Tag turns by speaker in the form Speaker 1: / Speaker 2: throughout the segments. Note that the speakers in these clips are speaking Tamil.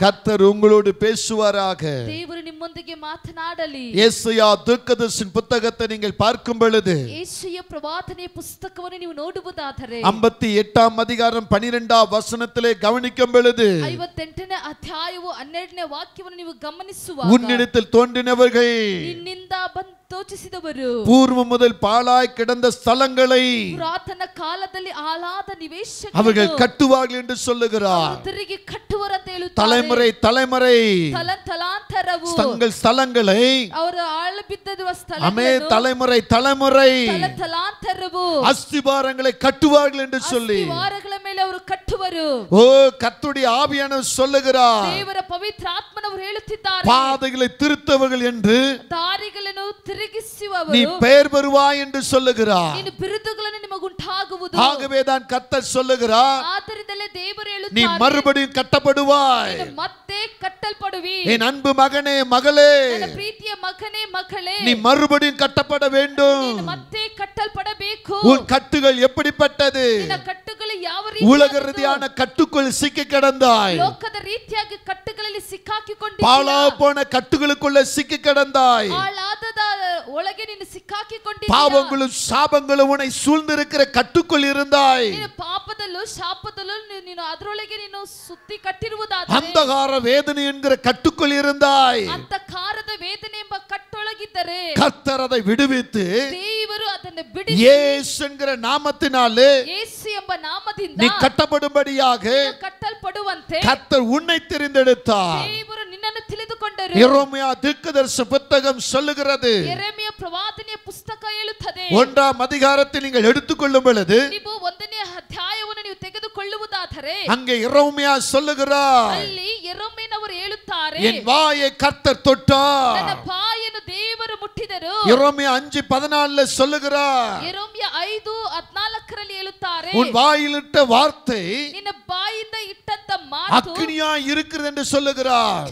Speaker 1: கர்த்தர் உங்களோடு பேசுவாராக.
Speaker 2: ದೇವರು ನಿಮ್ಮೊಂದಿಗೆ ಮಾತನಾಡಲಿ.
Speaker 1: ಯೆಶಾಯ தீர்க்கதரிசியின் புத்தகத்தை நீங்கள் பார்க்கும் பொழுது
Speaker 2: ಯೆಶಾಯ ಪ್ರವಾದನೆಯ ಪುಸ್ತಕವನ್ನು ನೀವು ನೋಡುವುದಾದರೆ
Speaker 1: 58ஆம் அதிகாரம் 12ஆம் வசனத்திலே கவனிக்கும் பொழுது
Speaker 2: 58ನೇ ಅಧ್ಯಾಯವು 12ನೇ ವಾಕ್ಯವನ್ನು ನೀವು ಗಮನಿಸುವಾಗ
Speaker 1: உன்னிடத்தில் தோன்றினவர்கள்
Speaker 2: ನಿನ್ನಿಂದ ತೋಚಿಸಿದವರು
Speaker 1: பூர்வ முதல் பாழாய் கிடந்த ஸ்தலங்களை
Speaker 2: ಪುರಾತನ ಕಾಲದಲ್ಲಿ ಹಾಳಾದ ನಿವೇಶಗಳನ್ನು
Speaker 1: அவர்கள் கட்டுவார்கள் என்று சொல்லுகிறார்.
Speaker 2: ತಿರುಗಿ ಕಟ್ಟುವರು ಅಂತ ಹೇಳುತ್ತಾರೆ.
Speaker 1: தலைமுறை தலைமுறை
Speaker 2: ತಲಾಂತರವು
Speaker 1: தங்கள் ஸ்தலங்களை
Speaker 2: ಅವರು ಆಳಬಿದ್ದಿರುವ ಸ್ಥಳಗಳನ್ನು
Speaker 1: ஆமென் தலைமுறை தலைமுறை
Speaker 2: ತಲಾಂತರವು
Speaker 1: அஸ்திபாரங்களை கட்டுவார்கள் என்று சொல்லி
Speaker 2: ಅಸ್ತಿವಾರಗಳ ಮೇಲೆ ಅವರು ಕಟ್ಟುವರು.
Speaker 1: ஓ கர்த்தருடைய ஆவியானவர் சொல்லுகிறார்.
Speaker 2: ದೇವರ ಪವಿತ್ರ ಆತ್ಮನವರು ಹೇಳುತ್ತಿದ್ದಾರೆ
Speaker 1: பாதைகளை திருத்தவர்கள் என்று
Speaker 2: ದಾರಿಗಳನ್ನು ತಿರುಗಿಸುವವರು
Speaker 1: நீ பெயர் பெறுவாய் என்று சொல்லுகிறார்.
Speaker 2: ನಿನ್ನ ಬಿರುದುಗಳನ್ನು ನಿಮಗುಂಟಾಗುವುದು.
Speaker 1: ஆகவே தான் கர்த்தர் சொல்லுகிறார்
Speaker 2: ಆದ್ದರಿಂದಲೇ ದೇವರು
Speaker 1: நீ
Speaker 2: ಹೇಳುತ್ತಾರೆ
Speaker 1: மறுபடியும் கட்டப்படுவாய்.
Speaker 2: ನೀನು ಮತ್ತೆ ಕಟ್ಟಲ್ಪಡುವಿ.
Speaker 1: என் அன்பு மகனே மகளே
Speaker 2: ನನ್ನ ಪ್ರೀತಿಯ ಮಗನೇ ಮಗಳೇ
Speaker 1: நீ மறுபடியும் கட்டப்பட வேண்டும்.
Speaker 2: ನೀನು ಮತ್ತೆ ಕಟ್ಟಲ್ಪಡಬೇಕು.
Speaker 1: உன் கட்டுகள் எப்படிப்பட்டது?
Speaker 2: ನಿನ್ನ ಕಟ್ಟುಗಳು ಯಾವ
Speaker 1: உலக
Speaker 2: ರೀತಿಯಾದದ್ದು?
Speaker 1: ரீதியான கட்டுக்குள் சிக்கி கிடந்தாய்.
Speaker 2: ಲೋಕದ ರೀತಿಯಾಗಿ ಕಟ್ಟುಗಳಲ್ಲಿ ಸಿಕ್ಕಾಕಿಕೊಂಡಿದ್ದೀಯ.
Speaker 1: பாழா போன கட்டுகளுக்குள்ள சிக்கி கிடந்தாய்.
Speaker 2: ಹಾಳಾದದ ಒಳಗೆ ನೀನು ಸಿಕ್ಕಾಕಿಕೊಂಡಿದ್ದೀಯ.
Speaker 1: பாவங்களும் சாபங்களும் உன்னை சூழ்ந்திருக்கிற கட்டுக்குள் இருந்தாய்.
Speaker 2: ನೀನು ಪಾಪದಲ್ಲೂ ಶಾಪದಲ್ಲೂ ನೀನು ಅದರೊಳಗೆ ನೀನು ಸುತ್ತಿ ಕಟ್ಟಿರುವುದಾದರೆ
Speaker 1: அந்தகார வேதனை என்கிற கட்டுக்குள் இருந்தாய்.
Speaker 2: ಅಂತಕಾರದ ವೇದನೆ ಎಂಬ ಕಟ್ಟೊಳಗಿದ್ದರೆ
Speaker 1: கர்த்தர் அதை விடுவித்து
Speaker 2: ದೇವರು ಅದನ್ನು ಬಿಡಿಸಿ
Speaker 1: இயேசு என்கிற நாமத்தினாலே
Speaker 2: ಯೇಸು ಎಂಬ ನಾಮದಿಂದ
Speaker 1: நீ கட்டப்படும்படியாக
Speaker 2: ಕಟ್ಟಲ್ಪಡುವಂತೆ
Speaker 1: கர்த்தர் உன்னை தெரிந்தெடுத்தார்.
Speaker 2: ದೇವರು ನಿನ್ನನ್ನು ತಿಳಿದುಕೊಂಡರು.
Speaker 1: எரேமியா தீர்க்கதரிசி புத்தகம் சொல்லுகிறது.
Speaker 2: ಯೆರೆಮೀಯ ಪ್ರವಾದನೆಯ ಪುಸ್ತಕ ಹೇಳುತ್ತದೆ
Speaker 1: 1ஆம் அதிகாரத்தை நீங்கள் எடுத்துக்கொள்ளும் பொழுது
Speaker 2: ನೀವು 1ನೇ ಅಧ್ಯಾಯವನ್ನು ನೀವು ತೆಗೆದುಕೊಳ್ಳುವುದಾದರೆ
Speaker 1: அங்கே எரேமியா சொல்லுகிறார்
Speaker 2: ಅಲ್ಲಿ ಯೆರೆಮೀಯನವರು ಹೇಳುತ್ತಾರೆ
Speaker 1: என் வாயை கர்த்தர் தொட்டார்.
Speaker 2: ನನ್ನ ಬಾಯನ್ನು ದೇವರು ಮುಟ್ಟಿದರು.
Speaker 1: எரேமியா 5:14 சொல்லுகிறார்
Speaker 2: ಯೆರೆಮೀಯ 5:14ರಲ್ಲಿ ಹೇಳುತ್ತಾರೆ
Speaker 1: உன் வாயிலிட்ட வார்த்தை
Speaker 2: ನಿನ್ನ ಬಾಯಿಂದ ಇಟ್ಟಂತ ಮಾತು
Speaker 1: அக்கினியாய் இருக்கிறது என்று சொல்லுகிறார்.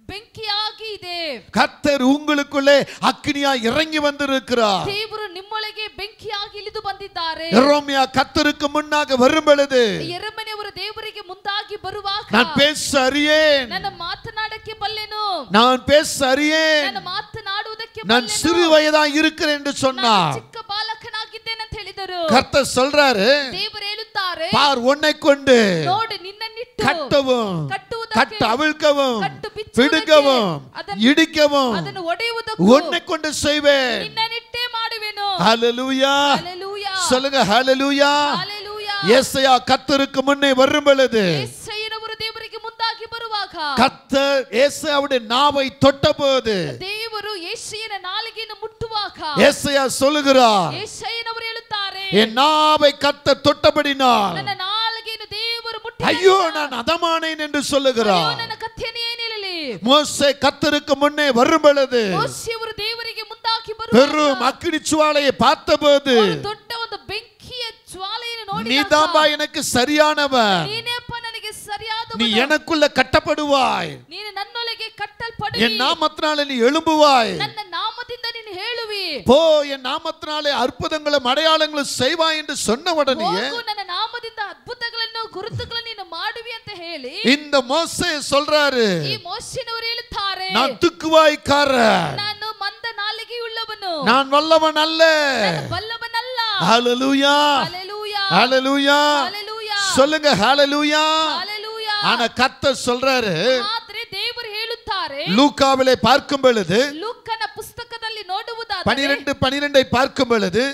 Speaker 2: ಬೆಂಕಿಯಾಗಿ ಇದೆ.
Speaker 1: கர்த்தர் உங்களுக்குள்ளே அக்கினியாய் இறங்கி வந்திருக்கிறார்.
Speaker 2: ದೇವರು ನಿಮ್ಮೊಳಗೆ ಬೆಂಕಿಯಾಗಿ ಇಳಿದು ಬಂದಿದ್ದಾರೆ.
Speaker 1: எரேமியா கர்த்தருக்கு முன்னாக வரும் பொழுது
Speaker 2: ಯೆರೆಮೀಯನವರು ದೇವರಿಗೆ ಮುಂದಾಗಿ ಬರುವಾಗ
Speaker 1: நான் பேச அறியேன்,
Speaker 2: ನನ್ನ ಮಾತನಾಡಕ್ಕೆ ಬಲ್ಲೆನು,
Speaker 1: நான் பேச அறியேன்,
Speaker 2: ನನ್ನ ಮಾತನಾಡುವುದಕ್ಕೆ
Speaker 1: நான்
Speaker 2: ಬಲ್ಲೆನು,
Speaker 1: சிறு வயதா இருக்கிறேன் என்று
Speaker 2: ನಾನು
Speaker 1: சொன்னார்.
Speaker 2: ಚಿಕ್ಕ ಬಾಲಕನಾಗಿದ್ದೇನೆ ಅಂತ ಹೇಳಿದರು.
Speaker 1: கர்த்தர் சொல்றாரு
Speaker 2: ದೇವರು ಹೇಳುತ್ತಾರೆ
Speaker 1: பார் உன்னை கொண்டு
Speaker 2: ನೋಡಿ ನಿನ್ನನ್ನಿಟ್ಟು
Speaker 1: கட்டவும்
Speaker 2: ಕಟ್ಟುವುದಕ್ಕೆ
Speaker 1: கட்ட அவிழ்க்கவும்
Speaker 2: ಕಟ್ಟು ಬಿಚ್ಚುವುದಕ್ಕೆ
Speaker 1: பிடுங்கவும்
Speaker 2: ಅದನ್ನು
Speaker 1: இடிக்கவும்
Speaker 2: ಅದನ್ನು ಒಡೆಯುವುದಕ್ಕೂ
Speaker 1: உன்னை கொண்டு செய்வேன்.
Speaker 2: ನಿನ್ನನ್ನಿಟ್ಟೇ ಮಾಡುವೆನು.
Speaker 1: ஹalleluya
Speaker 2: ಹಲ್ಲೆಲೂಯಾ
Speaker 1: சொல்லுங்க ஹalleluya.
Speaker 2: ಹಲ್ಲೆಲೂಯಾ.
Speaker 1: ஏசாயா கர்த்தருக்கு முன்னே வரும் பொழுது
Speaker 2: ಯೆಶಾಯನವರು ದೇವರಿಗೆ ಮುಂದಾಗಿ ಬರುವಾಗ
Speaker 1: கர்த்தர் ஏசாயாவுடைய நாவை தொட்டபோது
Speaker 2: ದೇವರು ಯೆಶಾಯನ ನಾಲಿಗೆಯನ್ನು ಮುಟ್ಟುವಾಗ
Speaker 1: ஏசாயா சொல்லுகிறார்
Speaker 2: ಯೆಶಾಯನವರು ಹೇಳುತ್ತಾರೆ
Speaker 1: என் நாவை கர்த்தர் தொட்டபடினால்
Speaker 2: ನನ್ನ ನಾಲಿಗೆಯನ್ನು ದೇವರು ಮುಟ್ಟಿದ
Speaker 1: ஐயோ நான் அதமானேன் என்று சொல்லுகிறார்.
Speaker 2: ನನ್ನ ಕಥೆಯನ್ನು ಏನಿರಲಿ
Speaker 1: மோசே கர்த்தருக்கு முன்னே வரும் பொழுது
Speaker 2: ಮೋಶೆಯವರು ದೇವರಿಗೆ ಮುಂದಾಗಿ
Speaker 1: பெரும்
Speaker 2: ಬರುವಾಗ
Speaker 1: அக்கினி ஜுவாலையை பார்த்தபோது
Speaker 2: ದೊಡ್ಡ ಒಂದು ಬೆಂಕಿಯ ಜ್ವಾಲೆಯನ್ನು ನೋಡಿದಾಗ
Speaker 1: நீதாம்பா எனக்கு சரியானவன்,
Speaker 2: ನೀನೇಪ್ಪ ನನಗೆ ಸರಿಯಾದವನು,
Speaker 1: நீ எனக்குள்ள கட்டப்படுவாய்,
Speaker 2: ನೀನು ನನ್ನೊಳಗೆ ಕಟ್ಟಲ್ಪಡುವಿ,
Speaker 1: என் நாமத்தினாலே நீ எழும்புவாய்,
Speaker 2: ನನ್ನ ನಾಮದಿಂದ ನೀನು ಹೇಳುವಿ,
Speaker 1: போ என் நாமத்தினாலே அற்புதங்களும் அடையாளங்களும் செய்வாய் என்று சொன்ன உடனே
Speaker 2: ಹೋಗು ನನ್ನ ನಾಮದಿಂದ ಅದ್ಭುತಗಳನ್ನು ಗುರುತುಗಳನ್ನು ನೀನು ಮಾಡುವಿ ಅಂತ ಹೇಳಿ
Speaker 1: இந்த மோசே சொல்றாரு
Speaker 2: ಈ ಮೋಶೆಯವರು ಹೇಳುತ್ತಾರೆ
Speaker 1: நான் துக்குவாய்க்காரன்,
Speaker 2: ನಾನು ಮಂದ ನಾಲಿಗೆಯುಳ್ಳವನು,
Speaker 1: நான் வல்லவன் அல்ல.
Speaker 2: ನಾನು ಬಲ್ಲವನಲ್ಲ.
Speaker 1: ஹalleluya
Speaker 2: ಹಲ್ಲೆಲೂಯಾ
Speaker 1: ஹalleluya
Speaker 2: ಹಲ್ಲೆಲೂಯಾ
Speaker 1: சொல்லுங்க ஹalleluya.
Speaker 2: ಹಲ್ಲೆಲೂಯಾ.
Speaker 1: ஆனா கர்த்தர் சொல்றாரு
Speaker 2: ಆದ್ರೆ ದೇವರು ಹೇಳುತ್ತಾರೆ
Speaker 1: லூக்காவிலே பார்க்கும் பொழுது
Speaker 2: ಲೂಕನ ಪುಸ್ತಕದಲ್ಲಿ ನೋಡುವುದಾದರೆ
Speaker 1: 12:12 பார்க்கும் பொழுது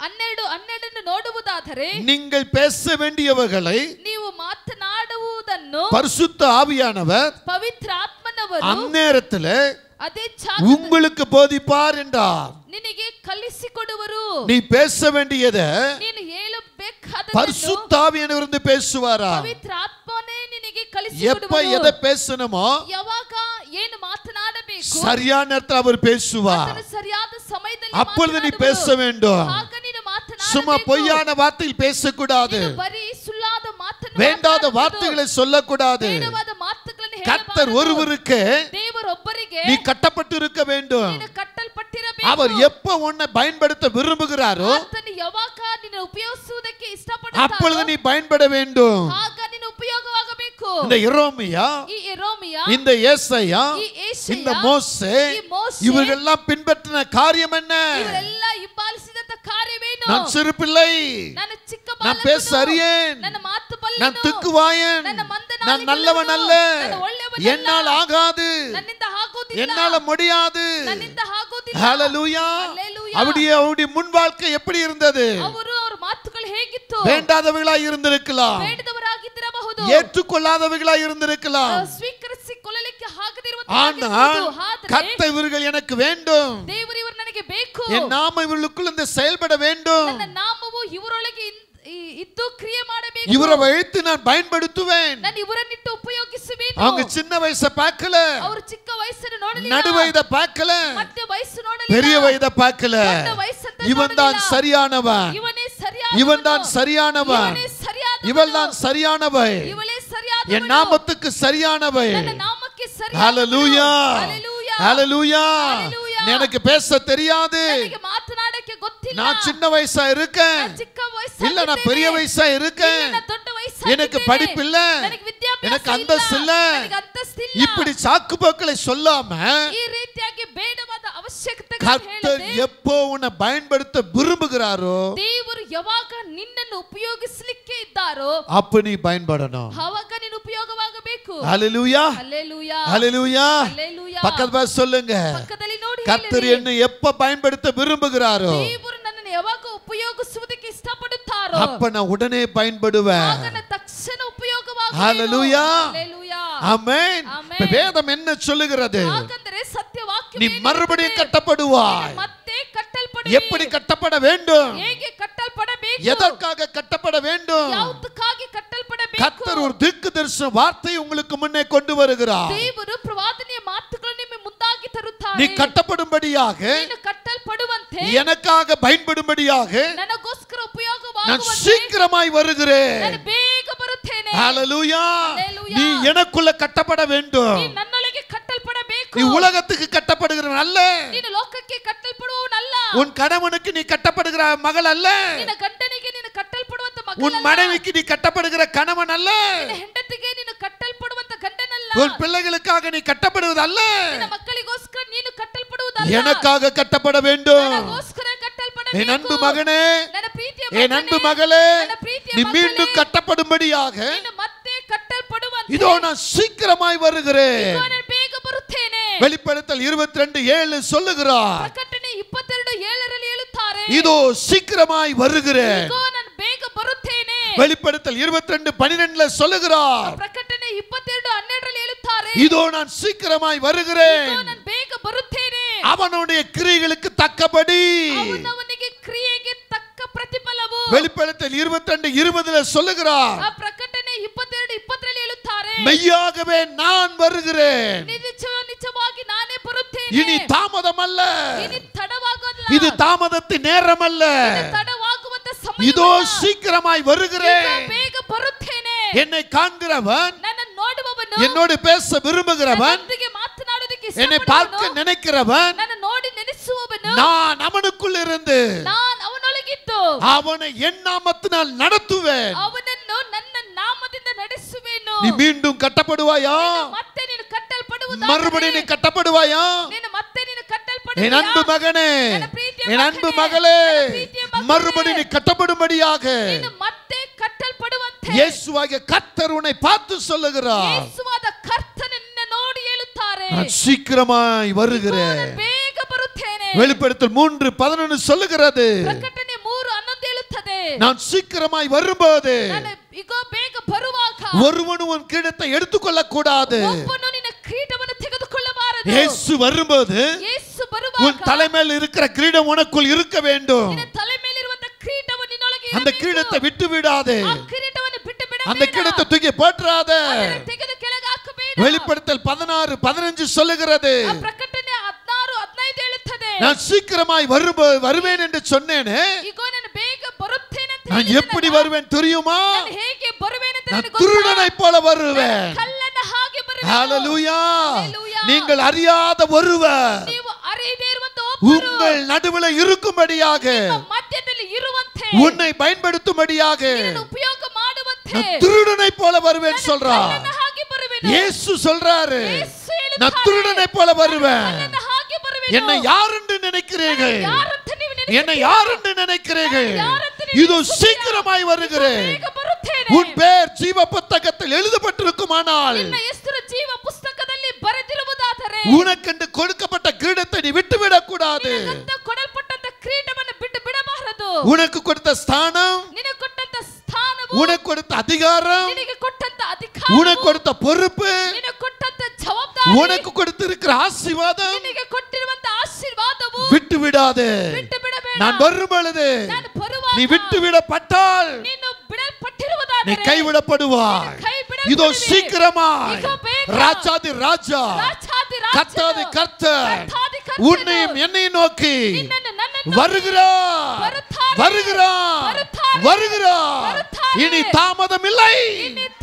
Speaker 2: 12:12 ನೋಡುವುದಾದರೆ
Speaker 1: நீங்கள் பேச வேண்டியவர்களை
Speaker 2: ನೀವು ಮಾತನಾಡುವುದನ್ನು
Speaker 1: பரிசுத்த ஆவியானவர்
Speaker 2: ಪವಿತ್ರ ಆತ್ಮನವರು
Speaker 1: அந்நேரத்துல
Speaker 2: ಅದೇ
Speaker 1: உங்களுக்கு போதிப்பார் என்றார்.
Speaker 2: ನಿನಗೆ ಕಲಿಸಿಕೊಡುವರು.
Speaker 1: நீ பேச வேண்டியதை
Speaker 2: ನೀನು ಹೇಳಬೇಕಾದ
Speaker 1: பரிசுத்த ஆவியானவர் வந்து பேசுவாரா?
Speaker 2: ಪವಿತ್ರ ಆತ್ಮನೇ ನಿನಗೆ
Speaker 1: எப்ப
Speaker 2: ಕಲಿಸಿಕೊಡುವರು.
Speaker 1: எதை பேசணுமோ
Speaker 2: ಯಾವಾಗ ಏನು ಮಾತನಾಡಬೇಕು
Speaker 1: சரியான நேரத்தில் அவர் பேசுவார்.
Speaker 2: ಅದನ್ನು ಸರಿಯಾದ ಸಮಯದಲ್ಲಿ
Speaker 1: அப்பொழுது நீ
Speaker 2: ಮಾತನಾಡುವರು.
Speaker 1: பேச வேண்டும்.
Speaker 2: ಆಗ ನೀನು
Speaker 1: சும்மா
Speaker 2: ಮಾತನಾಡಬೇಕು.
Speaker 1: பொய்யான வார்த்தையில் பேசக்கூடாது,
Speaker 2: ನೀನು ಬರೀ ಸುಳ್ಳಾದ ಮಾತನ್ನು
Speaker 1: வேண்டாத
Speaker 2: ಮಾತನಾಡಬಾರದು.
Speaker 1: வார்த்தைகளை சொல்லக்கூடாது.
Speaker 2: ಬೇಡವಾದ ಮಾತುಗಳನ್ನು
Speaker 1: கர்த்தர்
Speaker 2: ಹೇಳಬಾರದು.
Speaker 1: ஒருவருக்கு
Speaker 2: ದೇವರೊಬ್ಬರಿಗೆ
Speaker 1: நீ கட்டப்பட்டு இருக்க வேண்டும்.
Speaker 2: ನೀನು ಕಟ್ಟಲ್ಪಟ್ಟಿರಬೇಕು.
Speaker 1: அவர் எப்ப உன்னை பயன்படுத்த விரும்புகிறாரோ
Speaker 2: ಆತನು ಯಾವಾಗ ನಿನ್ನ ಉಪಯೋಗಿಸುವುದಕ್ಕೆ
Speaker 1: அப்பொழுது
Speaker 2: ಇಷ್ಟಪಡುತ್ತಾನೋ
Speaker 1: நீ பயன்பட வேண்டும்.
Speaker 2: ಆಗ ನೀನು ಉಪಯೋಗವಾಗಬೇಕು. ಬೇಕು.
Speaker 1: இந்த எரோமியா,
Speaker 2: ಈ ಯೆರೆಮೀಯ,
Speaker 1: இந்த ஏசாயா,
Speaker 2: ಈ ಯೆಶಾಯ,
Speaker 1: இந்த மோசே,
Speaker 2: ಈ ಮೋಶೆ,
Speaker 1: இவர்களெல்லாம் பின்பற்றின காரியம் என்ன?
Speaker 2: ಇವರೆಲ್ಲ ಹಿಂಬಾಲಿಸಿದಂತ ಕಾರ್ಯವೇನು?
Speaker 1: நான் சிறு பிள்ளை,
Speaker 2: ನಾನು ಚಿಕ್ಕ
Speaker 1: நான் பேச
Speaker 2: ಬಾಲಕನು,
Speaker 1: அறியேன்,
Speaker 2: ನನ್ನ ಮಾತು ಬಲ್ಲನು,
Speaker 1: நான் திக்குவாயன்,
Speaker 2: ನನ್ನ ಮಂದ
Speaker 1: நான்
Speaker 2: ನಾಲಿಗೆಯುಳ್ಳವನು,
Speaker 1: நல்லவன் அல்ல,
Speaker 2: ನಾನು ಒಳ್ಳೆಯವನಲ್ಲ,
Speaker 1: என்னால் ஆகாது,
Speaker 2: ನನ್ನಿಂದ ಆಗೋದಿಲ್ಲ,
Speaker 1: என்னால முடியாது.
Speaker 2: ನನ್ನಿಂದ ಆಗೋದಿಲ್ಲ.
Speaker 1: ஹalleluya.
Speaker 2: ஹல்லேலூயா.
Speaker 1: அவருடைய முன் வாழ்க்கை எப்படி இருந்தது?
Speaker 2: ಅವರ ಮಾತುಗಳು ಹೇಗಿತ್ತು?
Speaker 1: வேண்டாதவர்களாய் இருந்திருக்கலாம்,
Speaker 2: ಬೇಡದವರಾಗಿದ್ದಿರಬಹುದು,
Speaker 1: ஏற்றுக்கொள்ளாதவர்களாய் இருந்திருக்கலாம்.
Speaker 2: ಸ್ವೀಕರಿಸಿಕೊಳ್ಳಲಿಕ್ಕೆ
Speaker 1: ஆனால்
Speaker 2: ಆಗದಿರಬಹುದು.
Speaker 1: கர்த்தர் இவர்கள் எனக்கு வேண்டும்,
Speaker 2: ದೇವರು ಇವರು ನನಗೆ ಬೇಕು,
Speaker 1: என் நாமம் இவர்களுக்குள் இந்த செயல்பட வேண்டும்,
Speaker 2: ನನ್ನ ನಾಮವು ಇವರೊಳಗೆ ಇದ್ದು ಕ್ರಿಯೆ ಮಾಡಬೇಕು,
Speaker 1: இவரை வைத்து நான் பயன்படுத்துவேன்.
Speaker 2: ನಾನು ಇವರನ್ನಿಟ್ಟು ಉಪಯೋಗಿಸುವೇನು.
Speaker 1: அவங்க சின்ன வயசை பார்க்கல,
Speaker 2: ಅವರು ಚಿಕ್ಕ ವಯಸ್ಸನ್ನು ನೋಡಲಿಲ್ಲ,
Speaker 1: நடு வயதை பார்க்கல,
Speaker 2: ಮಧ್ಯ ವಯಸ್ಸು ನೋಡಲಿಲ್ಲ,
Speaker 1: பெரிய வயதை பார்க்கல.
Speaker 2: ದೊಡ್ಡ ವಯಸ್ಸಂತ
Speaker 1: இவன் தான்
Speaker 2: ನೋಡಲಿಲ್ಲ.
Speaker 1: சரியானவன்,
Speaker 2: ಇವನೇ ಸರಿಯಾದವನು,
Speaker 1: இவன் தான் சரியானவன்,
Speaker 2: ಇವನೇ ಸರಿಯಾದವನು,
Speaker 1: இவள் தான் சரியானவை,
Speaker 2: ಇವಳೇ ಸರಿಯಾದವಳು,
Speaker 1: என் நாமத்துக்கு சரியானவை.
Speaker 2: ನನ್ನ ನಾಮಕ್ಕೆ ಸರಿಯಾದವಳು.
Speaker 1: ஹalleluya,
Speaker 2: ஹல்லேலூயா.
Speaker 1: ஹalleluya.
Speaker 2: ஹல்லேலூயா.
Speaker 1: எனக்கு பேச தெரியாது,
Speaker 2: ನನಗೆ ಮಾತನಾಡಕ್ಕೆ ಗೊತ್ತಿಲ್ಲ,
Speaker 1: நான் சின்ன வயசா இருக்கேன்,
Speaker 2: ನಾನು ಚಿಕ್ಕ
Speaker 1: இல்ல நான் பெரிய
Speaker 2: ವಯಸ್ಸಾಗಿದ್ದೇನೆ,
Speaker 1: வயசா இருக்கேன்,
Speaker 2: ಇಲ್ಲ, ನಾನು ದೊಡ್ಡ ವಯಸ್ಸಾಗಿದ್ದೇನೆ,
Speaker 1: எனக்கு படிப்பு இல்ல,
Speaker 2: ನನಗೆ ವಿದ್ಯಾಭ್ಯಾಸ
Speaker 1: எனக்கு
Speaker 2: ಇಲ್ಲ,
Speaker 1: அந்தஸ்து இல்ல,
Speaker 2: ನನಗೆ ಅಂತಸ್ತಿಲ್ಲ.
Speaker 1: இப்படி சாக்கு போக்களை சொல்லாம
Speaker 2: ಈ ರೀತಿಯಾಗಿ ಬೇಡವಾದ ಅವಶ್ಯಕತೆಗಳನ್ನು
Speaker 1: கர்த்தர்
Speaker 2: ಹೇಳದೆ,
Speaker 1: எப்போ உன்னை பயன்படுத்த விரும்புகிறாரோ
Speaker 2: ದೇವರು ಯಾವಾಗ ನಿನ್ನನ್ನು ಉಪಯೋಗಿಸಲಿಕ್ಕೆ ಇದ್ದಾರೋ
Speaker 1: அப்ப நீ பயன்படணும்.
Speaker 2: ಆವಾಗ ನೀನು ಉಪಯೋಗವಾಗಬೇಕು.
Speaker 1: ஹalleluya,
Speaker 2: ಹಲ್ಲೇಲೂಯಾ,
Speaker 1: ஹalleluya.
Speaker 2: ಹಲ್ಲೇಲೂಯಾ.
Speaker 1: பக்கத்துல பார்த்து சொல்லுங்க,
Speaker 2: ಪಕ್ಕದಲ್ಲಿ ನೋಡಿ
Speaker 1: கர்த்தர்
Speaker 2: ಹೇಳಿರಿ,
Speaker 1: என்னை எப்ப பயன்படுத்த விரும்புகிறாரோ
Speaker 2: ದೇವರು ನನ್ನನ್ನು ಯಾವಾಗ ಉಪಯೋಗಿಸುವುದಕ್ಕೆ ಇಷ್ಟಪಡುತ್ತಾರೋ
Speaker 1: அப்ப நான் உடனே பயன்படுவேன்.
Speaker 2: ಆಗ ನನ್ನ ತಕ್ಷಣ ಉಪಯೋಗವಾಗುವೆನು.
Speaker 1: ஹalleluya.
Speaker 2: ಹಲ್ಲೇಲೂಯಾ.
Speaker 1: ஆமென்.
Speaker 2: ஆமென்.
Speaker 1: வேதம் என்ன சொல்லுகிறது?
Speaker 2: ಹಾಗಂದರೆ ಸತ್ಯವಾಕ್ಯ
Speaker 1: நீ மறுபடியும் கட்டப்படுவாய்.
Speaker 2: ಮತ್ತೆ ಕಟ್ಟಲ್ಪಡುವೆ.
Speaker 1: எப்படி கட்டப்பட வேண்டும்?
Speaker 2: ಹೇಗೆ ಕಟ್ಟಲ್ಪಡಬೇಕು?
Speaker 1: எதற்காக கட்டப்பட வேண்டும்?
Speaker 2: ಯಾವುದಕ್ಕಾಗಿ ಕಟ್ಟಲ್ಪಡಬೇಕು?
Speaker 1: கர்த்தர் ஒரு தீர்க்கதரிசன வார்த்தை உங்களுக்கு முன்னே கொண்டு வருகிறார்.
Speaker 2: ದೇವರು ಪ್ರವಾದನೆಯ ಮಾತುಗಳನ್ನು ನಿಮ್ಮ ಮುಂದಾಗಿ ತರುತ್ತಾರೆ.
Speaker 1: நீ கட்டப்படும்படியாக,
Speaker 2: ನೀನು ಕಟ್ಟಲ್ಪಡುವಂತೆ,
Speaker 1: எனக்காக பயன்படும்படியாக
Speaker 2: ನನಗೋಸ್ಕರ
Speaker 1: நான்
Speaker 2: ಉಪಯೋಗವಾಗುವಂತೆ
Speaker 1: சீக்கிரமாய் வருகிறேன்.
Speaker 2: ನಾನು ಬೇಗ ಬರುತ್ತೇನೆ.
Speaker 1: ஹalleluya.
Speaker 2: ஹல்லேலூயா.
Speaker 1: நீ எனக்குள்ள கட்டப்பட வேண்டும்.
Speaker 2: ನೀನು ನನ್ನೊಳಗೆ ಕಟ್ಟಲ್ಪಡಬೇಕು.
Speaker 1: நீ உலகத்துக்கு கட்டப்படுகிறவன் அல்ல,
Speaker 2: ನೀನು ಲೋಕಕ್ಕೆ ಕಟ್ಟಲ್ಪಡುವವನಲ್ಲ,
Speaker 1: உன் கணவனுக்கு நீ கட்டப்படுகிற மகள் அல்ல,
Speaker 2: ನಿನ್ನ ಗಂಡನಿಗೆ ನೀನು ಕಟ್ಟಲ್ಪಡುವಂತ
Speaker 1: உன்
Speaker 2: ಮಗನಲ್ಲ,
Speaker 1: மனைவிக்கு நீ கட்டப்படுகிற கணவன் அல்ல,
Speaker 2: ನಿನ್ನ ಹೆಂಡತಿಗೆ ನೀನು ಕಟ್ಟಲ್ಪಡುವಂತ ಗಂಡನಲ್ಲ,
Speaker 1: உன் பிள்ளைகளுக்காக நீ கட்டப்படுவது அல்ல,
Speaker 2: ನಿನ್ನ ಮಕ್ಕಳಿಗೋಸ್ಕರ ನೀನು ಕಟ್ಟಲ್ಪಡುವುದಲ್ಲ,
Speaker 1: எனக்காக கட்டப்பட வேண்டும்.
Speaker 2: ನನಗೋಸ್ಕರ ಕಟ್ಟಲ್ಪಡಬೇಕು.
Speaker 1: என் அன்பு மகனே,
Speaker 2: ನನ್ನ ಪ್ರೀತಿಯ
Speaker 1: என் அன்பு
Speaker 2: ಮಗನೇ,
Speaker 1: மகளே,
Speaker 2: ನನ್ನ ಪ್ರೀತಿಯ
Speaker 1: நீ
Speaker 2: ಮಗಳೇ,
Speaker 1: மீண்டும் கட்டப்படும்படியாக
Speaker 2: ನೀನು ಮತ್ತೆ ಕಟ್ಟಲ್ಪಡುವಂತೆ
Speaker 1: இதோ நான் சீக்கிரமாய் வருகிறேன்.
Speaker 2: ನಾನು ಬೇಗ ಬರುತ್ತೇನೆ.
Speaker 1: வெளிப்படுத்தல் 22:7 சொல்லுகிறார்,
Speaker 2: ಪ್ರಕಟಣೆ 22:7 ಹೇಳುತ್ತಾರೆ,
Speaker 1: இதோ சீக்கிரமாய் வருகிறேன்.
Speaker 2: ಇಗೋ ನಾನು ಬೇಗ ಬರುತ್ತೇನೆ.
Speaker 1: வெளிப்படுத்தல் 22:12 சொல்லுகிறார்,
Speaker 2: ಪ್ರಕಟಣೆ 22:12 ಹೇಳುತ್ತಾರೆ,
Speaker 1: இதோ நான் சீக்கிரமாய் வருகிறேன்.
Speaker 2: ಇಗೋ ನಾನು ಬೇಗ ಬರುತ್ತೇನೆ.
Speaker 1: அவனுடைய கிரியைகளுக்கு தக்கபடி.
Speaker 2: ಅವನವನಿಗೆ ಕ್ರಿಯೆಗೆ ತಕ್ಕ ಪ್ರತಿಫಲವು.
Speaker 1: வெளிப்படுத்தல் 22:20 சொல்லுகிறார்,
Speaker 2: ಆ ಪ್ರಕಟಣೆ 22:20 ಹೇಳುತ್ತಾರೆ,
Speaker 1: மெய்யாகவே நான் வருகிறேன்,
Speaker 2: ನಿಜವಾಗಿ ನಾನೇ ಬರುತ್ತೇನೆ.
Speaker 1: இனி தாமதம் அல்ல,
Speaker 2: ಇനി ತಡವಾಗೋದಿಲ್ಲ,
Speaker 1: இது தாமதத்தின் நேரம் அல்ல,
Speaker 2: ಇದು ತಡವಾಗುವಂತ ಸಮಯ.
Speaker 1: இதோ சீக்கிரமாய் வருகிறேன்.
Speaker 2: ಬೇಗ ಬರುತ್ತೇನೆ.
Speaker 1: என்னை காண்கிறவன்,
Speaker 2: ನನ್ನನ್ನು ನೋಡುವವನು,
Speaker 1: என்னோடு பேச விரும்புகிறவன்,
Speaker 2: ನನ್ನೊಂದಿಗೆ ಮಾತನಾಡೋದಕ್ಕೆ
Speaker 1: என்னை பார்க்க
Speaker 2: ಇಷ್ಟಪಡುವವನು,
Speaker 1: நினைக்கிறவன்,
Speaker 2: ನನ್ನ ನೋಡಿ ನೆನೆಸುವವನು,
Speaker 1: நான் அவனுக்குள் இருந்து
Speaker 2: ನಾನು ಅವನೊಳಗಿದ್ದು
Speaker 1: அவனை என் நாமத்தினால் நடத்துவேன்.
Speaker 2: ಅವನನ್ನು ನನ್ನ ನಾಮದಿಂದ ನಡೆಸುವೆನು.
Speaker 1: நீ மீண்டும் கட்டப்படுவாயா?
Speaker 2: ಮತ್ತೆ ನೀನು ಕಟ್ಟಲ್ಪಡುವುದಾದರೆ,
Speaker 1: மறுபடியும் நீ கட்டப்படுவாயா?
Speaker 2: ಮತ್ತೆ ನೀನು ಕಟ್ಟಲ್ಪಡುವೆಯಾ?
Speaker 1: என் அன்பு மகனே,
Speaker 2: ನನ್ನ ಪ್ರೀತಿಯ
Speaker 1: என் அன்பு
Speaker 2: ಮಗನೇ,
Speaker 1: மகளே,
Speaker 2: ನನ್ನ ಪ್ರೀತಿಯ ಮಗನೇ,
Speaker 1: மறுபடியும் நீ கட்டப்படும்படியாக
Speaker 2: ನೀನು ಮತ್ತೆ ಕಟ್ಟಲ್ಪಡುವಂತೆ
Speaker 1: இயேசுவாகிய கர்த்தர் உன்னை பார்த்து சொல்லுகிறார்,
Speaker 2: ಯೇಸುವಾದ ಕರ್ತನನ್ನ ನೋಡಿ ಹೇಳುತ್ತಾರೆ,
Speaker 1: நான் சீக்கிரமாய் வருகிறேன்.
Speaker 2: ನಾನು ಬೇಗ ಬರುತ್ತೇನೆ.
Speaker 1: வெளிப்படுத்தல் 3:11 சொல்லுகிறது,
Speaker 2: ಪ್ರಕಟಣೆ 3:11 ಹೇಳುತ್ತದೆ,
Speaker 1: நான் சீக்கிரமாய் வரும்போது
Speaker 2: ನಾನು ಇಗೋ ಬೇಗ ಬರುವಾಗ
Speaker 1: ஒருவனும் உன் கிரீடத்தை எடுத்துக்கொள்ள கூடாது.
Speaker 2: ಒಬ್ಬನು ನಿನ್ನ ಕಿರೀಟವನ್ನು ತೆಗೆದುಕೊಳ್ಳಬಾರದು.
Speaker 1: இயேசு வரும்போது
Speaker 2: ಯೇಸು
Speaker 1: உன்
Speaker 2: ಬರುವಾಗ
Speaker 1: தலைமையில் இருக்கிற கிரீடம் உனக்குள் இருக்க வேண்டும்.
Speaker 2: ನಿನ್ನ ತಲೆ ಮೇಲಿರುವಂತ ಕಿರೀಟವು ನಿನ್ನೊಳಗೆ
Speaker 1: அந்த
Speaker 2: ಇರಬೇಕು.
Speaker 1: கிரீடத்தை விட்டு விடாதே,
Speaker 2: ಆ ಕಿರೀಟವನ್ನು ಬಿಟ್ಟು ಬಿಡಬೇಡ.
Speaker 1: அந்த கிரீடத்தை தூக்கி போற்றாத.
Speaker 2: ಅದನ್ನು ತೆಗೆದು ಕೆಳಗೆ ಹಾಕಬೇಡ.
Speaker 1: வெளிப்படுத்தல் 16:15 சொல்லுகிறது,
Speaker 2: ಆ ಪ್ರಕಟಣೆ 16:15 ಹೇಳುತ್ತದೆ,
Speaker 1: நான் சீக்கிரமாய் வருவேன் என்று சொன்னேனே,
Speaker 2: ಇಗೋ ನಾನು ಬೇಗ ಬರುತ್ತೇನೆ ಅಂತ
Speaker 1: நான்
Speaker 2: ಹೇಳಿದೆನಲ್ಲ,
Speaker 1: எப்படி வருவேன் தெரியுமா?
Speaker 2: ನಾನು ಹೇಗೆ ಬರುವೇನೆ ಅಂತ
Speaker 1: நான்
Speaker 2: ನನಗೆ ಗೊತ್ತಾ?
Speaker 1: திருடனை போல வருவேன்.
Speaker 2: ಕಳ್ಳನ ಹಾಗೆ ಬರುವೆನು.
Speaker 1: ஹalleluya.
Speaker 2: ஹல்லேலூயா.
Speaker 1: நீங்கள் அறியாத ஒருவர்
Speaker 2: ನೀವು ಅರಿಯದೇ ಇರುವಂತ ಒಬ್ಬರು
Speaker 1: உங்கள் நடுவில் இருக்கும்படியாக,
Speaker 2: ನಿಮ್ಮ ಮಧ್ಯದಲ್ಲಿ ಇರುವಂತೆ,
Speaker 1: உன்னை பயன்படுத்தும்படியாக
Speaker 2: ನಿನ್ನನ್ನು ಉಪಯೋಗ ಮಾಡುವಂತೆ
Speaker 1: நான் திருடனை போல வருவேன்
Speaker 2: ನಾನು
Speaker 1: சொல்றார்.
Speaker 2: ಕಳ್ಳನ
Speaker 1: இயேசு சொல்றாரு,
Speaker 2: ಯೇಸು ಹೇಳುತ್ತಾರೆ,
Speaker 1: நான் திருடனை போல வருவேன்.
Speaker 2: ಕಳ್ಳನ ಹಾಗೆ ಬರುವೆನು.
Speaker 1: என்னை யார் என்று நினைக்கிறீர்கள்?
Speaker 2: ಯಾರಂತ ನೀವು
Speaker 1: என்னை யார் என்று நினைக்கிறீர்கள்? இதோ சீக்கிரமாய் வருகிறேன்.
Speaker 2: ಬೇಗ ಬರುತ್ತೇನೆ.
Speaker 1: உன் பேர் ஜீவ புத்தகத்தில் எழுதப்பட்டிருக்குமானால்,
Speaker 2: ನಿನ್ನ ಹೆಸರು ಜೀವ ಪುಸ್ತಕದಲ್ಲಿ ಬರೆದಿರುವುದಾದರೆ,
Speaker 1: உனக்கென்று கொடுக்கப்பட்ட கிரீடத்தை நீ விட்டுவிடக் கூடாது.
Speaker 2: ನಿನಗೆ ಕೊಡಲ್ಪಟ್ಟಂತ ಕಿರೀಟವನ್ನು ಬಿಟ್ಟು ಬಿಡಬಾರದು.
Speaker 1: உனக்கு கொடுத்த ஸ்தானம்,
Speaker 2: ನಿನಗೆ ಕೊಟ್ಟಂತ ಸ್ಥಾನವು,
Speaker 1: உனக்கு கொடுத்த அதிகாரம்,
Speaker 2: ನಿನಗೆ ಕೊಟ್ಟಂತ ಅಧಿಕಾರ,
Speaker 1: உனக்கு கொடுத்த பொறுப்பு,
Speaker 2: ನಿನಗೆ ಕೊಟ್ಟಂತ ಜವಾಬ್ದಾರಿ,
Speaker 1: உனக்கு கொடுத்திருக்கிற ஆசீர்வாதம்
Speaker 2: ನಿನಗೆ ಕೊಟ್ಟಿರುವಂತ ಆಶೀರ್ವಾದವು
Speaker 1: விட்டு விடாதே.
Speaker 2: ಬಿಟ್ಟು ಬಿಡಬೇಡ.
Speaker 1: நான் வரும் பொழுது
Speaker 2: ನಾನು ಬರುವಾಗ
Speaker 1: நீ விட்டு விடப்பட்டால்
Speaker 2: ನೀನು ಬಿಡಲ್ಪಟ್ಟಿರುವುದಾದರೆ
Speaker 1: நீ கைவிடப்படுவாய். இதோ சீக்கிரமாய் ராஜாதி ராஜா, கர்த்தாதி கர்த்தர் உன்னையும் என்னையும் நோக்கி வருகிறார், வருகிறார், வருகிறார். இனி தாமதம் இல்லை.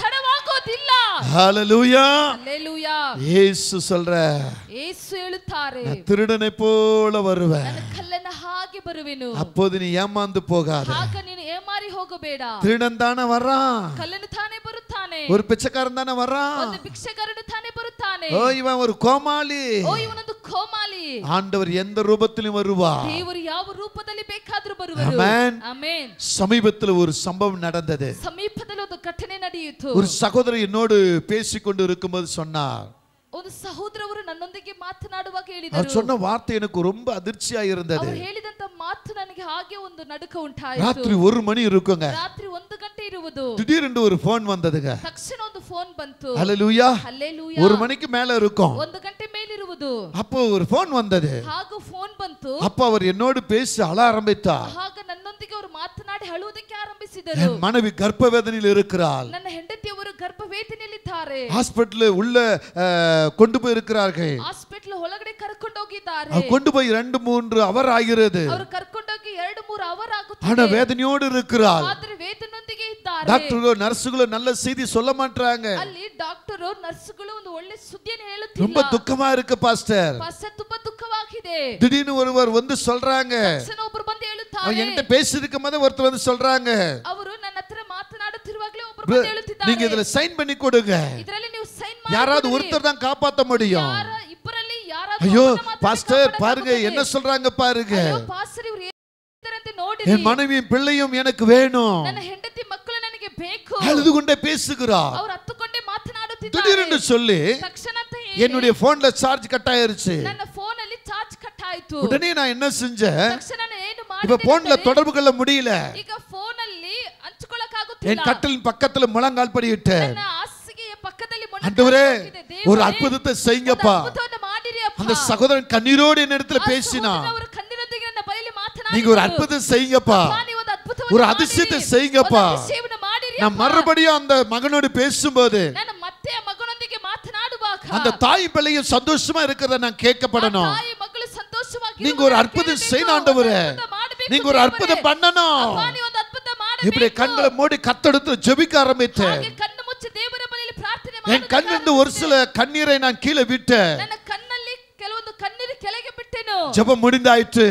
Speaker 2: ತಡವಾಗೋದಿಲ್ಲ.
Speaker 1: ஹalleluya.
Speaker 2: ஹalleluya.
Speaker 1: இயேசு சொல்ற,
Speaker 2: ಯೇಸು ಹೇಳುತ್ತಾರೆ,
Speaker 1: நான் திருடனை போல வருவேன்.
Speaker 2: ನಾನು ಕಳ್ಳನ ಹಾಗೆ ಬರುವೆನು.
Speaker 1: அப்போது நீ ஏமாந்து போகாத.
Speaker 2: ಆಗ ನೀನು ಏಮಾರಿ ಹೋಗಬೇಡ.
Speaker 1: திருடன் தானே வர்றான்,
Speaker 2: ಕಳ್ಳನು ತಾನೇ ಬರುತ್ತಾನೆ.
Speaker 1: ஒரு பிச்சைக்காரன் தானே வர்றான்.
Speaker 2: ಒಂದು ಭಿಕ್ಷುಕನು ತಾನೇ ಬರುತ್ತಾನೆ.
Speaker 1: ஓ இவன் ஒரு கோமாளி.
Speaker 2: ಓ ಇವನೊಂದು ಕೋಮಾಲಿ.
Speaker 1: ஆண்டவர் எந்த ரூபத்திலும் வருவார்.
Speaker 2: ದೇವರು ಯಾವ ರೂಪದಲ್ಲಿ ಬೇಕಾದರೂ ಬರುವರು.
Speaker 1: ಆಮೆನ್.
Speaker 2: ಆಮೆನ್.
Speaker 1: சமீபத்தில் ஒரு சம்பவம் நடந்தது.
Speaker 2: ಸಮೀಪದಲ್ಲಿ ಒಂದು ಘಟನೆ ನಡೆಯಿತು.
Speaker 1: ஒரு சகோதரி என்னோடு பேசிக்கொண்டு இருக்கும்போது சொன்னார்,
Speaker 2: ಒಂದು ಸಹೋದರವರು ನನ್ನೊಂದಿಗೆ ಮಾತನಾಡುವಾಗ
Speaker 1: அவர்
Speaker 2: ಹೇಳಿದರು,
Speaker 1: சொன்ன வார்த்தை எனக்கு ரொம்ப அதிர்ச்சியா இருந்தது.
Speaker 2: ಅವರು ಹೇಳಿದಂತ ಮಾತು ನನಗೆ ಹಾಗೆ ಒಂದು ನಡುಕ ಉಂಟಾಯಿತು.
Speaker 1: ராத்திரி 1 மணி இருக்குங்க.
Speaker 2: ರಾತ್ರಿ 1 ಗಂಟೆ ಇರುವುದು.
Speaker 1: திடீரென்று ஒரு போன் வந்ததுங்க.
Speaker 2: ತಕ್ಷಣ ಒಂದು ಫೋನ್ ಬಂತು.
Speaker 1: ஹalleluya.
Speaker 2: ಹಲ್ಲೆಲೂಯಾ.
Speaker 1: 1 மணிக்கு மேல இருக்கும்.
Speaker 2: 1 ಗಂಟೆ ಮೇಲಿರುವುದು.
Speaker 1: அப்போ ஒரு போன் வந்தது.
Speaker 2: ಹಾಗೂ ಫೋನ್ ಬಂತು.
Speaker 1: அப்ப அவர் என்னோடு பேசி அழ ஆரம்பித்தார்.
Speaker 2: ಆಗ ನನ್ನೊಂದಿಗೆ ಅವರು ಮಾತನಾಡಿ ಅಳುವುದಕ್ಕೆ ಆರಂಭಿಸಿದರು.
Speaker 1: என் மனைவி கர்ப்ப வேதனையில் இருக்கிறாள்.
Speaker 2: ನನ್ನ ಹೆಂಡತಿಯವರು ಗರ್ಭವೇದನೆಯಲ್ಲಿದ್ದಾರೆ.
Speaker 1: ஹாஸ்பிடல்ல உள்ள கொண்டு போய் இருக்கிறார்கள்.
Speaker 2: ಹಾಸ್ಪಿಟಲ್ ಒಳಗಡೆ ಕರ್ಕೊಂಡು ಹೋಗಿದ್ದಾರೆ.
Speaker 1: கொண்டு போய் 2-3 அவர் ஆகிறது.
Speaker 2: ಅವರು ಕರ್ಕೊಂಡೋಗಿ 2-3 ಅವರ್ ಆಗುತ್ತದೆ.
Speaker 1: ஆனா வேதனையோடு இருக்கிறாள்.
Speaker 2: ಆದರೆ ವೇದನೆಯೊಂದಿಗೆ ಇದ್ದಾರೆ.
Speaker 1: டாக்டர்களோ நர்சுகளோ நல்ல செய்தி சொல்ல மாட்டாங்க.
Speaker 2: ಅಲ್ಲಿ ಡಾಕ್ಟರ್ ನರ್ಸ್ಗಳು ಒಂದು ಒಳ್ಳೆ ಸುದ್ದಿಯನ್ನು ಹೇಳುತ್ತಿಲ್ಲ.
Speaker 1: ரொம்ப துக்கமா இருக்கு பாஸ்டர்.
Speaker 2: ಪಾಸ್ಟರ್ ತುಂಬಾ ದುಃಖವಾಗಿದೆ.
Speaker 1: திடீர்னு ஒருவர் வந்து சொல்றாங்க,
Speaker 2: ತಕ್ಷಣ ಒಬ್ಬರು ಬಂದು ಹೇಳುತ್ತಾರೆ,
Speaker 1: அவங்க என்கிட்ட பேசிருக்கும் போது ஒருத்தர் வந்து சொல்றாங்க,
Speaker 2: ಅವರು ನನ್ನ ಹತ್ರ ಮಾತನಾಡುತ್ತಿರುವಾಗಲೇ ಒಬ್ಬರು ಬಂದು ಹೇಳುತ್ತಿದ್ದಾರೆ,
Speaker 1: நீங்க இதுல சைன் பண்ணி கொடுங்க.
Speaker 2: ಇದರಲ್ಲಿ ನೀವು ಸೈನ್ ಮಾಡಿ.
Speaker 1: யாராவது ஒருத்தர் தான் காப்பாத்த முடியும்.
Speaker 2: ಇಬ್ಬರಲ್ಲಿ ಯಾರಾದರೂ
Speaker 1: ஐயோ
Speaker 2: ಒಬ್ಬರನ್ನ ಮಾತ್ರ
Speaker 1: பாஸ்டர்
Speaker 2: ಕಾಪಾಡಕ್ಕಾಗುತ್ತದೆ.
Speaker 1: பாருங்க என்ன சொல்றாங்க பாருங்க.
Speaker 2: ಅಯ್ಯೋ ಪಾಸ್ಟರ್ ಇವರು ಹೇಳಿದರಂತೆ ನೋಡಿ.
Speaker 1: என் மனைவியும் பிள்ளையும் எனக்கு வேணும்.
Speaker 2: ನನ್ನ ಹೆಂಡತಿ ಮಕ್ಕಳು ನನಗೆ ಬೇಕು.
Speaker 1: அழுது கொண்டே பேசுகிறார்.
Speaker 2: ಅವರು ಹತ್ತುಕೊಂಡೇ ಮಾತನಾಡುತ್ತಿದ್ದಾರೆ.
Speaker 1: திடீரென்று சொல்லி
Speaker 2: ತಕ್ಷಣ ಅಂತ ಹೇಳಿ
Speaker 1: என்னுடைய போன்ல சார்ஜ் கட் ஆயிருச்சு.
Speaker 2: ನನ್ನ ಫೋನ್ ಅಲ್ಲಿ ಚಾರ್ಜ್ ಕಟ್ ಆಯ್ತು.
Speaker 1: உடனே நான் என்ன செஞ்சேன்,
Speaker 2: ತಕ್ಷಣ ನಾನು ಏನು
Speaker 1: இப்ப போன்ல
Speaker 2: ಮಾಡಿದೆ,
Speaker 1: தொடர்பு கொள்ள முடியல.
Speaker 2: ಈಗ ಫೋನ್ ಅಲ್ಲಿ ಹಂಚಿಕೊಳ್ಳಕ ಆಗುತ್ತಿಲ್ಲ.
Speaker 1: என் கட்டிலின் பக்கத்துல முழங்கால் படியிட்டேன்.
Speaker 2: ನನ್ನ ಹಾಸಿಗೆಯ ಪಕ್ಕದಲ್ಲಿ
Speaker 1: ஆண்டவரே ஒரு அற்புதத்தை செய்யுங்கப்பா. அந்த சகோதரன் கண்ணீரோடு என்னிடத்துல பேசினான்.
Speaker 2: ಅವರು ಕಣ್ಣಿನೊಂದಿಗೆ ನನ್ನ ಬಳಿಯಲ್ಲಿ ಮಾತನಾಡಿದರು.
Speaker 1: நீங்க ஒரு அற்புதத்தை செய்யுங்கப்பா, ஒரு அதிசயத்தை செய்யுங்கப்பா. நான் மறுபடியும் அந்த மகனோடு பேசும்போது
Speaker 2: ನನ್ನ ಮತ್ತೆ ಮಗನೊಂದಿಗೆ ಮಾತನಾಡುವಾಗ
Speaker 1: அந்த தாய் பிள்ளையும் சந்தோஷமா இருக்கிறத நான் கேட்கப்படணும்.
Speaker 2: ತಾಯಿ ಮಕ್ಕಳು ಸಂತೋಷವಾಗಿ
Speaker 1: நீங்க ஒரு அற்புதம் செய்யணும் ஆண்டவரே, நீங்க ஒரு அற்புதம் பண்ணணும்.
Speaker 2: ಒಂದು ಅದ್ಭುತ ಮಾಡಬೇಕು.
Speaker 1: இப்படி கண்களை மூடி கத்தெடுத்து ஜெபிக்க ஆரம்பித்தேன்.
Speaker 2: ಹಾಗೆ ಕಣ್ಣು ಮುಚ್ಚಿ ದೇವರ ಬಳಿಯಲ್ಲಿ ಪ್ರಾರ್ಥನೆ
Speaker 1: என் கண்ணிலிருந்து ஒரு சில கண்ணீரை நான் கீழே விட்டேன்.
Speaker 2: ನನ್ನ ಕಣ್ಣಲ್ಲಿ ಕೆಲವೊಂದು ಕಣ್ಣೀರು ಕೆಳಗೆ ಬಿಟ್ಟೆನು.
Speaker 1: ஜெபம் முடிந்தாயிற்று.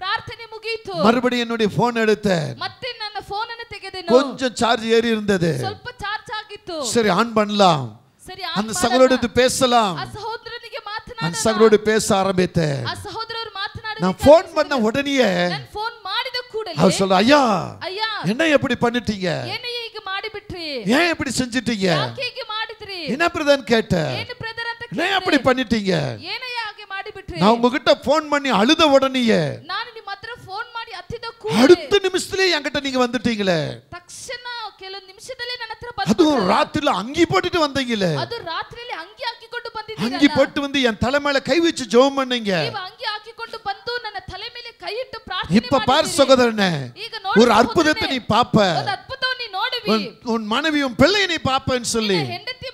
Speaker 2: ಪ್ರಾರ್ಥನೆ ಮುಗಿಯಿತು.
Speaker 1: மறுபடியும் என்னுடைய போன் எடுத்தேன்.
Speaker 2: ಮತ್ತೆ ನನ್ನ ಫೋನ್ ಅನ್ನು ತೆಗೆದೆನು.
Speaker 1: கொஞ்சம் சார்ஜ் ஏறி இருந்தது.
Speaker 2: ಸ್ವಲ್ಪ ಚಾರ್ಜ್ ಆಗಿತ್ತು.
Speaker 1: சரி ஆன் பண்ணலாம்,
Speaker 2: ಸರಿ
Speaker 1: அந்த சகோதரோடு பேசலாம்.
Speaker 2: ಆ ಸಹೋದರನಿಗೆ ಮಾತನಾಡೋಣ.
Speaker 1: அந்த சகோதரோடு பேச ஆரம்பித்தேன்.
Speaker 2: ಆ ಸಹೋದರರು ಮಾತನಾಡಿದ
Speaker 1: நான் போன் பண்ண உடனே
Speaker 2: ನಾನು ಫೋನ್ ಮಾಡಿದ ಕೂಡಲೇ
Speaker 1: அவர் சொல்ற, ஐயா
Speaker 2: ಅಯ್ಯ
Speaker 1: என்ன எப்படி பண்ணிட்டீங்க,
Speaker 2: ಏನು ಹೀಗೆ ಮಾಡಿಬಿಟ್ರಿ,
Speaker 1: ஏன் இப்படி செஞ்சிட்டீங்க,
Speaker 2: ಯಾಕೆ ಹೀಗೆ ಮಾಡಿದ್ರಿ,
Speaker 1: என்ன பிரதன் கேட்டேன்,
Speaker 2: ಏನು ಬ್ರದರ್ ಅಂತ
Speaker 1: ஏன் அப்படி பண்ணிட்டீங்க.
Speaker 2: ಏನೇ ಹಾಗೆ ಮಾಡಿಬಿಟ್ರಿ.
Speaker 1: நான் உங்ககிட்ட போன் பண்ணி அழுத உடனே
Speaker 2: ನಾನು ನಿಮ್ಮ ಹತ್ರ ಫೋನ್ ಮಾಡಿ ಹತ್ತಿದ ಕೂಡಲೇ
Speaker 1: அடுத்த நிமிஷத்திலே என்கிட்ட நீங்க வந்துட்டீங்களே.
Speaker 2: ತಕ್ಷಣ ಕೆಲವು ನಿಮಿಷದಲ್ಲೇ ನನ್ನ ಹತ್ರ
Speaker 1: அதுவும்
Speaker 2: ಬಂತು.
Speaker 1: ராத்திரில அங்கி போட்டுட்டு வந்தீங்களே.
Speaker 2: ಅದು ರಾತ್ರಿಯಲ್ಲಿ ಅಂಗಿ ಹಾಕಿಕೊಂಡು
Speaker 1: அங்கி
Speaker 2: ಬಂದಿದ್ದೀರಲ್ಲ.
Speaker 1: போட்டு வந்து என் தலை மேல கை வச்சு ஜெபம் பண்ணீங்க.
Speaker 2: ನೀವು ಅಂಗಿ ಹಾಕಿಕೊಂಡು ಬಂದು ನನ್ನ ತಲೆ ಮೇಲೆ ಕೈ ಇಟ್ಟು ಪ್ರಾರ್ಥನೆ
Speaker 1: இப்ப பார்
Speaker 2: ಮಾಡಿದ್ದೀರಿ.
Speaker 1: சகோதரனே,
Speaker 2: ಈಗ ನೋಡಿ
Speaker 1: ஒரு அற்புதத்தை நீ பாப்ப,
Speaker 2: ಒಂದು ಅದ್ಭುತವನ್ನು ನೀ ನೋಡುವಿ.
Speaker 1: உன் மனைவியும் பிள்ளையை நீ பாப்பேன்னு சொல்லி
Speaker 2: ಹೆಂಡತಿ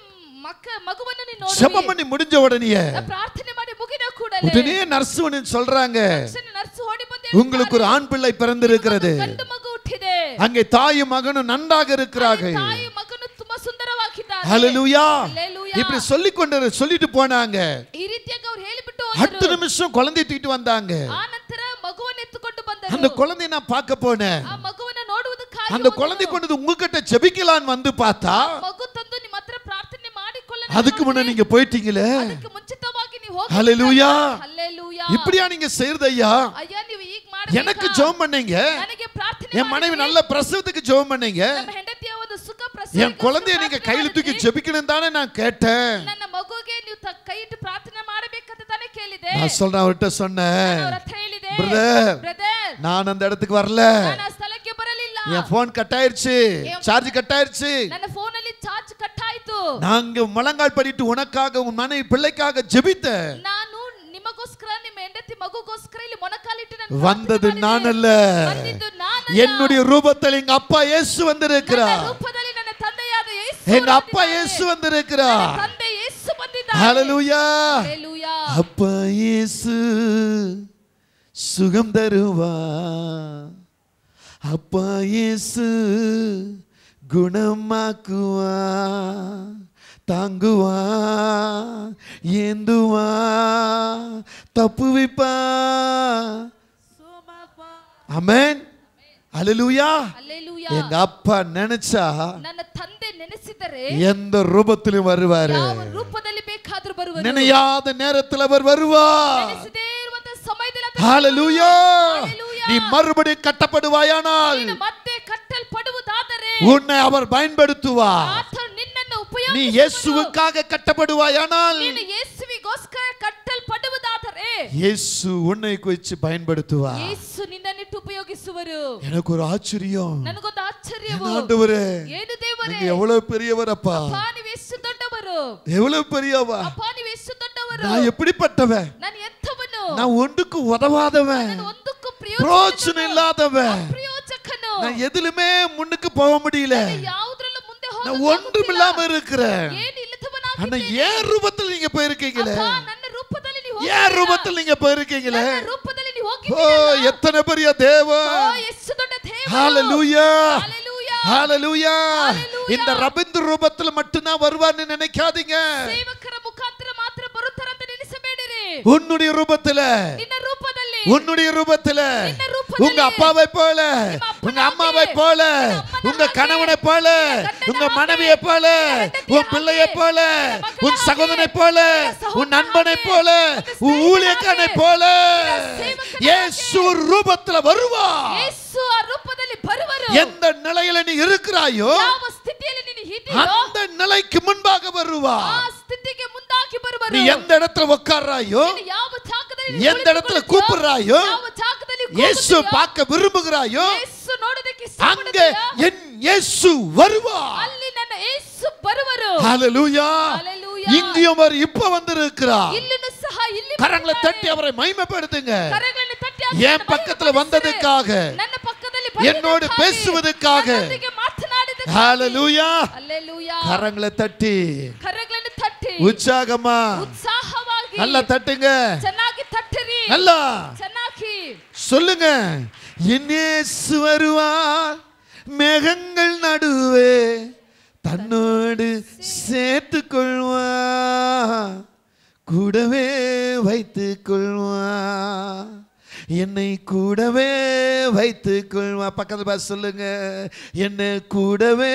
Speaker 2: ಮಗುವನ್ನು ನೀ ನೋಡುವಿ.
Speaker 1: ஜெபம் பண்ணி முடிஞ்ச உடனே
Speaker 2: ಪ್ರಾರ್ಥನೆ ಮಾಡಿ ಮುಗಿದ ಕೂಡಲೇ
Speaker 1: உடனே நர்ஸ் வந்து சொல்றாங்க,
Speaker 2: ನರ್ಸ್ ಓಡಿ ಬಂದು
Speaker 1: உங்களுக்கு ஒரு ஆண் பிள்ளை பிறந்திருக்கிறது,
Speaker 2: ಗಂಡು ಮಗು ಹುಟ್ಟಿದೆ,
Speaker 1: அங்கே தாயும் மகனும் நன்றாக இருக்கிறார்கள்.
Speaker 2: ತಾಯಿ ಮಗನು ತುಂಬಾ ಸುಂದರವಾಗಿದ್ದಾರೆ.
Speaker 1: ஹalleluya.
Speaker 2: ஹalleluya.
Speaker 1: இப்படி சொல்லிட்டு போனாங்க.
Speaker 2: ಈ ರೀತಿಯಾಗಿ ಅವರು ಹೇಳಿಬಿಟ್ಟು
Speaker 1: அடுத்த நிமிஷம் குழந்தை தூக்கிட்டு வந்தாங்க.
Speaker 2: ಆ ನಂತರ ಮಗುವನ್ನು ಎತ್ತುಕೊಂಡು ಬಂದರು.
Speaker 1: அந்த குழந்தையை நான் பார்க்க போனேன்.
Speaker 2: ಆ ಮಗುವನ್ನು ನೋಡುವುದಕ್ಕಾಗಿ
Speaker 1: அந்த குழந்தை கொண்டு உங்ககிட்ட ஜெபிக்கலான்னு வந்து பார்த்தா
Speaker 2: ಮಗು ತಂದು ನಿಮ್ಮ ಹತ್ರ ಪ್ರಾರ್ಥನೆ ಮಾಡಿಕೊಳ್ಳೋಣ
Speaker 1: அதுக்கு முன்ன நீங்க போயிட்டீங்களே.
Speaker 2: ಅದಕ್ಕೆ ಮುಂಚಿತವಾಗಿ ನೀವು ಹೋಗಿ.
Speaker 1: ஹalleluya.
Speaker 2: ஹalleluya.
Speaker 1: இப்படியா நீங்க செய்யறது ஐயா?
Speaker 2: ஐயா ನೀವು ಈಗ ಮಾಡಬೇಕು.
Speaker 1: எனக்கு ஜெபம் பண்ணீங்க.
Speaker 2: ನನಗೆ ಪ್ರಾರ್ಥನೆ
Speaker 1: என் மனைவி நல்ல பிரசவத்துக்கு ஜெபம் பண்ணீங்க.
Speaker 2: ನಮ್ಮ ಹೆಂಡತಿಯ ಒಂದು ಸುಖ ಪ್ರಸವ.
Speaker 1: என் குழந்தையை நீங்க கையில தூக்கி ஜெபிக்கணும் தானே நான் கேட்டேன்.
Speaker 2: ನನ್ನ ಮಗುಗೆ ನೀವು ಕೈ ಇಟ್ಟು ಪ್ರಾರ್ಥನೆ ಮಾಡಬೇಕಂತ ತಾನೇ ಕೇಳಿದೆ.
Speaker 1: நான் சொல்றேன் அவர்ட்ட சொன்னேன்.
Speaker 2: ನಾನು ಅವರ ಹೇಳಿದೆ.
Speaker 1: பிரதர் நான் அந்த இடத்துக்கு வரல.
Speaker 2: ನಾನು ಆ ಸ್ಥಳಕ್ಕೆ ಬರಲಿಲ್ಲ.
Speaker 1: என் போன் கட் ஆயிருச்சு. சார்ஜ் கட் ஆயிருச்சு.
Speaker 2: ನನ್ನ ಫೋನ್ ಅಲ್ಲಿ ಚಾರ್ಜ್ ಕಟ್ ಆಯ್ತು.
Speaker 1: நாங்க முழங்கால் படிட்டு உனக்காக உன் மனைவி பிள்ளைக்காக ஜெபித்தேன்.
Speaker 2: ನಾನು ನಿಮಗೋಸ್ಕರ ನಿಮ್ಮ ಹೆಂಡತಿ ಮಗುಗೋಸ್ಕರ ಇಲ್ಲಿ ಮೊಣಕಾಲಿಟ್ಟು ನಾನು
Speaker 1: வந்தது நான் அல்ல.
Speaker 2: ಬಂದಿದ್ದು ನಾನು.
Speaker 1: என்னுடைய ரூபத்தில் எங்க அப்பா இயேசு வந்திருக்கிறார்.
Speaker 2: ನನ್ನ ರೂಪದಲ್ಲಿ ನನ್ನ ತಂದೆಯಾದ ಯೇಸು.
Speaker 1: எங்க அப்பா இயேசு வந்திருக்கிறார்.
Speaker 2: ನನ್ನ ತಂದೆ ಯೇಸು ಬಂದಿದ್ದಾನೆ.
Speaker 1: ஹalleluya.
Speaker 2: ஹalleluya.
Speaker 1: அப்பா இயேசு சுகம் தருவா. அப்பா இயேசு குணமாக்குவா. தாங்குவா ஏந்துவா தப்புவிப்பா. ஆமென். ஹalleluya.
Speaker 2: ஹalleluya.
Speaker 1: எங்க அப்பா நினைச்சா
Speaker 2: ನನ್ನ ತಂದೆ ನೆನೆಸಿದರೆ
Speaker 1: எந்த ரூபத்திலும் வருவாரு.
Speaker 2: ಯಾವ ರೂಪದಲ್ಲಿ ಬೇಕಾದರೂ ಬರುವರು.
Speaker 1: நினையாத நேரத்தில் அவர் வருவார்.
Speaker 2: ನೆನೆಸದೇ ಇರುವಂತ ಸಮಯದಲ್ಲಿ
Speaker 1: ஹalleluya. நீ மறுபடியும் கட்டப்படுவாயானால்
Speaker 2: ನೀನು ಮತ್ತೆ ಕಟ್ಟಲ್ಪಡುವುದಾದರೆ
Speaker 1: உன்னை அவர் பயன்படுத்துவார்.
Speaker 2: ಆತನು ನಿನ್ನನ್ನು ಉಪಯೋಗಿಸುವನು.
Speaker 1: நீ இயேசுவுக்காக கட்டப்படுவாயானால்
Speaker 2: ನೀನು ಯೇಸುವಿಗೋಸ್ಕರ ಕಟ್ಟಲ್ಪಡುವುದಾದರೆ
Speaker 1: இயேசு உன்னை குறித்து பயன்படுத்துவார்.
Speaker 2: ಯೇಸು ನಿನ್ನನ್ನು ಉಪಯೋಗಿಸುವರು.
Speaker 1: எனக்கு ஒரு ஆச்சரியம்.
Speaker 2: ನನಗೊಂದು ಆಶ್ಚರ್ಯವು.
Speaker 1: ஆண்டவரே
Speaker 2: ಏನು ದೇವರೇ,
Speaker 1: நீங்க எவ்வளவு பெரியவரப்பா.
Speaker 2: ಅಪ್ಪ ನೀವು ಎಷ್ಟು ದೊಡ್ಡವರು.
Speaker 1: எவ்வளவு பெரியவா.
Speaker 2: ಅಪ್ಪ ನೀವು ಎಷ್ಟು ದೊಡ್ಡವರು.
Speaker 1: நான் எப்படிப்பட்டவன்.
Speaker 2: ನಾನು ಎಂಥವನು.
Speaker 1: நான் ஒன்றுக்கு உதவாதவன்.
Speaker 2: ನಾನು ಒಂದಕ್ಕೂ
Speaker 1: பிரயோஜனம் இல்லாதவன்.
Speaker 2: ಪ್ರಯೋಜಕನು.
Speaker 1: நான் எதிலுமே முன்னுக்கு போக முடியல.
Speaker 2: ಯಾವುದರಲ್ಲೂ ಮುಂದೆ ಹೋಗಲು
Speaker 1: நான் ஒன்றுமில்லாம இருக்கிறேன்.
Speaker 2: ಏನು ಇಲ್ಲದವನಾಗಿದ್ದೇನೆ.
Speaker 1: ஆனா ஏன் ரூபத்தில் நீங்க போயிருக்கீங்களே.
Speaker 2: ಅಪ್ಪ ನನ್ನ ರೂಪದಲ್ಲಿ ನೀವು
Speaker 1: ஏன் ரூபத்தில் நீங்க போயிருக்கீங்களே.
Speaker 2: ನನ್ನ ರೂಪದಲ್ಲಿ ನೀವು
Speaker 1: ஓ
Speaker 2: ಹೋಗಿದ್ದೀರಲ್ಲ.
Speaker 1: எத்தனை பெரிய தேவன்.
Speaker 2: ಓ ಎಷ್ಟು ದೊಡ್ಡ ದೇವರು.
Speaker 1: ஹalleluya.
Speaker 2: ஹalleluya.
Speaker 1: ஹalleluya. இந்த ரபிந்து ரூபத்துல மட்டும் தான் வருவார்னு நினைக்காதீங்க.
Speaker 2: ಸೇವಕರ ಮುಖಾಂತರ ಮಾತ್ರ ಬರುತ್ತಾರೆ ಅಂತ ನೆನೆಸಬೇಡಿರಿ.
Speaker 1: உன்னுடைய ரூபத்துல
Speaker 2: ನಿನ್ನ ರೂಪದಲ್ಲಿ
Speaker 1: உன்னுடைய ரூபத்துல
Speaker 2: ನಿನ್ನ ರೂಪದಲ್ಲಿ
Speaker 1: உங்க அப்பாவை போல உங்க அம்மாவை போல உங்க கணவனை போல உங்க மனைவியை போல உன் பிள்ளையை போல உன் சகோதரனை போல உன் நண்பனை போல உன் ஊழியக்காரனை போல இயேசு ரூபத்துல வருவார்.
Speaker 2: ಯೇಸು ಆ ರೂಪದಲ್ಲಿ ಬರುವರು.
Speaker 1: எந்த நிலையில நீ இருக்கிறாயோ
Speaker 2: ಯಾವ ಸ್ಥಿತಿಯಲ್ಲಿ ನೀನು ಇದ್ದೀಯೋ
Speaker 1: அந்த நிலைக்கு முன்பாக வருவார்.
Speaker 2: ಆ ಸ್ಥಿತಿಗೆ ಮುಂದಾಗಿ ಬರುವರು.
Speaker 1: நீ எந்த இடத்துல உட்கார்றாயோ
Speaker 2: ನೀನು ಯಾವ ಜಾಗದಲ್ಲಿ
Speaker 1: எந்த இடத்துல கூப்பிடுறாயோ
Speaker 2: ಯಾವ ಜಾಗದಲ್ಲಿ
Speaker 1: இயேசு பார்க்க விரும்புகிறாயோ
Speaker 2: ಯೇಸು ನೋಡೋದಕ್ಕೆ
Speaker 1: அங்க என் இயேசு வருவார்.
Speaker 2: ಅಲ್ಲಿ ನನ್ನ ಯೇಸು ಬರುವರು.
Speaker 1: ஹalleluya.
Speaker 2: ஹalleluya.
Speaker 1: இங்கேயும் அவர் இப்ப வந்திருக்கிறார்.
Speaker 2: ಇಲ್ಲಿನೂ ಸಹ ಇಲ್ಲಿ
Speaker 1: கரங்களை தட்டி அவரை மகிமைப்படுத்துங்க.
Speaker 2: ಕರಗಳನ್ನು ತಟ್ಟಿ
Speaker 1: என் பக்கத்துல வந்ததுக்காக
Speaker 2: ನನ್ನ ಪಕ್ಕದಲ್ಲಿ
Speaker 1: என்னோடு பேசுவதற்காக
Speaker 2: ನನ್ನೊಂದಿಗೆ ಮಾತನಾಡಿದಕ್ಕಾಗಿ.
Speaker 1: ஹalleluya.
Speaker 2: ಹಲ್ಲೆಲೂಯಾ.
Speaker 1: கரங்களை தட்டி
Speaker 2: ಕರಗಳನ್ನು ತಟ್ಟಿ
Speaker 1: உற்சாகமா
Speaker 2: ಉತ್ಸಾಹವಾಗಿ
Speaker 1: நல்லா தட்டுங்க.
Speaker 2: ಚೆನ್ನಾಗಿ ತಟ್ಟಿರಿ.
Speaker 1: நல்லா
Speaker 2: ಚೆನ್ನಾಗಿ
Speaker 1: சொல்லுங்க. என் இயேசு வருவார் மேகங்கள் நடுவே தன்னோடு சேர்த்துக் கொள்வார். கூடவே வைத்துக் கொள்வார். என்னை கூடவே வைத்துக் கொள்வார். பக்கத்துல பார்த்து சொல்லுங்க. என்னை கூடவே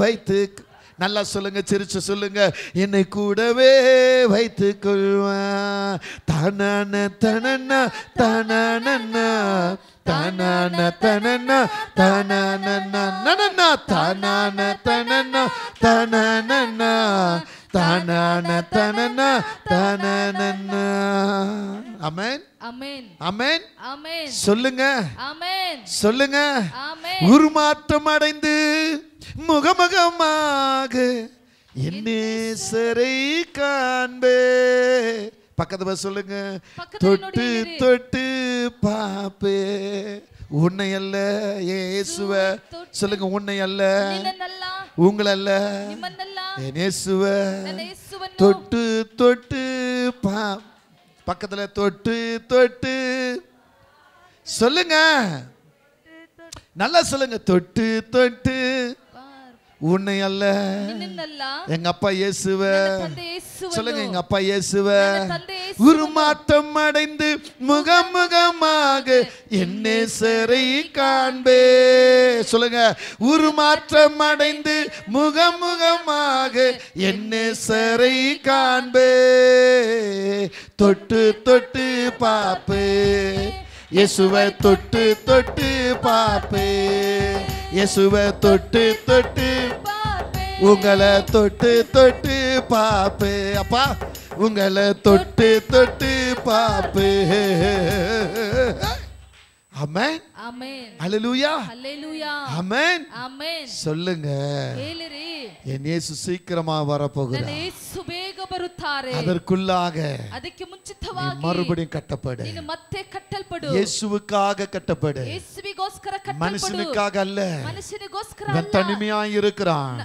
Speaker 1: வைத்து நல்லா சொல்லுங்க. சிரிச்சு சொல்லுங்க. என்னை கூடவே வைத்துக் கொள்வார். தானான தனனா தானானா தானான தனனா தானானா நனனா தானான தனனா தானானா தானான தனனா தானானா. ஆமென்.
Speaker 2: ஆமென்.
Speaker 1: ஆமென்.
Speaker 2: ஆமென்.
Speaker 1: சொல்லுங்க.
Speaker 2: ஆமென்.
Speaker 1: சொல்லுங்க.
Speaker 2: ஆமென்.
Speaker 1: உருமாற்றம் அடைந்து முகமுகமாக என் நேசரை காண்பே. பக்கத்துல சொல்லுங்க. தொட்டு தொட்டு பாப்பே. உன்னை அல்ல இயேசுவ சொல்லுங்க. உன்னை அல்ல உங்களை அல்ல என் இயேசுவ தொட்டு தொட்டு பக்கத்துல தொட்டு தொட்டு சொல்லுங்க. நல்லா சொல்லுங்க. தொட்டு தொட்டு உன்னை அல்ல எங்க அப்பா இயேசுவ சொல்லுங்க. எங்க அப்பா இயேசுவ உருமாற்றம் அடைந்து முகமுகமாக என் நேசரை காண்பே. சொல்லுங்க, உருமாற்றம் அடைந்து முகமுகமாக என் நேசரை காண்பே. தொட்டு தொட்டு பாப்பே, இயேசுவை தொட்டு தொட்டு பாப்பே, இயேசுவை தொட்டு தொட்டு உங்களை தொட்டு தொட்டு பாப்பே. அப்பா, உங்களை தொட்டு தொட்டு பாப்பே. ஆமென்,
Speaker 2: ஆமென்,
Speaker 1: ஹல்லேலூயா,
Speaker 2: ஹல்லேலூயா,
Speaker 1: ஆமென்,
Speaker 2: ஆமென்.
Speaker 1: சொல்லுங்க,
Speaker 2: ಹೇಳಿರಿ,
Speaker 1: என் இயேசு சீக்கிரமா வரப்போகிறார்.
Speaker 2: ನನ್ನ ಯೇಸು ಬೇಗ ಬರುತ್ತಾರೆ.
Speaker 1: அதற்குள்ளாக
Speaker 2: ಅದಕ್ಕೆ
Speaker 1: நீ
Speaker 2: ಮುಂಚಿತವಾಗಿ
Speaker 1: மறுபடியும் கட்டப்படு.
Speaker 2: ನೀನು ಮತ್ತೆ ಕಟ್ಟಲ್ಪಡು.
Speaker 1: இயேசுவுக்காக கட்டப்படு,
Speaker 2: ಯೇಸುವಿಗೋಸ್ಕರ ಕಟ್ಟಲ್ಪಡು,
Speaker 1: மனுஷனுக்காக அல்ல.
Speaker 2: ಮನುಷ್ಯನಿಗೋಸ್ಕರ
Speaker 1: இவன்
Speaker 2: ಅಲ್ಲ.
Speaker 1: தனிமையா இருக்கிறான்.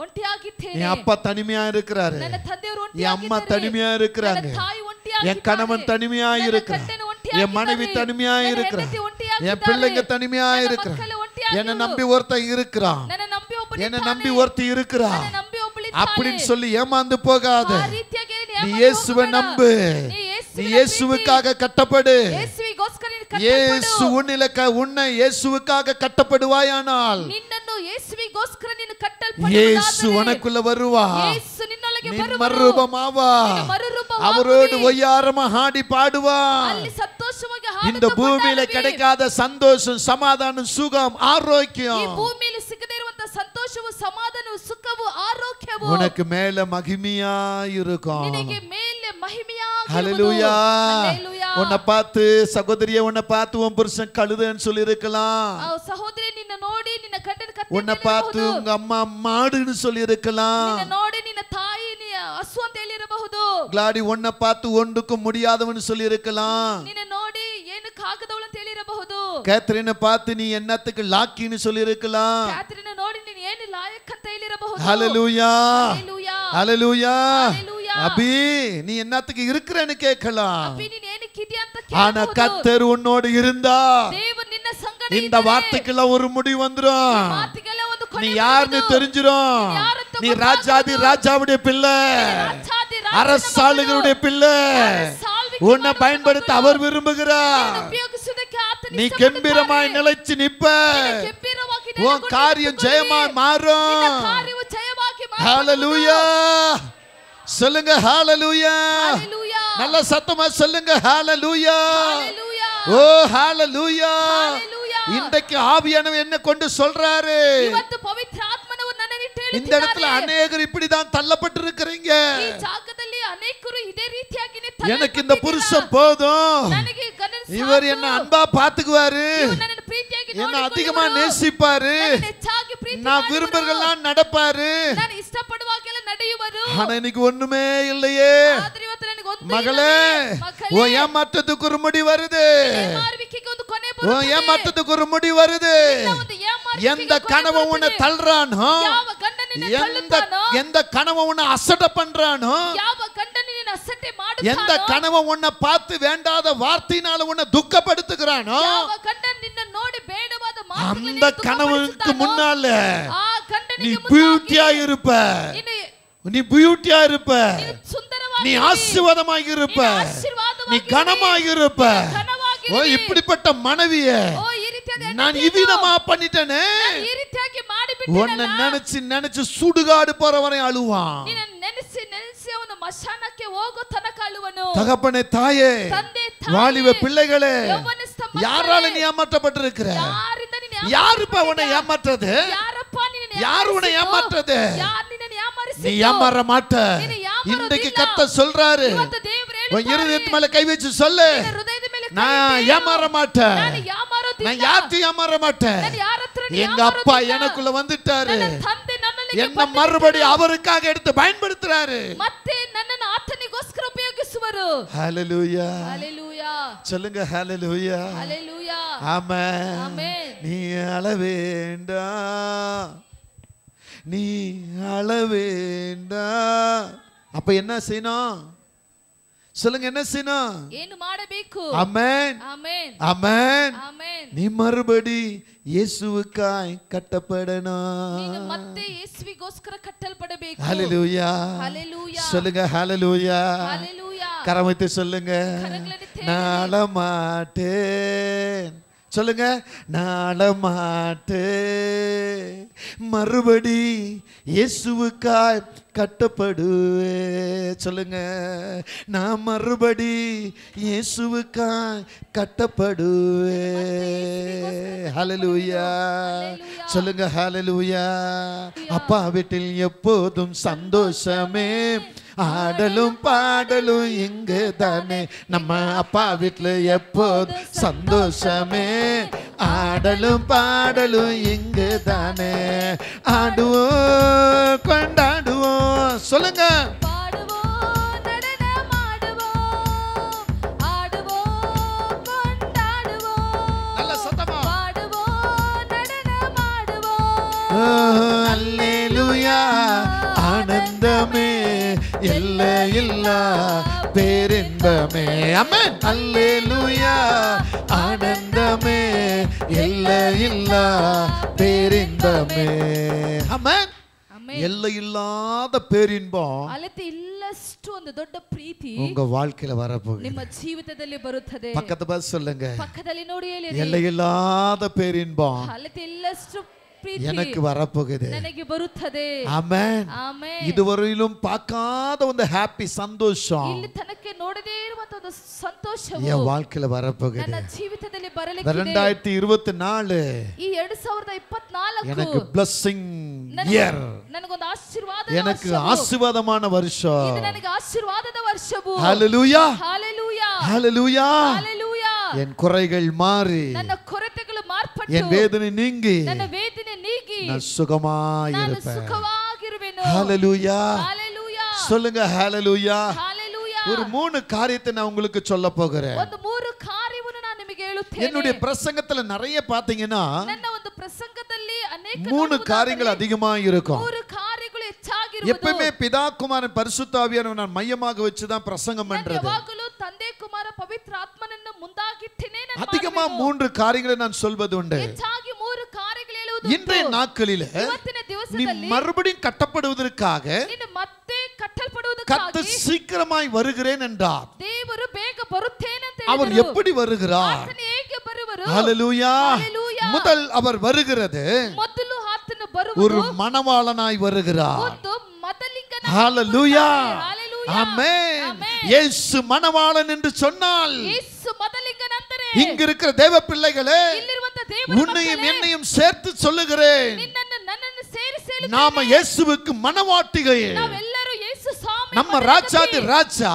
Speaker 2: ಒಂಟಿಯಾಗಿದ್ದೇನೆ.
Speaker 1: என் அப்பா தனிமையா இருக்கிறாரு,
Speaker 2: ನನ್ನ ತಂದೆಯವರು
Speaker 1: என் அம்மா
Speaker 2: ಒಂಟಿಯಾಗಿದ್ದಾರೆ.
Speaker 1: தனிமையா இருக்கிறாங்க,
Speaker 2: ನನ್ನ ತಾಯಿ ಒಂಟಿಯಾಗಿದ್ದಾರೆ.
Speaker 1: என் கணவன் தனிமையா
Speaker 2: ನನ್ನ
Speaker 1: இருக்கிறான்,
Speaker 2: ಗಂಡನು
Speaker 1: என் மனைவி
Speaker 2: ಒಂಟಿಯಾಗಿದ್ದಾರೆ.
Speaker 1: தனிமையா
Speaker 2: ನನ್ನ
Speaker 1: இருக்கிறான்,
Speaker 2: ಹೆಂಡತಿ ಒಂಟಿಯಾಗಿದ್ದಾರೆ.
Speaker 1: என் பிள்ளைங்க தனிமையா
Speaker 2: ನನ್ನ
Speaker 1: இருக்கிறான்.
Speaker 2: ಮಕ್ಕಳು ಒಂಟಿಯಾಗಿದ್ದಾರೆ.
Speaker 1: என்னை நம்பி ஒருத்தன் இருக்கிறான்,
Speaker 2: ನನ್ನ ನಂಬಿ ಒಬ್ಬನಿದ್ದಾನೆ.
Speaker 1: என்னை நம்பி ஒருத்தி இருக்கிறான்
Speaker 2: ನನ್ನ ನಂಬಿ ಒಬ್ಬಳಿದ್ದಾಳೆ.
Speaker 1: அப்படின்னு சொல்லி ஏமாந்து போகாத.
Speaker 2: ಆ ರೀತಿಯಾಗಿ ನೀನು
Speaker 1: நீ
Speaker 2: ಏಮಾರು
Speaker 1: இயேசுவை
Speaker 2: ಹೋಗಬೇಡ.
Speaker 1: நம்பு,
Speaker 2: ನೀ
Speaker 1: நீ
Speaker 2: ಯೇಸುವಿನ
Speaker 1: இயேசுவுக்காக கட்டப்படு.
Speaker 2: ಪ್ರೀತಿ, ಯೇಸುವಿಗೋಸ್ಕರ ನೀನು
Speaker 1: இயேசு
Speaker 2: ಕಟ್ಟಲ್ಪಡು.
Speaker 1: உன்னை இயேசுவுக்காக கட்டப்படுவாயானால்
Speaker 2: ನಿನ್ನನ್ನು ಯೇಸುವಿಗೋಸ್ಕರ ನೀನು
Speaker 1: இயேசு
Speaker 2: ಕಟ್ಟಲ್ಪಡುವುದಾದರೆ
Speaker 1: உனக்குள்ள வருவா,
Speaker 2: ಯೇಸು ನಿನ್ನೊಳಗೆ
Speaker 1: நீ
Speaker 2: ಬರುವನು.
Speaker 1: மறுரூபமாவா,
Speaker 2: ನೀನು ಮರುರೂಪವಾಗುವಿ.
Speaker 1: அவரோடு ஒய்யாரமா ಹಾಡಿ பாடுவா.
Speaker 2: ಅಲ್ಲಿ ಸಂತೋಷವಾಗಿ
Speaker 1: இந்த
Speaker 2: ಹಾಡುತ್ತಾ
Speaker 1: பூமியில
Speaker 2: ಕೊಂಡಾಡುವಿ.
Speaker 1: கிடைக்காத சந்தோஷம், சமாதானம், சுகம்,
Speaker 2: ಈ
Speaker 1: ஆரோக்கியம்
Speaker 2: ಭೂಮಿಯಲ್ಲಿ ಸಿಗದೇ ಇರುವಂತ ಸಂತೋಷವು, ಸಮಾಧಾನವು, ಸುಖವು, ಆರೋಗ್ಯವು
Speaker 1: உனக்கு மேல மகிமையா இருக்கும்.
Speaker 2: ನಿನಗೆ ಮೇಲೆ ಮಹಿಮೆಯಾಗಿರುವುದು.
Speaker 1: ஹல்லேலூயா.
Speaker 2: ಹಲ್ಲೆಲೂಯಾ.
Speaker 1: உன்னை பார்த்து சகோதரியே, உன்னை பார்த்து உன் புருஷன் கழுதைன்னு சொல்லி இருக்கலாம்.
Speaker 2: ಆ ಸಹೋದರಿ ನಿನ್ನ ನೋಡಿ ನಿನ್ನ ಗಂಡನ ಕತ್ತೆ
Speaker 1: உன்னை பார்த்து உங்க அம்மா மாடுன்னு சொல்லி இருக்கலாம்.
Speaker 2: ನಿನ್ನ ನೋಡಿ ನಿನ್ನ ತಾಯಿ ಹಸು ಅಂತ ಹೇಳಿರಬಹುದು.
Speaker 1: கிளாடி உன்னை பார்த்து ஒன்றுக்கும் முடியாதவன்னு சொல்லி இருக்கலாம்.
Speaker 2: ನಿನ್ನ ನೋಡಿ ಏನಕ್ಕೆ ಆಗದವಳು ಅಂತ ಹೇಳಿರಬಹುದು.
Speaker 1: கேத்ரினை பார்த்து நீ என்னத்துக்கு லாக்கின்னு சொல்லி இருக்கலாம்.
Speaker 2: ಕ್ಯಾಥರಿನ್ ನೋಡಿ ನೀನು ಏನು ಲಾಯಕ್ ಅಂತ ಹೇಳಿರಬಹುದು.
Speaker 1: ஹல்லேலூயா,
Speaker 2: ಹಲ್ಲೆಲೂಯಾ,
Speaker 1: ஹல்லேலூயா.
Speaker 2: ಹಲ್ಲೆಲೂಯಾ.
Speaker 1: அபி, நீ என்னத்துக்கு இருக்கிறேன்னு கேட்கலாம்.
Speaker 2: ಅಪ್ಪಿ ನೀನು ಏನಕ್ಕೆ ಇದೆಯಾ ಅಂತ
Speaker 1: ஆனா
Speaker 2: ಕೇಳಬಹುದು.
Speaker 1: கர்த்தர் உன்னோடு இருந்தா
Speaker 2: ದೇವರು ನಿನ್ನ ಸಂಗಡ
Speaker 1: இந்த
Speaker 2: ಇದ್ದಾರೆ.
Speaker 1: வார்த்தைக்கெல்லாம் ஒரு முடிவு வந்துரும்.
Speaker 2: ಮಾತಿಗೆಲ್ಲ ಒಂದು ಕೊನೆ
Speaker 1: நீ யாருன்னு
Speaker 2: ಬರುವುದು.
Speaker 1: தெரிஞ்சிரும்.
Speaker 2: நீ யாருன்னு
Speaker 1: நீ
Speaker 2: ಗೊತ್ತಾಗುವುದು.
Speaker 1: ராஜாதி ராஜாவுடைய பிள்ளை,
Speaker 2: ರಾಜಾದಿ ರಾಜನ
Speaker 1: அரசாளுகளுடைய
Speaker 2: ಮಗಳು.
Speaker 1: பிள்ளை.
Speaker 2: அரசாள்விಕೆ
Speaker 1: உன்னை
Speaker 2: ಮಾಡುವ
Speaker 1: பயன்படுத்த
Speaker 2: ಮಗಳು.
Speaker 1: அவர் விரும்புகிறார்.
Speaker 2: ನಿನ್ನನ್ನು ಉಪಯೋಗಿಸುವುದಕ್ಕೆ ಆತನು
Speaker 1: நீ
Speaker 2: ಇಷ್ಟಪಡುತ್ತಾನೆ.
Speaker 1: கம்பீரமாய் நிலைச்சு நிப்ப,
Speaker 2: ನೀನು ಕೆಂಪಿರವಾಗಿ
Speaker 1: உன்
Speaker 2: ನೆಲೆಗೊಂಡು
Speaker 1: காரியம்
Speaker 2: ನಿಂತುಕೊಳ್ಳಿ.
Speaker 1: ஜெயமாய்
Speaker 2: ನಿನ್ನ
Speaker 1: மாறும்.
Speaker 2: ಕಾರ್ಯವು ಜಯವಾಗಿ ಮಾರ್ಪಡುವುದು.
Speaker 1: ஹல்லேலூயா. சொல்லுங்க ஹalleluya.
Speaker 2: ಹಲ್ಲೆಲೂಯಾ.
Speaker 1: நல்ல சத்தமா சொல்லுங்க ஹalleluya.
Speaker 2: ಹಲ್ಲೆಲೂಯಾ.
Speaker 1: ஓ ஹalleluya.
Speaker 2: ಹಲ್ಲೆಲೂಯಾ.
Speaker 1: இன்றைக்கு ஆவியானவர் என்ன கொண்டு சொல்றாரு?
Speaker 2: ಇವತ್ತು ಪವಿತ್ರ ಆತ್ಮನವರು ನನ್ನನ್ನು
Speaker 1: இந்த இடத்துல
Speaker 2: ಹೇಳುತ್ತಿದ್ದಾರೆ.
Speaker 1: அநேகர் இப்படிதான் தள்ளப்பட்டு இருக்கிறீங்க.
Speaker 2: ಈ ಜಾಗದಲ್ಲಿ ಅನೇಕರು ಇದೇ ರೀತಿಯಾಗಿನೇ
Speaker 1: எனக்கு இந்த புருஷன் போதும்,
Speaker 2: ನನಗೆ ಗಂಡನ
Speaker 1: இவர்
Speaker 2: ಸಾಕು.
Speaker 1: என்ன அன்பா பாத்துக்குவாரு,
Speaker 2: ಇವರು ನನ್ನನ್ನು ಪ್ರೀತಿಯಾಗಿ
Speaker 1: என்ன
Speaker 2: ನೋಡಿಕೊಳ್ಳುವರು.
Speaker 1: அதிகமா நேசிப்பாரு,
Speaker 2: ನನ್ನನ್ನು ಹೆಚ್ಚಾಗಿ ಪ್ರೀತಿ
Speaker 1: நான்
Speaker 2: ಮಾಡುವರು.
Speaker 1: விரும்புறதெல்லாம் நடப்பாரு.
Speaker 2: ನಾನು ಇಷ್ಟಪಡುವಾಗೆಲ್ಲ ನಡೆಯುವರು.
Speaker 1: ஆனா இன்னைக்கு ஒண்ணுமே இல்லையே.
Speaker 2: ಆದ್ರೆ ಇವತ್ತು ನನಗೆ ಒಂದು
Speaker 1: மகளே,
Speaker 2: ಇಲ್ಲವೇ? ಮಕ್ಕಳೇ,
Speaker 1: ஓ ஏமாற்றத்துக்கு ஒரு முடி வருது,
Speaker 2: ಏಮಾರುವಿಕೆಗೆ ಒಂದು ಕೊನೆ
Speaker 1: ஓ
Speaker 2: ಬರುತ್ತದೆ.
Speaker 1: ஏமாற்றத்துக்கு ஒரு முடி வருது.
Speaker 2: ಇಲ್ಲ, ಒಂದು ಏಮಾರುವಿಕೆಗೆ
Speaker 1: எந்த
Speaker 2: ಕೊನೆ
Speaker 1: கணவன் உன்னை
Speaker 2: ಬರುತ್ತದೆ.
Speaker 1: தள்ளுறானோ,
Speaker 2: ಯಾವ ಗಂಡನ ನಿನ್ನ
Speaker 1: எந்த
Speaker 2: ತಳ್ಳುತ್ತಾನೋ,
Speaker 1: எந்த கணவன் உன்னை அசட்ட பண்றானோ,
Speaker 2: ಯಾವ ಗಂಡನ ನಿನ್ನ ಅಸಟ್ಟೆ
Speaker 1: எந்த
Speaker 2: ಮಾಡುತ್ತಾನೋ,
Speaker 1: கணவன் உன்னை பார்த்து வேண்டாத வார்த்தையினால உன்னை துக்கப்படுத்துகிறானோ,
Speaker 2: ಯಾವ ಗಂಡನ ನಿನ್ನ ನೋಡಿ ಬೇಡವಾದ ಮಾತುಗಳನ್ನು
Speaker 1: அந்த
Speaker 2: ನಿನ್ನ
Speaker 1: கணவனுக்கு
Speaker 2: ದುಃಖಪಡಿಸುತ್ತಾನೋ,
Speaker 1: முன்னால
Speaker 2: ಆ
Speaker 1: நீ
Speaker 2: ಗಂಡನಿಗೆ
Speaker 1: பியூட்டியா
Speaker 2: ಮುಂದಾಗಿ
Speaker 1: இருப்ப,
Speaker 2: ನೀನು
Speaker 1: நீ பியூட்டியா இருப்ப,
Speaker 2: ನೀನು ಸುಂದರವಾಗಿ
Speaker 1: நீ
Speaker 2: ಇರು.
Speaker 1: ஆசீர்வாதமாக இருப்ப,
Speaker 2: ನೀನು ಆಶೀರ್ವಾದವಾಗಿ
Speaker 1: நீ
Speaker 2: ಇರು.
Speaker 1: கனமாக இருப்ப.
Speaker 2: ಘನವಾಗಿ
Speaker 1: ஓ
Speaker 2: ಇರು.
Speaker 1: இப்படிப்பட்ட மனைவிய
Speaker 2: ಓ, ಈ ರೀತಿಯಾದ
Speaker 1: நான்
Speaker 2: ಹೆಂಡತಿಯನ್ನು
Speaker 1: இவ்விதமா பண்ணிட்டேனே.
Speaker 2: ನಾನು ಈ ರೀತಿಯಾಗಿ
Speaker 1: உன்னை
Speaker 2: ಮಾಡಿಬಿಟ್ಟೆನಲ್ಲ.
Speaker 1: நினைச்சு நினைச்சு சுடுகாடு போறவரை அழுவான்.
Speaker 2: ನಿನ್ನ ನೆನೆಸಿ ನೆನೆಸಿ ಅವನು ಮಶಾನಕ್ಕೆ ಹೋಗೋ ತನಕ ಅಳುವನು.
Speaker 1: தகப்பனே, தாயே,
Speaker 2: ತಂದೆ, ತಾಯಿ,
Speaker 1: வாலிப பிள்ளைகளே,
Speaker 2: ಯೌವನಸ್ಥ ಮಕ್ಕಳೇ,
Speaker 1: யாரால நீ ஏமாற்றப்பட்டிருக்கிற?
Speaker 2: ಯಾರಿಂದ ನೀನು
Speaker 1: யாருப்பா உன்னை ஏமாற்றது?
Speaker 2: ಯಾರಪ್ಪ ನಿನ್ನನ್ನು
Speaker 1: யார் உன்னை ஏமாற்றது?
Speaker 2: ಯಾರು ನಿನ್ನನ್ನು ಯಾಮಾರಿಸಿದ್ದು?
Speaker 1: நீ ஏமாற மாட்ட.
Speaker 2: ನೀನು ಯಾಮಾರೋದಿಲ್ಲ.
Speaker 1: இன்றைக்கு கர்த்தர் சொல்றாரு,
Speaker 2: ಇವತ್ತು ದೇವರು
Speaker 1: உன்
Speaker 2: ಹೇಳ್ತಾರೆ,
Speaker 1: இருதயத்து மேல கை வச்சு சொல்லு,
Speaker 2: ನಿನ್ನ ಹೃದಯದ ಮೇಲೆ ಕೈ
Speaker 1: நான்
Speaker 2: ಇಡು.
Speaker 1: ஏமாற மாட்டேன்,
Speaker 2: ನಾನು ಯಾಮಾರೋದಿಲ್ಲ.
Speaker 1: நான் யார்த்தையும் ஏமாற மாட்டேன்.
Speaker 2: ನಾನು ಯಾರ ಹತ್ರನೂ
Speaker 1: எங்க அப்பா
Speaker 2: ಯಾಮಾರೋದಿಲ್ಲ.
Speaker 1: எனக்குள்ள வந்துட்டாரு,
Speaker 2: ನನ್ನ ತಂದೆ ನನ್ನೊಳಗೆ
Speaker 1: என்ன
Speaker 2: ಬಂದಿದ್ದಾನೆ.
Speaker 1: மறுபடி அவருக்காக எடுத்து பயன்படுத்துறாரு.
Speaker 2: ಮತ್ತೆ ನನ್ನನ್ನು ಆತನಿಗೋಸ್ಕರ ಉಪಯೋಗಿಸುವರು.
Speaker 1: ஹalleluya.
Speaker 2: ಹಲ್ಲೆಲೂಯಾ,
Speaker 1: சொல்லுங்க ஹalleluya.
Speaker 2: ಹಲ್ಲೆಲೂಯಾ,
Speaker 1: ஆமென்.
Speaker 2: ಆಮೆನ್.
Speaker 1: நீ அழ வேண்டாம், நீ அழ வேண்டாம். அப்ப என்ன செய்யணும்? சொல்லுங்க, என்ன செய்யணும்?
Speaker 2: ಏನು ಮಾಡಬೇಕು?
Speaker 1: ஆமென்,
Speaker 2: ಆಮೆನ್,
Speaker 1: ஆமென்.
Speaker 2: ಆಮೆನ್.
Speaker 1: நீ மறுபடி இயேசுவுக்காய் கட்டப்படணும்.
Speaker 2: ನೀನು ಮತ್ತೆ ಯೇಸುವಿಗೋಸ್ಕರ ಕಟ್ಟಲ್ಪಡಬೇಕು.
Speaker 1: ஹalleluya.
Speaker 2: ஹalleluya.
Speaker 1: சொல்லுங்க ஹalleluya.
Speaker 2: ஹalleluya.
Speaker 1: கரம் வைத்து சொல்லுங்க. நாளமாட்டேன். சொல்லுங்க நாளமாட்டேன். மறுபடி இயேசுவுக்காய் கட்டப்படுவே. சொல்லுங்க நான் மறுபடி இயேசுவுக்காய் கட்டப்படுவே. ஹalleluya. சொல்லுங்க ஹalleluya. அப்பா வீட்டில் எப்போதும் சந்தோஷமே, ஆடலும் பாடலும் இங்கு தானே. நம்ம அப்பா வீட்டில் எப்போதும் சந்தோஷமே, ஆடலும் பாடலும் இங்கு தானே. ஆடுவோம் கொண்டாடுவோம். சொல்லுங்க
Speaker 2: பாடுவோம் நடனமாடுவோம், ஆடுவோம் கொண்டாடுவோம்.
Speaker 1: நல்ல சத்தமா
Speaker 2: பாடுவோம் நடனமாடுவோம்.
Speaker 1: அல்லேலூயா. ஆனந்தமே எல்லையில்லா பேரின்பமே. ஆமென். அல்லேலூயா. ஆனந்தமே எல்லையில்லா பேரின்பமே. ஆமென். எல்லையில்லாத பேரின்பம்
Speaker 2: ಅಳತೆ ಇಲ್ಲಷ್ಟು ಒಂದು ದೊಡ್ಡ ಪ್ರೀತಿ
Speaker 1: உங்க வாழ்க்கையில வரப்போகுது.
Speaker 2: ನಿಮ್ಮ ಜೀವಿತದಲ್ಲಿ ಬರುತ್ತದೆ.
Speaker 1: பக்கத்து பார்த்து சொல்லுங்க.
Speaker 2: ಪಕ್ಕದಲ್ಲಿ ನೋಡಿ ಹೇಳಿ.
Speaker 1: எல்லையில்லாத பேரின்பம்
Speaker 2: ಅಳತೆ ಇಲ್ಲಷ್ಟು ಪ್ರೀತಿ
Speaker 1: எனக்கு வரப்போகுது.
Speaker 2: ನನಗೆ ಬರುತ್ತದೆ.
Speaker 1: ஆமென்.
Speaker 2: ಆಮೆನ್.
Speaker 1: இதுவரையிலும் பார்க்காத ಒಂದು ஹாப்பி சந்தோஷம்
Speaker 2: ಇಲ್ಲಿ ತನಕ ನೋಡದೇ ಇರುವಂತ ಒಂದು ಸಂತೋಷವು
Speaker 1: என் வாழ்க்கையில வரப்போகுது.
Speaker 2: ನನ್ನ ಜೀವಿತದಲ್ಲಿ ಬರಲಿದೆ.
Speaker 1: 2024
Speaker 2: ಈ 2024
Speaker 1: எனக்கு blessing year.
Speaker 2: ನನಗೊಂದು ಆಶೀರ್ವಾದದ
Speaker 1: எனக்கு
Speaker 2: ವರ್ಷವು.
Speaker 1: ஆசீர்வாதமான வருஷம்.
Speaker 2: ಇದು ನನಗೆ ಆಶೀರ್ವಾದದ ವರ್ಷವು.
Speaker 1: ஹalleluya.
Speaker 2: ஹalleluya.
Speaker 1: ஹalleluya.
Speaker 2: ஹalleluya.
Speaker 1: என் குறைகள் மாறி,
Speaker 2: ನನ್ನ ಕೊರತೆಗಳು ಮಾರ್ಪಟ್ಟು,
Speaker 1: என் வேதனை நீங்கி,
Speaker 2: ನನ್ನ ವೇದನೆ ನೀಗಿ
Speaker 1: நான் சுகமாய்
Speaker 2: ನಾನು
Speaker 1: இருப்பேன்.
Speaker 2: ಸುಖವಾಗಿರುವೆನು.
Speaker 1: ஹalleluya.
Speaker 2: ஹalleluya.
Speaker 1: சொல்லுங்க ஹalleluya.
Speaker 2: ஹalleluya.
Speaker 1: ஒரு 3 காரியத்தை நான் உங்களுக்கு சொல்ல போகிறேன்.
Speaker 2: ಒಂದು 3 ಕಾರ್ಯವನ್ನು ನಾನು ನಿಮಗೆ ಹೇಳುತ್ತೇನೆ.
Speaker 1: என்னுடைய பிரசங்கத்துல நிறைய பாத்தீங்கன்னா
Speaker 2: ನನ್ನ ಒಂದು ಪ್ರಸಂಗದಲ್ಲಿ ಅನೇಕ
Speaker 1: 3 காரியங்கள் அதிகமா இருக்கும்.
Speaker 2: 3 ಕಾರ್ಯಗಳು ಹೆಚ್ಚಾಗಿರುವುದು.
Speaker 1: எப்பவுமே பிதா குமாரன் பரிசுத்த ஆவியானவரை நான் மையமாக வச்சு தான் பிரசங்கம் பண்றது.
Speaker 2: ಯಾವಾಗಲೂ ತಂದೆ ಕುಮಾರ ಪವಿತ್ರ ಆತ್ಮನನ್ನು ಮುಂದಾಗಿಟ್ಟೇನೆ ನಾನು
Speaker 1: அதிகமா 3 காரியங்களை நான் சொல்வது உண்டு.
Speaker 2: ಹೆಚ್ಚಾಗಿ 3 ಕಾರ್ಯಗಳು ಹೇಳುವುದು.
Speaker 1: இன்றைய நாட்களிலே
Speaker 2: ಇವತ್ತಿನ
Speaker 1: நீ
Speaker 2: ದಿವಸದಲ್ಲಿ
Speaker 1: மறுபடியும் கட்டப்படுவதற்காக
Speaker 2: ನೀನು ಮತ್ತೆ ಕಟ್ಟಲ್ಪಡುವುದಕ್ಕಾಗಿ
Speaker 1: கர்த்தர் சீக்கிரமாய் வருகிறேன் என்றார்.
Speaker 2: ದೇವರು ಬೇಗ ಬರುತ್ತೇನೆ ಅಂತ
Speaker 1: அவர்
Speaker 2: ಹೇಳಿದರು.
Speaker 1: எப்படி வருகிறார்?
Speaker 2: ಆತನು ಹೇಗೆ ಬರುವರು?
Speaker 1: ஹalleluya.
Speaker 2: ஹalleluya.
Speaker 1: முதல் அவர் வருகிறது
Speaker 2: ಮೊದಲು ಆತನು
Speaker 1: ஒரு
Speaker 2: ಬರುವುದು
Speaker 1: மணவாளனாய் வருகிறார்.
Speaker 2: ಒಂದು ಮದಲಿಂಗನಾಗಿ
Speaker 1: ஹalleluya.
Speaker 2: ಬರುತ್ತಾನೆ. ஹalleluya.
Speaker 1: ஆமென்.
Speaker 2: ஆமென்.
Speaker 1: இயேசு மணவாளன் என்று சொன்னால்
Speaker 2: ಯೇಸು ಮದಲಿಂಗನಂದರೆ
Speaker 1: இங்க இருக்கிற தேவ பிள்ளைகளே,
Speaker 2: ಇಲ್ಲಿರುವಂತ ದೇವರ
Speaker 1: உன்னையும்
Speaker 2: ಮಕ್ಕಳೇ,
Speaker 1: என்னையும் சேர்த்து சொல்லுகிறேன்,
Speaker 2: ನಿನ್ನನ್ನು ನನ್ನನ್ನು ಸೇರಿಸಿ ಹೇಳುತ್ತೇನೆ.
Speaker 1: நாம இயேசுவுக்கு மணவாட்டிகள்.
Speaker 2: ನಾವೆಲ್ಲರೂ ಯೇಸು ಸ್ವಾಮಿ
Speaker 1: நம்ம ராஜாதி ராஜா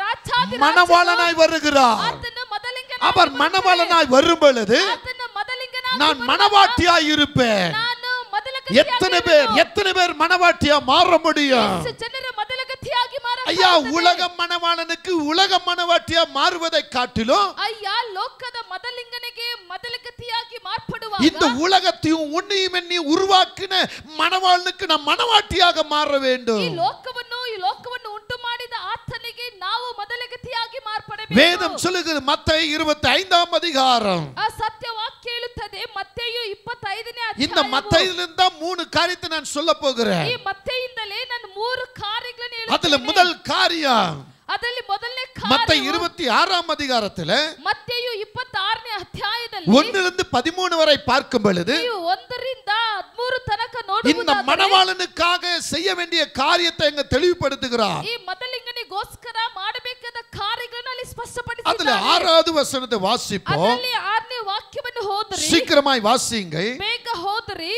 Speaker 2: ರಾಜಾದಿ
Speaker 1: மணவாளனாய் வருகிறார்.
Speaker 2: ಆತನು ಮದಲಿಂಗನಾಗಿ
Speaker 1: அவர் மணவாளனாய் வரும் பொழுது
Speaker 2: ಆತನು ಮದಲಿಂಗನಾಗಿ
Speaker 1: நான் மணவாட்டியாய் இருப்பேன்.
Speaker 2: ನಾನು ಮೊದಲಗತಿಯಾಗಿ
Speaker 1: எத்தனை பேர் மணவாட்டியா மாற முடியும்?
Speaker 2: ಜನರು ಮೊದಲಗತಿಯಾಗಿ ಮಾರ
Speaker 1: ஐயா, உலக மணவாளனுக்கு உலக மணவாட்டியா மாறுவதை காட்டிலும்
Speaker 2: ಅಯ್ಯ ಲೋಕದ ಮದಲಿಂಗನಿಗೆ ಮೊದಲಗತಿಯಾಗಿ ಮಾರ್ಪಡುವಾಗ
Speaker 1: இந்த உலகத்தையும் உன்னையும் என்னையும் உருவாக்கின மணவாளனுக்கு நாம் மணவாட்டியாக மாற வேண்டும்.
Speaker 2: ಈ ಲೋಕವನ್ನು ಉಂಟು ಮಾಡಿದ ಆತನಿಗೆ ನಾವು ಮೊದಲಗತಿಯಾಗಿ ಮಾರ್ಪಡಬೇಕು.
Speaker 1: வேதம் சொல்லுகிறது மத்தேயு 25ஆம் அதிகாரம்.
Speaker 2: ಆ ಸತ್ಯವಾಕ್ಯ ಹೇಳುತ್ತದೆ ಮತ್ತೇಯು 25ನೇ
Speaker 1: இந்த
Speaker 2: ಅಧ್ಯಾಯ.
Speaker 1: மத்தேயுவிலிருந்து தான் 3 காரியத்தை நான் சொல்ல போகிறேன்.
Speaker 2: ಈ ಮತ್ತೇಯಿಂದಲೇ ನಾನು 3 ಕಾರ್ಯಗಳನ್ನು
Speaker 1: அதுல
Speaker 2: ಹೇಳುತ್ತೇನೆ.
Speaker 1: முதல் காரியம்
Speaker 2: ಅದರಲ್ಲಿ ಮೊದಲನೇ
Speaker 1: மத்தேயு
Speaker 2: ಕಾರ್ಯ
Speaker 1: 26ஆம் அதிகாரத்துல
Speaker 2: ಮತ್ತೇಯು 26ನೇ ಅಧ್ಯಾಯದಲ್ಲಿ
Speaker 1: 1லிருந்து 13 வரை பார்க்கும் பொழுது
Speaker 2: ನೀವು 1ರಿಂದ 13 ತನಕ
Speaker 1: இந்த
Speaker 2: ನೋಡುವುದಾದರೆ
Speaker 1: மணவாளனுக்காக செய்ய வேண்டிய காரியத்தை அங்க தெளிவுபடுத்துகிறார்.
Speaker 2: ಈ ಮೊದಲಿಂಗನಿಗೋಸ್ಕರ ಮಾಡಬೇಕಾದ ಕಾರ್ಯಗಳನ್ನು ಅಲ್ಲಿ
Speaker 1: அதுல
Speaker 2: ಸ್ಪಷ್ಟಪಡಿಸಿದ್ದಾರೆ.
Speaker 1: 6வது வசனத்தை வாசிப்போம்.
Speaker 2: ಅದರಲ್ಲಿ 6ನೇ ವಾಕ್ಯವನ್ನು ಹೋದ್ರಿ,
Speaker 1: சீக்கிரமாய் வாசிங்க.
Speaker 2: ಬೇಗ ಹೋದ್ರಿ.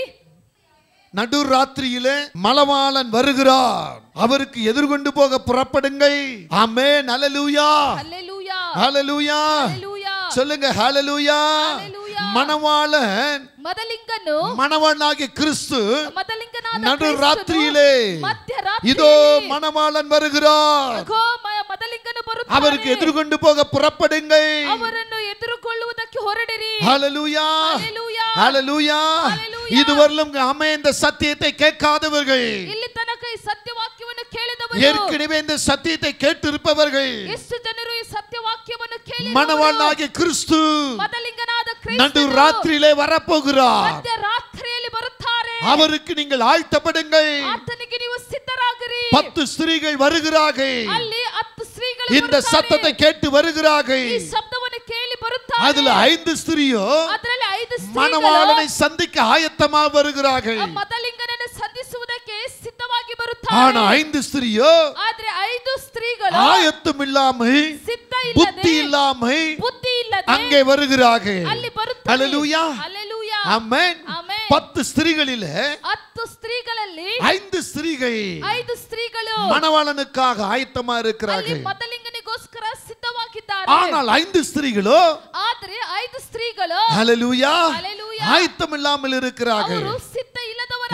Speaker 1: நடுராத்திரியிலே மணவாளன் வருகிறார், அவருக்கு எதிர்கொண்டு போக புறப்படுங்கள். ஆமென். ஹalleluya.
Speaker 2: ಹಲ್ಲೆಲೂಯಾ.
Speaker 1: ஹalleluya.
Speaker 2: ಹಲ್ಲೆಲೂಯಾ.
Speaker 1: சொல்லுங்க ஹalleluya.
Speaker 2: ஹalleluya.
Speaker 1: மணவாளன்
Speaker 2: ಮೊದಲಿಂಗನು
Speaker 1: மணவாளனாகிய கிறிஸ்து
Speaker 2: ಮೊದಲಿಂಗನಾದ
Speaker 1: நடுராத்திரியிலே
Speaker 2: ಕ್ರಿಸ್ತನು ಮಧ್ಯರಾತ್ರಿಯಲ್ಲಿ
Speaker 1: இதோ மணவாளன் வருகிறார்,
Speaker 2: ಅಗೋ ಮೊದಲಿಂಗನು ಬರುತ್ತಾನೆ,
Speaker 1: அவருக்கு எதிர்கொண்டு போக புறப்படுங்கள்.
Speaker 2: ಅವರನ್ನು ಎದುರುಗೊಳ್ಳುವುದಕ್ಕೆ ಹೊರಡಿರಿ.
Speaker 1: ஹalleluya.
Speaker 2: ಹಲ್ಲೆಲೂಯಾ.
Speaker 1: ஹalleluya.
Speaker 2: ஹalleluya.
Speaker 1: இதுவரையிலும் ஆமென் இந்த சத்தியத்தை கேட்காதவர்கள்,
Speaker 2: ಇಲ್ಲಿ ತನಕ ಈ ಸತ್ಯವಾಕ್ಯವನ್ನು ಕೇಳಿದವರು,
Speaker 1: ஏற்கனவே இந்த சத்தியத்தை கேட்டிருப்பவர்கள்,
Speaker 2: ಎಷ್ಟು ಜನರು ಈ ಸತ್ಯವಾಕ್ಯವನ್ನು ಕೇಳಿ
Speaker 1: மணவாளனாகிய கிறிஸ்து
Speaker 2: ಮೊದಲಿಂಗನಾದ
Speaker 1: நடு ರಾತ್ರಿயிலே வரப்போகிறார்.
Speaker 2: ಮಧ್ಯರಾತ್ರಿಯಲ್ಲಿ ಬರುತ್ತಾರೆ.
Speaker 1: அவருக்கு நீங்கள் ஆயத்தப்படுங்கள்.
Speaker 2: ಆತನಿಗೆ ನೀವು ಸಿದ್ಧರಾಗಿರಿ.
Speaker 1: 10 ஸ்திரீகள் வருகிறார்கள்.
Speaker 2: ಅಲ್ಲಿ 10 ಸ್ತ್ರೀಗಳು
Speaker 1: இந்த சத்தத்தை கேட்டு வருகிறார்கள்.
Speaker 2: ಈ ಶಬ್ದವನ್ನು ಕೇಳಿ ಬರುತ್ತಾರೆ.
Speaker 1: அதுல 5 ஸ்திரீயோ
Speaker 2: ಅದರಲ್ಲಿ 5 ಸ್ತ್ರೀಗಳು
Speaker 1: மணவாளனை சந்திக்க ஆயத்தமாக வருகிறார்கள்.
Speaker 2: ಮದಲಿಂಗನನ್ನು ಸಂಧಿಸುವುದಕ್ಕೆ ಸಿದ್ಧವಾಗಿ ಬರುತ್ತಾರೆ.
Speaker 1: ஆனா 5 ஸ்திரீயோ
Speaker 2: ಆದರೆ 5 ಸ್ತ್ರೀಗಳು
Speaker 1: ஆயத்தம் இல்லாமல்
Speaker 2: ಸಿದ್ಧ
Speaker 1: புத்தி
Speaker 2: ಇಲ್ಲದೆ
Speaker 1: இல்லாமல்
Speaker 2: ಬುದ್ಧಿ ಇಲ್ಲದೆ
Speaker 1: அங்கே வருகிறார்கள்.
Speaker 2: ಅಲ್ಲಿ ಬರುತ್ತಾರೆ.
Speaker 1: ஹல்லேலூயா.
Speaker 2: ಹಲ್ಲೆಲೂಯಾ.
Speaker 1: ஆமென்.
Speaker 2: ಆಮೆನ್.
Speaker 1: 10 ஸ்திரீகளிலே
Speaker 2: 10 ಸ್ತ್ರೀಗಳಲ್ಲಿ
Speaker 1: 5 ஸ்திரீகள்
Speaker 2: 5 ಸ್ತ್ರೀಗಳು
Speaker 1: மணவாளனுக்காக ஆயத்தமா
Speaker 2: ಅಲ್ಲಿ
Speaker 1: இருக்கிறார்கள்.
Speaker 2: ಮದಲಿಂಗನಿಗೋಸ್ಕರ ಸಿದ್ಧವಾಗಿದ್ದಾರೆ.
Speaker 1: ஆனால் 5 ஸ்திரீகளோ
Speaker 2: ಆದರೆ 5 ಸ್ತ್ರೀಗಳು
Speaker 1: ஹல்லேலூயா
Speaker 2: ஹல்லேலூயா
Speaker 1: ஆயத்தம் இல்லாமல் இருக்கிறார்கள்.
Speaker 2: ಅವರು ಸಿದ್ಧ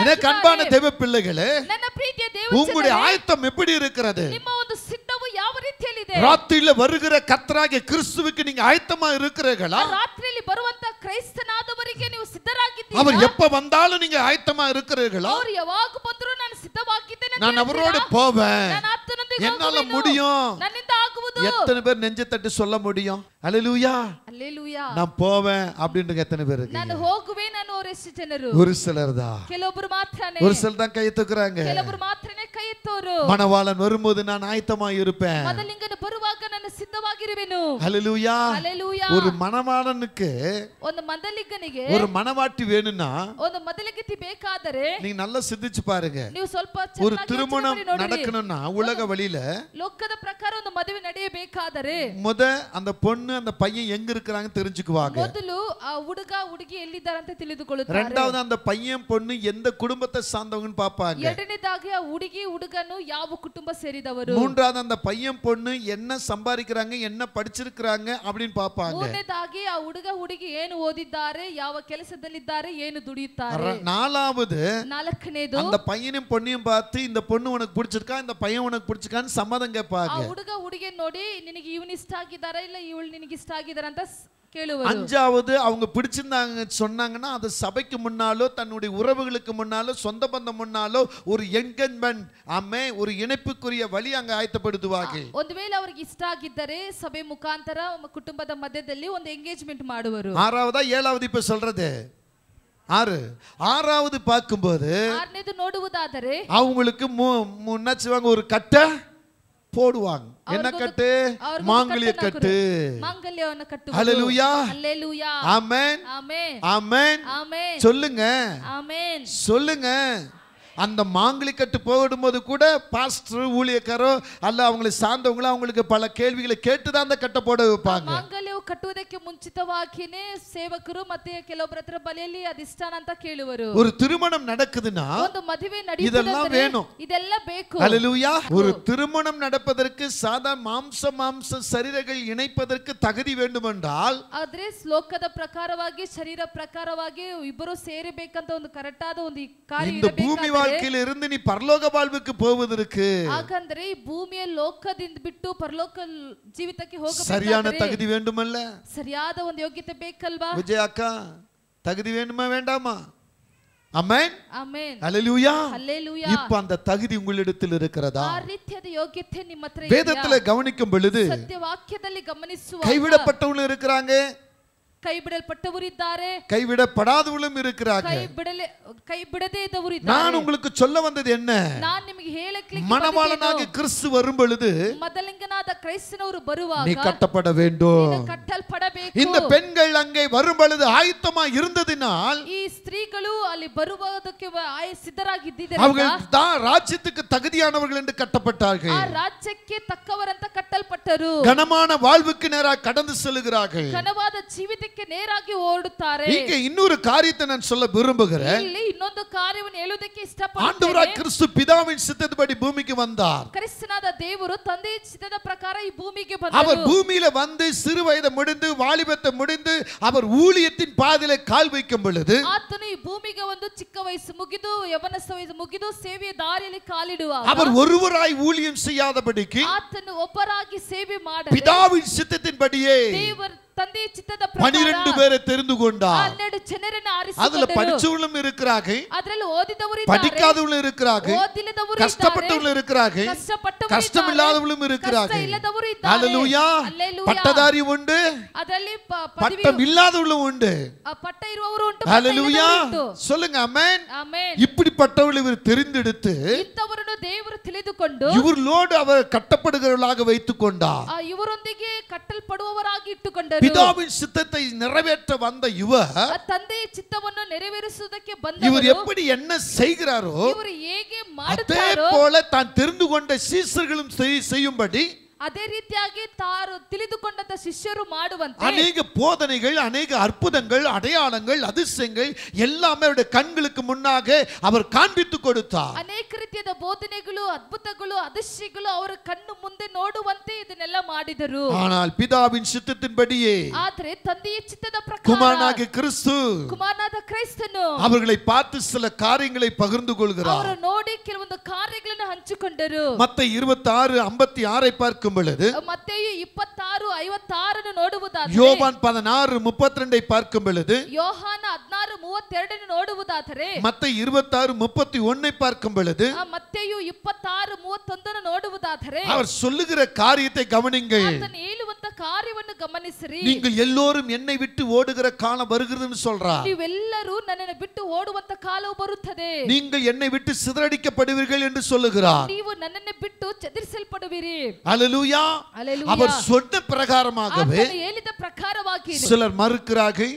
Speaker 1: எனக்கு அன்பான தேவ பிள்ளைகளே,
Speaker 2: ನನ್ನ ಪ್ರೀತಿಯ
Speaker 1: உங்களுடைய
Speaker 2: ದೇವಜನರೇ,
Speaker 1: ஆயத்தம் எப்படி இருக்கிறது?
Speaker 2: ನಿಮ್ಮ ಒಂದು ಸಿದ್ಧವು ಯಾವ ರೀತಿಯಲ್ಲಿದೆ?
Speaker 1: ராத்திரியில வருகிற கர்த்தராகிய கிறிஸ்துவுக்கு நீங்க ஆயத்தமா இருக்கிறீர்களா?
Speaker 2: ರಾತ್ರಿಯಲ್ಲಿ ಬರುವಂತ ಕ್ರೈಸ್ತನಾದವರಿಗೆ ನೀವು ಸಿದ್ಧರಾಗಿದ್ದೀರಾ?
Speaker 1: அவர் எப்ப வந்தாலும் நீங்க ஆயத்தமா இருக்கிறீர்களா?
Speaker 2: ಅವರು ಯಾವಾಗ ಬಂದರೂ ನಾನು ಸಿದ್ಧವಾಗಿದ್ದೇನೆ ಅಂತ
Speaker 1: நான் அவரோடு
Speaker 2: ಹೇಳ್ತೀರಾ?
Speaker 1: போவேன்,
Speaker 2: ನಾನು ಆತನೊಂದಿಗೆ
Speaker 1: என்னால
Speaker 2: ಹೋಗುವೆನು.
Speaker 1: முடியும்.
Speaker 2: ನನ್ನಿಂದ ಆಗುವುದು.
Speaker 1: எத்தனை பேர் நெஞ்ச தட்டி சொல்ல முடியும்? ஹல்லேலூயா.
Speaker 2: ಹಲ್ಲೆಲೂಯಾ.
Speaker 1: நான் போவேன் அப்படின்னு எத்தனை பேர்
Speaker 2: ನಾನು
Speaker 1: இருக்கீங்க?
Speaker 2: ಹೋಗುವೆ ನಾನು ಅವರೆಷ್ಟು ಜನರು?
Speaker 1: ஒரு சிலர் தான்,
Speaker 2: ಕೆಲವೊಬ್ಬರು ಮಾತ್ರನೇ.
Speaker 1: ஒரு சிலர் தான் கை தூக்குறாங்க.
Speaker 2: ಕೆಲವೊಬ್ಬರು ಮಾತ್ರನೇ ಕೈ ಎತ್ತೋರು.
Speaker 1: மணவாளன் வரும்போது நான் ஆயத்தமா இருப்பேன்.
Speaker 2: ಮದಲಿಂಗನು ಬರುವಾಗ ನಾನು ಸಿದ್ಧವಾಗಿರುವೆನು.
Speaker 1: ஹல்லேலூயா.
Speaker 2: ಹಲ್ಲೆಲೂಯಾ.
Speaker 1: ஒரு மணவாளனுக்கு
Speaker 2: ಒಂದು ಮದಲಿಂಗನಿಗೆ
Speaker 1: ஒரு மணவாட்டி வேணும்னா
Speaker 2: ಒಂದು ಮದಲಿಗತಿ ಬೇಕಾದರೆ
Speaker 1: நீங்க நல்லா சிந்திச்சு பாருங்க.
Speaker 2: ನೀವು ಸ್ವಲ್ಪ
Speaker 1: ஒரு
Speaker 2: ಚೆನ್ನಾಗಿ
Speaker 1: திருமணம்
Speaker 2: ಯೋಚನೆ ಮಾಡಿ ನೋಡಿರಿ.
Speaker 1: நடக்கணும்னா உலக வழியில
Speaker 2: ಲೋಕದ ಪ್ರಕಾರ ಒಂದು ಮದುವೆ ನಡೆಯಬೇಕಾದರೆ
Speaker 1: முத அந்த பொண்ணு அந்த பையன் எங்க இருக்கிறாங்க தெரிஞ்சுக்குவாங்க.
Speaker 2: ಮೊದಲು ಆ ಹುಡುಗ ಹುಡುಗಿ ಎಲ್ಲಿದ್ದಾರೆ ಅಂತ ತಿಳಿದುಕೊಳ್ಳುತ್ತಾರೆ.
Speaker 1: ரெண்டாவது அந்த பையன் பொண்ணு எந்த குடும்பத்தை சார்ந்தவங்கன்னு பாப்பாங்க.
Speaker 2: ಎರಡನೇದಾಗಿ ಆ ಹುಡುಗಿ ಹುಡುಗನು ಯಾವ ಕುಟುಂಬ ಸೇರಿದವರು.
Speaker 1: மூன்றாவது அந்த பையன் பொண்ணு என்ன சம்பாதிக்கிறாங்க, என்ன படிச்சிருக்காங்க அப்படின்னு பாப்பாங்க.
Speaker 2: ಮೂರನೇದಾಗಿ ಆ ಹುಡುಗ ಹುಡುಗಿ ಏನು ಓದಿದ್ದಾರೆ, ಯಾವ ಕೆಲಸದಲ್ಲಿದ್ದಾರೆ, ಏನು ದುಡಿಯುತ್ತಾರೆ.
Speaker 1: நாலாவது
Speaker 2: ನಾಲ್ಕನೇದು
Speaker 1: அந்த பையனையும் பொண்ணையும் பார்த்து இந்த பொண்ணு உனக்கு பிடிச்சிருக்கா, இந்த பையன் உனக்கு பிடிச்சிருக்கான்னு சம்மதம்
Speaker 2: ಆ
Speaker 1: கேட்பாங்க.
Speaker 2: ಹುಡುಗ ಹುಡುಗಿ ನೋಡಿ ನಿನಗೆ ಇವನು ಇಷ್ಟ ಆಗಿದ್ದಾರಾ ಇಲ್ಲ ಇವಳು ನಿನಗೆ ಇಷ್ಟ ಆಗಿದ್ದಾರಾ ಅಂತ ಕೇಳುವರು.
Speaker 1: அஞ்சாவது அவங்க பிடிச்சிருந்தாங்க சொன்னாங்கன்னா அது சபைக்கு முன்னாலோ தன்னுடைய உறவுகளுக்கு முன்னாலோ சொந்த பந்தம் முன்னாலோ ஒரு என்கேஜ்மென்ட் ஆமே ஒரு இணைப்புக்குரிய வழி அங்க ஆயத்தப்படுத்துவாங்க.
Speaker 2: ಒಂದು ವೇಳೆ ಅವರಿಗೆ ಇಷ್ಟ ಆಗಿದ್ದರೆ ಸಭೆ ಮುಖಾಂತರ ಕುಟುಂಬದ ಮಧ್ಯದಲ್ಲಿ ಒಂದು ಎಂಗೇಜ್ಮೆಂಟ್ ಮಾಡುವರು.
Speaker 1: ஆறாவதா ஏழாவது இப்ப சொல்றது 6 ஆறாவது பார்க்கும்போது
Speaker 2: ಆರನೇದು ನೋಡುವುದಾದರೆ
Speaker 1: அவங்களுக்கு முன்னாச்சுவாங்க ஒரு கட்டை போடுவாங்க. என்ன கட்டு? மாங்கல்ய கட்டு.
Speaker 2: மாங்கல்யವನ್ನು ಕಟ್ಟುವುದು.
Speaker 1: ஹல்லேலூயா.
Speaker 2: ಹಲ್ಲೆಲೂಯಾ.
Speaker 1: ஆமென்.
Speaker 2: ಆಮೆನ್.
Speaker 1: ஆமென்.
Speaker 2: ಆಮೆನ್.
Speaker 1: சொல்லுங்க,
Speaker 2: ಆಮೆನ್.
Speaker 1: சொல்லுங்க. அந்த மாங்கலி கட்டு போடும்போது கூட பாஸ்டர் ஊழியக்காரோ அல்ல அவங்களை சார்ந்தவங்களோ அவங்களுக்கு பல கேள்விகளை கேட்டு தான் அந்த கட்டை போட வைப்பாங்க.
Speaker 2: ಮಾಂಗಲ್ಯವು ಕಟ್ಟುವುದಕ್ಕೆ ಮುಂಚಿತವಾಗಿಯೇ ಸೇವಕರು ಮತ್ತೆ ಕೆಲವೊಬ್ಬರ ಹತ್ರ ಬಲಿಯಲ್ಲಿ ಅಧಿಷ್ಠಾನ ಅಂತ ಕೇಳುವರು.
Speaker 1: ஒரு திருமணம் நடக்குதுன்னா
Speaker 2: ಒಂದು ಮದುವೆ
Speaker 1: இதெல்லாம்
Speaker 2: ನಡೆಯುವುದಾದರೆ
Speaker 1: வேணும்.
Speaker 2: ಇದೆಲ್ಲ ಬೇಕು.
Speaker 1: ஹல்லேலூயா. ஒரு திருமணம் நடப்பதற்கு சாதாரண மாம்ச சரீரங்கள் இணைப்பதற்கு தகுதி வேண்டுமென்றால்
Speaker 2: ಆದ್ರೆ ಲೋಕದ ಪ್ರಕಾರವಾಗಿ ಶರೀರ ಪ್ರಕಾರವಾಗಿ ಇಬ್ಬರು ಸೇರಬೇಕಂತ ಒಂದು ಕರೆಕ್ಟ್ ಆದ ಒಂದು ಕಾರ್ಯ
Speaker 1: இந்த பூமி
Speaker 2: ಇರಬೇಕಾದರೆ
Speaker 1: வாழ்க்கையில இருந்து நீ பரலோக வாழ்வுக்கு போவதற்கு
Speaker 2: ಹಾಗಂದ್ರೆ ಈ ಭೂಮಿಯ ಲೋಕದಿಂದ ಬಿಟ್ಟು ಪರಲೋಕ ಜೀವಿತಕ್ಕೆ
Speaker 1: சரியான
Speaker 2: ಹೋಗಬೇಕಾದರೆ
Speaker 1: தகுதி வேண்டுமல்ல?
Speaker 2: ಸರಿಯಾದ ಒಂದು ಯೋಗ್ಯತೆ ಬೇಕಲ್ವಾ?
Speaker 1: விஜய் அக்கா தகுதி வேண்டுமா வேண்டாமா? ஆமென்.
Speaker 2: ಆಮೆನ್.
Speaker 1: ஹல்லேலூயா.
Speaker 2: ಹಲ್ಲೆಲೂಯಾ.
Speaker 1: இப்ப அந்த தகுதி உங்களிடத்தில் இருக்கிறதா?
Speaker 2: ಆ ರೀತಿಯಾದ ಯೋಗ್ಯತೆ ನಿಮ್ಮ ಹತ್ರ
Speaker 1: வேதத்துல கவனிக்கும் பொழுது
Speaker 2: ಸತ್ಯವಾಕ್ಯದಲ್ಲಿ ಗಮನಿಸುವ
Speaker 1: கைவிடப்பட்டவங்களும் இருக்கிறாங்க,
Speaker 2: ಕೈ ಬಿಡಲ್ಪಟ್ಟವರು ಇದ್ದಾರೆ,
Speaker 1: கைவிடப்படாதவங்களும் இருக்கிறாங்க.
Speaker 2: ಕೈ ಬಿಡದೇ ಇದ್ದವರು
Speaker 1: நான்
Speaker 2: ಇದ್ದಾರೆ.
Speaker 1: உங்களுக்கு சொல்ல வந்தது என்ன?
Speaker 2: ನಾನು ನಿಮಗೆ ಹೇಳಕ್ಕೆ
Speaker 1: மணவாளனாக கிறிஸ்து வரும் பொழுது
Speaker 2: ಮೊದಲಿಂಗನಾದ ಕ್ರೈಸ್ತನವರು ಬರುವಾಗ
Speaker 1: நீ கட்டப்பட வேண்டும்.
Speaker 2: ನೀನು ಕಟ್ಟಲ್ಪಡಬೇಕು.
Speaker 1: இந்த பெண்கள் அங்கே வரும் பொழுது ஆயத்தமா இருந்ததினால்
Speaker 2: ಈ ಸ್ತ್ರೀಗಳು ಅಲ್ಲಿ ಬರುವುದಕ್ಕೆ ಸಿದ್ಧರಾಗಿದ್ದರೆ
Speaker 1: அவர்கள் தான் ராஜ்யத்துக்கு தகுதியானவர்கள் என்று கட்டப்பட்டார்கள்.
Speaker 2: ಆ ರಾಜ್ಯಕ್ಕೆ ತಕ್ಕವರಂತ ಕಟ್ಟಲ್ಪಟ್ಟರು.
Speaker 1: கனமான வாழ்வுக்கு நேராக கடந்து செல்கிறார்கள்.
Speaker 2: ಘನವಾದ ಜೀವಿತಕ್ಕೆ ನೇರಾಗಿ ಓಡುತ್ತಾರೆ.
Speaker 1: இங்க இன்னொரு காரியத்தை நான் சொல்ல விரும்புகிறேன்.
Speaker 2: ಇಲ್ಲಿ ಇನ್ನೊಂದು ಕಾರ್ಯವನ್ನು ಹೇಳುವುದಕ್ಕೆ
Speaker 1: ஆண்டவராய்
Speaker 2: ಇಷ್ಟಪಡುತ್ತೇನೆ.
Speaker 1: கிறிஸ்து பிதாவின் சித்தத்தின்படி பூமிக்கு வந்தார்.
Speaker 2: ಕ್ರಿಸ್ತನಾದ ದೇವರು ತಂದೆಯ ಚಿತ್ತದ ಪ್ರಕಾರ ಈ ಭೂಮಿಗೆ
Speaker 1: அவர்
Speaker 2: ಬಂದರು.
Speaker 1: பூமியில வந்து சிறு வயது முடிந்து வாலிபத்தை முடிந்து அவர் ஊழியத்தின் பாதையிலே கால் வைக்கும் பொழுது
Speaker 2: ಆತನು ಈ ಭೂಮಿಗೆ ಒಂದು ಚಿಕ್ಕ ವಯಸ್ಸು ಮುಗಿದು ಯವನಸ್ಥ ವಯಸ್ಸು ಮುಗಿದು ಸೇವೆಯ ದಾರಿಯಲ್ಲಿ ಕಾಲಿಡುವಾಗ
Speaker 1: அவர் ஒருவராய் ஊழியம் செய்யாதபடிக்கு
Speaker 2: ಆತನು ಒಬ್ಬರಾಗಿ ಸೇವೆ ಮಾಡದೆ
Speaker 1: பிதாவின் சித்தத்தின்படியே
Speaker 2: ತಂದೆಯ ಚಿತ್ತದ ಪ್ರಕಾರ
Speaker 1: 12 பேரை தெரிந்து கொண்டார்.
Speaker 2: 12 ಜನರನ್ನು
Speaker 1: அதுல
Speaker 2: ಆರಿಸಿಕೊಂಡರು.
Speaker 1: படிச்சவங்களும் இருக்கிறாங்க,
Speaker 2: ಅದರಲ್ಲಿ ಓದಿದವರು ಇದ್ದಾರೆ,
Speaker 1: படிக்காதவங்களும் இருக்கிறாங்க,
Speaker 2: ಓದಿಲ್ಲದವರು
Speaker 1: கஷ்டப்பட்டவங்களும் இருக்கிறாங்க,
Speaker 2: ಕಷ್ಟಪಟ್ಟವರು
Speaker 1: கஷ்டம் இல்லாதவங்களும் இருக்கிறாங்க.
Speaker 2: ಕಷ್ಟ ಇಲ್ಲದವರು ಇದ್ದಾರೆ.
Speaker 1: ஹalleluya.
Speaker 2: ಹಲ್ಲೆಲೂಯಾ.
Speaker 1: பட்டதாரி உண்டு,
Speaker 2: ಅದರಲ್ಲಿ
Speaker 1: பட்டம் இல்லாதவங்களும் உண்டு.
Speaker 2: ಪಟ್ಟ ಇರುವವರು ಉಂಟು, ಪಟ್ಟ
Speaker 1: ஹalleluya.
Speaker 2: ಇಲ್ಲದವರು ಉಂಟು.
Speaker 1: சொல்லுங்க ஆமென்.
Speaker 2: ಆಮೆನ್.
Speaker 1: இப்படிப்பட்டவர்களை இவர் தெரிந்தெடுத்து
Speaker 2: ಇಂಥವರನ್ನು ದೇವರು ತಿಳಿದುಕೊಂಡು
Speaker 1: இவர்களோடு அவர் கட்டப்படுகிறவர்களாக வைத்துக் கொண்டார்.
Speaker 2: ಇವರೊಂದಿಗೆ ಕಟ್ಟಲ್ಪಡುವವರಾಗಿ ಇಟ್ಟುಕೊಂಡರು.
Speaker 1: பிதாவின் சித்தத்தை நிறைவேற்ற வந்த இவர்
Speaker 2: ತಂದೆಯ ಚಿತ್ತವನ್ನು ನೆರವೇರಿಸುವುದಕ್ಕೆ
Speaker 1: இவர்
Speaker 2: ಬಂದವರು
Speaker 1: எப்படி என்ன செய்கிறாரோ
Speaker 2: ಇವರು ಹೇಗೆ
Speaker 1: அதே
Speaker 2: ಮಾಡುತ್ತಾರೋ
Speaker 1: போல தான் தெரிந்து கொண்ட சீசர்களும் செய்யும்படி
Speaker 2: ಅದೇ ರೀತಿಯಾಗಿ ತಾರು ತಿಳಿದುಕೊಂಡಂತ ಶಿಷ್ಯರು ಮಾಡುವಂತೆ
Speaker 1: அநேக போதனைகள், அநேக அற்புதங்கள், அடையாளங்கள், அதிசயங்கள் எல்லாமே அவருடைய கண்களுக்கு முன்னாக அவர் காண்பித்து கொடுத்தார்.
Speaker 2: ಅನೇಕ ರೀತಿಯಾದ ಬೋಧನೆಗಳು, ಅದ್ಭುತಗಳು, அதிசಯಗಳು ಅವರ ಕಣ್ಣು ಮುಂದೆ ನೋಡುವಂತೆ ಇದನ್ನೆಲ್ಲ ಮಾಡಿದರು.
Speaker 1: ஆனால் பிதாவின் சித்தத்தின்படியே
Speaker 2: ಆದರೆ ತಂದೆಯ ಚಿತ್ತದ ಪ್ರಕಾರ
Speaker 1: குமாரனாகிய கிறிஸ்து
Speaker 2: ಕುಮಾರನಾದ ಕ್ರೈಸ್ತನು
Speaker 1: அவர்களை பார்த்து சில காரியங்களை பகிர்ந்து கொள்கிறார்.
Speaker 2: ಅವರು ನೋಡಿ ಕೆಲವೊಂದು ಕಾರ್ಯಗಳನ್ನು ಹಂಚಿಕೊಂಡರು.
Speaker 1: மத்தேயு 26:56 பார்க்கும் பொழுது,
Speaker 2: ಮತ್ತೇಯು 26:56 ನೋಡುವುದಾದರೆ,
Speaker 1: யோவான் 16:32 பார்க்கும் பொழுது,
Speaker 2: ಯೋಹಾನ 16:32 ನೋಡುವುದಾದರೆ,
Speaker 1: மத்தேயு 26:31 பார்க்கும் பொழுது,
Speaker 2: ಮತ್ತೇಯು 26:31 ನೋಡುವುದಾದರೆ
Speaker 1: அவர் சொல்லுகிற காரியத்தை கவனிங்கள்.
Speaker 2: ಆತನು ಹೇಳುವಂತ ಕಾರ್ಯವನ್ನು ಗಮನಿಸಿರಿ.
Speaker 1: நீங்கள் எல்லோரும் என்னை விட்டு ஓடுகிற காலம் வருகிறதுன்னு சொல்றார்.
Speaker 2: ನೀವೆಲ್ಲರೂ ನನ್ನನ್ನು ಬಿಟ್ಟು ಓಡುವಂತ ಕಾಲವು ಬರುತ್ತದೆ.
Speaker 1: நீங்கள் என்னை விட்டு சிதறடிக்கப்படுவீர்கள் என்று சொல்லுகிறார்.
Speaker 2: ನೀವು ನನ್ನನ್ನು ಬಿಟ್ಟು ಚದುರಿಸಲ್ಪಡುವಿರಿ.
Speaker 1: ஹalleluya. அவர் சொன்ன பிரகாரமாகவே
Speaker 2: ಆತನು ಹೇಳಿದ ಪ್ರಕಾರವಾಗಿ
Speaker 1: சிலர் மறுக்கிறார்கள்,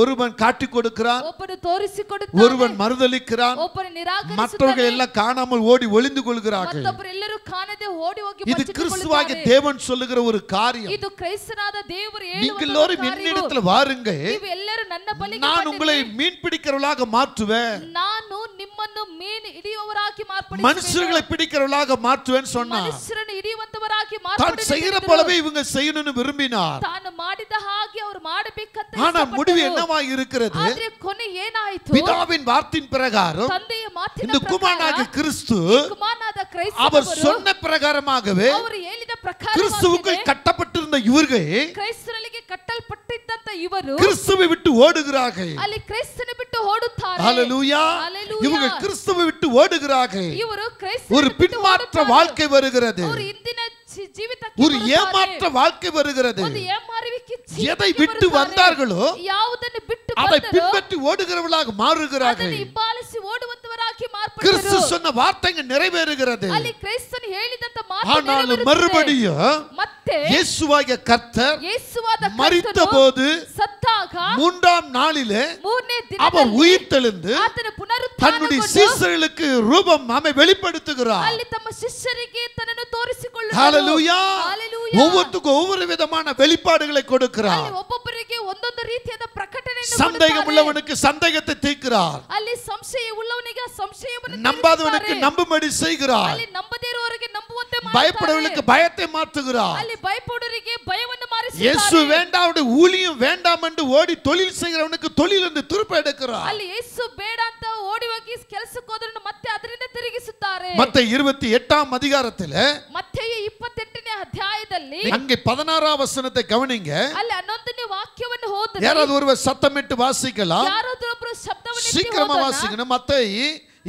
Speaker 1: ஒருவன் காட்டி கொடுக்கிறான்,
Speaker 2: ಒಬ್ಬನು ತೋರಿಸಿಕೊಡುತ್ತಾನೆ,
Speaker 1: ஒருவன் மறுதலிக்கிறான்,
Speaker 2: ಒಬ್ಬನು ನಿರಾಕರಿಸುತ್ತಾನೆ,
Speaker 1: மற்றவர்கள் எல்லாம் காணாமல் ஓடி ஒளிந்து கொள்கிறார்கள்.
Speaker 2: ಮತ್ತೊಬ್ಬರೆಲ್ಲರೂ ಕಾಣದೆ ಓಡಿ ಹೋಗಿ
Speaker 1: இது கிறிஸ்துவாகிய தேவன் சொல்லுகிற ஒரு காரியம்.
Speaker 2: ಇದು ಕ್ರೈಸ್ತನಾದ ದೇವರು
Speaker 1: நீங்கள்
Speaker 2: ಹೇಳುವ
Speaker 1: எல்லோரும்
Speaker 2: ಕಾರ್ಯವು.
Speaker 1: என்னிடத்தில் வாருங்கள்,
Speaker 2: ನೀವು ಎಲ್ಲರೂ ನನ್ನ ಬಳಿಗೆ
Speaker 1: நான் உங்களை
Speaker 2: ಬನ್ನಿರಿ.
Speaker 1: மீன் பிடிக்கிறவர்களாக மாற்றுவேன்,
Speaker 2: ನಾನು ನಿಮ್ಮನ್ನು ಮೀನು ಹಿಡಿಯುವವರಾಗಿ
Speaker 1: மனுஷர்களை
Speaker 2: ಮಾರ್ಪಡಿಸುವೆನು.
Speaker 1: பிடிக்கிறவர்களாக மாற்றுவேன் சொன்னார்.
Speaker 2: ಮನುಷ್ಯರನ್ನು ಹಿಡಿಯುವಂತವರಾಗಿ
Speaker 1: தான் செய்கிற போலவே இவங்க செய்யணும்னு விரும்பினார்.
Speaker 2: ತಾನು ಮಾಡಿದ ಹಾಗೆ ಅವರು ಮಾಡಬೇಕಂತ
Speaker 1: ஆனா முடிவு
Speaker 2: ಇಷ್ಟಪಟ್ಟರು.
Speaker 1: என்னவாய் இருக்கிறது?
Speaker 2: ಆದ್ರೆ ಕೊನೆ ಏನಾಯಿತು?
Speaker 1: பிதாவின் வார்த்தையின் பிரகாரம்
Speaker 2: ತಂದೆಯ ಮಾತಿನ
Speaker 1: இந்த
Speaker 2: ಪ್ರಕಾರ
Speaker 1: குமாரனாகிய கிறிஸ்து
Speaker 2: ಕುಮಾರನಾದ
Speaker 1: அவர்
Speaker 2: ಕ್ರೈಸ್ತರು
Speaker 1: சொன்ன பிரகாரமாகவே
Speaker 2: ಅವರು ಹೇಳಿದ
Speaker 1: கிறிஸ்துவுக்குள்
Speaker 2: ಪ್ರಕಾರ
Speaker 1: கட்டப்பட்டிருந்த இவர்கள்
Speaker 2: ಕ್ರೈಸ್ತರಿಗೆ ಕಟ್ಟಲ್ಪಟ್ಟಿದ್ದಂತ ಇವರು
Speaker 1: கிறிஸ்துவை விட்டு ஓடுகிறார்கள்.
Speaker 2: ಅಲ್ಲಿ ಕ್ರೈಸ್ತನ ಬಿಟ್ಟು ಓಡುತ್ತಾರೆ.
Speaker 1: ஹalleluya.
Speaker 2: ஹalleluya.
Speaker 1: இவங்க கிறிஸ்துவை விட்டு ஓடுகிறார்கள்.
Speaker 2: ಇವರು
Speaker 1: ஒரு
Speaker 2: ಕ್ರೈಸ್ತನ ಬಿಟ್ಟು
Speaker 1: பின்மாற்ற
Speaker 2: ಓಡುತ್ತಾರೆ.
Speaker 1: வாழ்க்கை வருகிறது,
Speaker 2: ಅವರು ಇಂದಿನ ಜೀವಿತಕ್ಕೆ
Speaker 1: ஒரு
Speaker 2: ಬರುತ್ತಾರೆ.
Speaker 1: ஏமாற்ற வாழ்க்கை வருகிறது.
Speaker 2: ಒಂದು ಏಮಾರುವಿಕೆ
Speaker 1: எதை
Speaker 2: ಜೀವಿತಕ್ಕೆ
Speaker 1: விட்டு
Speaker 2: ಬರುತ್ತಾರೆ.
Speaker 1: வந்தார்களோ
Speaker 2: ಯಾವುದನ್ನು ಬಿಟ್ಟು
Speaker 1: அதை
Speaker 2: ಬಂದರೋ
Speaker 1: பின்பற்றி ஓடுகிறவர்களாக மாறுகிறார்கள்.
Speaker 2: ಅದನ್ನು ಹಿಂಬಾಲಿಸಿ ಓಡುವಂತವರಾಗಿ
Speaker 1: கிறிஸ்து
Speaker 2: ಮಾರ್ಪಟ್ಟರು.
Speaker 1: சொன்ன வார்த்தைங்க நிறைவேறுகிறது.
Speaker 2: ಅಲ್ಲಿ ಕ್ರೈಸ್ತನು ಹೇಳಿದಂತ ಮಾತು
Speaker 1: ஆனால்
Speaker 2: ನೆರವೇರುತ್ತದೆ.
Speaker 1: மறுபடியும்
Speaker 2: ಮತ್ತೆ
Speaker 1: இயேசுவாகிய கர்த்தர்
Speaker 2: ಯೇಸುವಾದ
Speaker 1: மரித்த
Speaker 2: ಕರ್ತನು
Speaker 1: போது
Speaker 2: ಸತ್ತಾಗ
Speaker 1: 3ஆம் நாளிலே
Speaker 2: ಮೂರನೇ
Speaker 1: அவர்
Speaker 2: ದಿನದಲ್ಲಿ
Speaker 1: உயிர்த்தெழுந்து
Speaker 2: ಆತನ
Speaker 1: தன்னுடைய
Speaker 2: ಪುನರುತ್ಥಾನಗೊಂಡು
Speaker 1: சீசர்களுக்கு ரூபம் வெளிப்படுத்துகிறார்.
Speaker 2: ಅಲ್ಲಿ ತಮ್ಮ ಶಿಷ್ಯರಿಗೆ ತನ್ನನ್ನು ತೋರಿಸಿಕೊಳ್ಳುವರು.
Speaker 1: ஹalleluya.
Speaker 2: ஹalleluya.
Speaker 1: ஒவ்வொருத்துக்கும் ஒவ்வொரு விதமான வெளிப்பாடுகளை கொடுக்கிறார்.
Speaker 2: ಅಲ್ಲಿ ಒಬ್ಬೊಬ್ಬರಿಗೆ ಒಂದೊಂದು ರೀತಿಯಾದ ಪ್ರಕಟಣೆಯನ್ನು
Speaker 1: சந்தேகம்
Speaker 2: ಕೊಡುತ್ತಾರೆ.
Speaker 1: உள்ளவனுக்கு சந்தேகத்தை தீர்க்கிறார்.
Speaker 2: ಅಲ್ಲಿ ಸಂಶಯ ಉಳ್ಳವನಿಗೆ ಸಂಶಯವನ್ನು
Speaker 1: நம்பாதவனுக்கு
Speaker 2: ತೀರಿಸುತ್ತಾರೆ.
Speaker 1: நம்பும்படி செய்கிறார்.
Speaker 2: ಅಲ್ಲಿ ನಂಬದೇ ಇರುವವರಿಗೆ ನಂಬುವಂತೆ
Speaker 1: பயப்படுவர்களுக்கு
Speaker 2: ಮಾಡುತ್ತಾರೆ.
Speaker 1: பயத்தை மாற்றுகிறார்.
Speaker 2: ಅಲ್ಲಿ ಭಯಪಡುವವರಿಗೆ ಭಯವನ್ನು
Speaker 1: இயேசு
Speaker 2: ಮಾರಿಸುತ್ತಾರೆ.
Speaker 1: வேண்டாம், அவருடைய ஊழியம் வேண்டாம் என்று ஓடி தொழில் செய்கிறவனுக்கு தொழிலிருந்து திருப்ப எடுக்கிறார்.
Speaker 2: ಅಲ್ಲಿ ಯೇಸು ಬೇಡ ಅಂತ ಓಡಿ ಹೋಗಿ ಕೆಲಸಕ್ಕೆ ಹೋದ್ರನ್ನು ಮತ್ತೆ ಅದರಿಂದ ತಿರುಗಿಸುತ್ತಾರೆ.
Speaker 1: மத்தேயு 28ஆம் அதிகாரத்தில்
Speaker 2: ಮತ್ತೇಯು 28ನೇ ಅಧ್ಯಾಯದಲ್ಲಿ
Speaker 1: அங்கே 16ஆம் வசனத்தை கவனிங்க.
Speaker 2: ಅಲ್ಲಿ 11ನೇ ವಾಕ್ಯವನ್ನು ಹೋದರೆ
Speaker 1: யாராவது ஒருவர் சத்தமிட்டு வாசிக்கலாம்.
Speaker 2: ಯಾರಾದರೂ ಶಬ್ದವನ್ನು ಎತ್ತಿ
Speaker 1: சீக்கிரமா
Speaker 2: ಓದೋಣ.
Speaker 1: வாசிக்கணும். மத்தேயு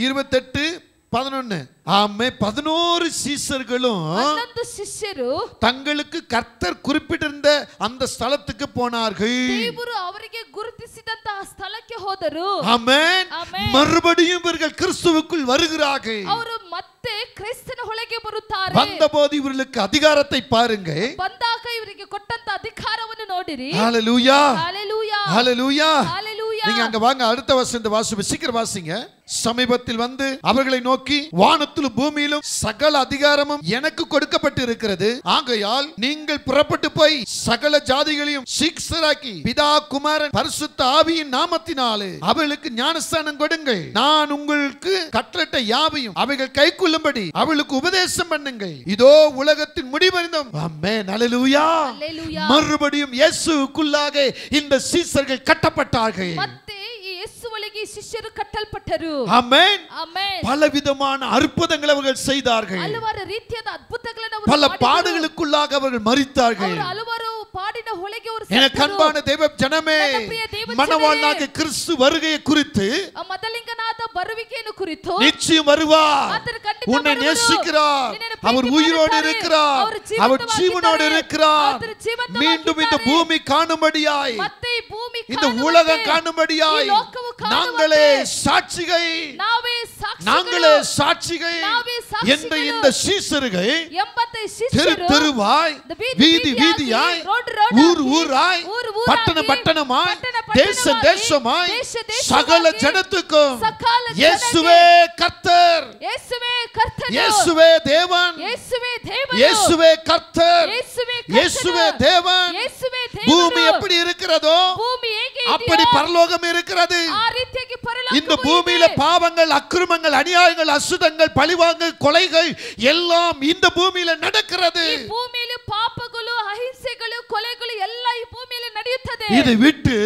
Speaker 1: 28:11. ஆமே. 11 சீசர்களும்
Speaker 2: 11 ಶಿಷ್ಯರು
Speaker 1: தங்களுக்கு கர்த்தர் குறிப்பிட்டிருந்த அந்த ஸ்தலத்துக்கு போனார்கள்.
Speaker 2: ದೇವರು ಅವರಿಗೆ ಗುರುತಿಸಿದಂತಹ ಸ್ಥಳಕ್ಕೆ ಹೋದರು.
Speaker 1: ஆமென்.
Speaker 2: ஆமென்.
Speaker 1: மறுபடியும் இவர்கள் கிறிஸ்துவுக்குள் வருகிறார்கள்.
Speaker 2: ಅವರು ಮತ್ತೆ ಕ್ರಿಸ್ತನ ಒಳಗೆ ಬರುತ್ತಾರೆ.
Speaker 1: வந்தபோது இவர்களுக்கு அதிகாரத்தை பாருங்க.
Speaker 2: ಬಂದಾಗ ಇವರಿಗೆ ಕೊಟ್ಟಂತ ಅಧಿಕಾರವನ್ನು ನೋಡಿರಿ.
Speaker 1: ஹalleluya.
Speaker 2: ஹalleluya.
Speaker 1: ஹalleluya.
Speaker 2: ஹalleluya.
Speaker 1: நீங்க அங்க வாங்க, அடுத்த வசனத்தை வாசிங்க, சீக்கிரம் வாசிங்க. சமீபத்தில் வந்து அவர்களை நோக்கி, வானத்திலும் பூமியிலும் சகல அதிகாரமும் எனக்கு கொடுக்கப்பட்டு இருக்கிறது. ஆகையால் நீங்கள் புறப்பட்டு போய் சகல ஜாதிகளையும் சீஷராக்கி பிதா குமாரன் பரிசுத்த ஆவியின் நாமத்தினாலே அவளுக்கு ஞானஸ்நானம் கொடுங்கள். நான் உங்களுக்கு கட்டளையிட்ட யாவையும் அவைகள் கைக்கொள்ளும்படி அவளுக்கு உபதேசம் பண்ணுங்கள். இதோ உலகத்தின் முடிவறிந்தோம். ஆமென். ஹalleluya.
Speaker 2: ஹalleluya.
Speaker 1: மறுபடியும் இயேசுவுக்குள்ளாக இந்த சீஷர்கள் கட்டப்பட்டார்கள்.
Speaker 2: ಮತ್ತೆ ಈ ಯೇಸು ಒಳಗೆ ಶಿಷ್ಯರು ಕಟ್ಟಲ್ಪಟ್ಟರು.
Speaker 1: ஆமென்.
Speaker 2: ಆಮೆನ್.
Speaker 1: பலவிதமான அற்புதங்களை அவர்கள் செய்தார்கள்.
Speaker 2: ಹಲವಾರು ರೀತಿಯಾದ ಅದ್ಭುತಗಳನ್ನು ಅವರು
Speaker 1: பல
Speaker 2: ಮಾಡಿದರು.
Speaker 1: பாடுகளுக்குள்ளாக அவர்கள் மரித்தார்கள்.
Speaker 2: ಅವರು ಹಲವಾರು ಪಾಡಿನ ಹೊಳೆಗೆ ಅವರು
Speaker 1: எனக்கு அன்பான தேவ ஜனமே, மணவாளனாகிய கிறிஸ்து வருகையை குறித்து,
Speaker 2: ಮದಲಿಂಗನಾದ ಬರುವಿಕೆಯನ್ನು ಕುರಿತು
Speaker 1: நிச்சயம் வருவார், உன்னை நேசிக்கிறார், அவர் உயிரோடு இருக்கிறார், அவர் ஜீவனோடு இருக்கிறார், மீண்டும் இந்த பூமி காணும்படியாய், இந்த உலகம் காணும்படியாய் நாங்களே சாட்சிகள், நாங்களே சாட்சிகள் என்ற இந்த சீசர்கள் தெரு தெருவாய், வீதி வீதியாய், ஊர் ஊராய், பட்டணம் பட்டணமாய், தேச தேசமாய் சகல ஜனத்துக்கும் இயேசுவே கர்த்தர், இயேசுவே தேவன், இயேசுவே கர்த்தர், இயேசுவே தேவன். பூமி எப்படி இருக்கிறதோ அப்படி பரலோகம் இருக்கிறது. இந்த பூமியில பாவங்கள், அக்கிரமங்கள், அநியாயங்கள், அசுத்தங்கள், பழிவாங்கல், கொலைகள் எல்லாம் இந்த பூமியில நடக்கிறது.
Speaker 2: பூமியில பாபಗಳು, அஹிம்சைಗಳು, கொலைಗಳು ಎಲ್ಲ ಈ ಭೂಮಿಯಲ್ಲಿ ನಡೆಯುತ್ತದೆ.
Speaker 1: இதை விட்டு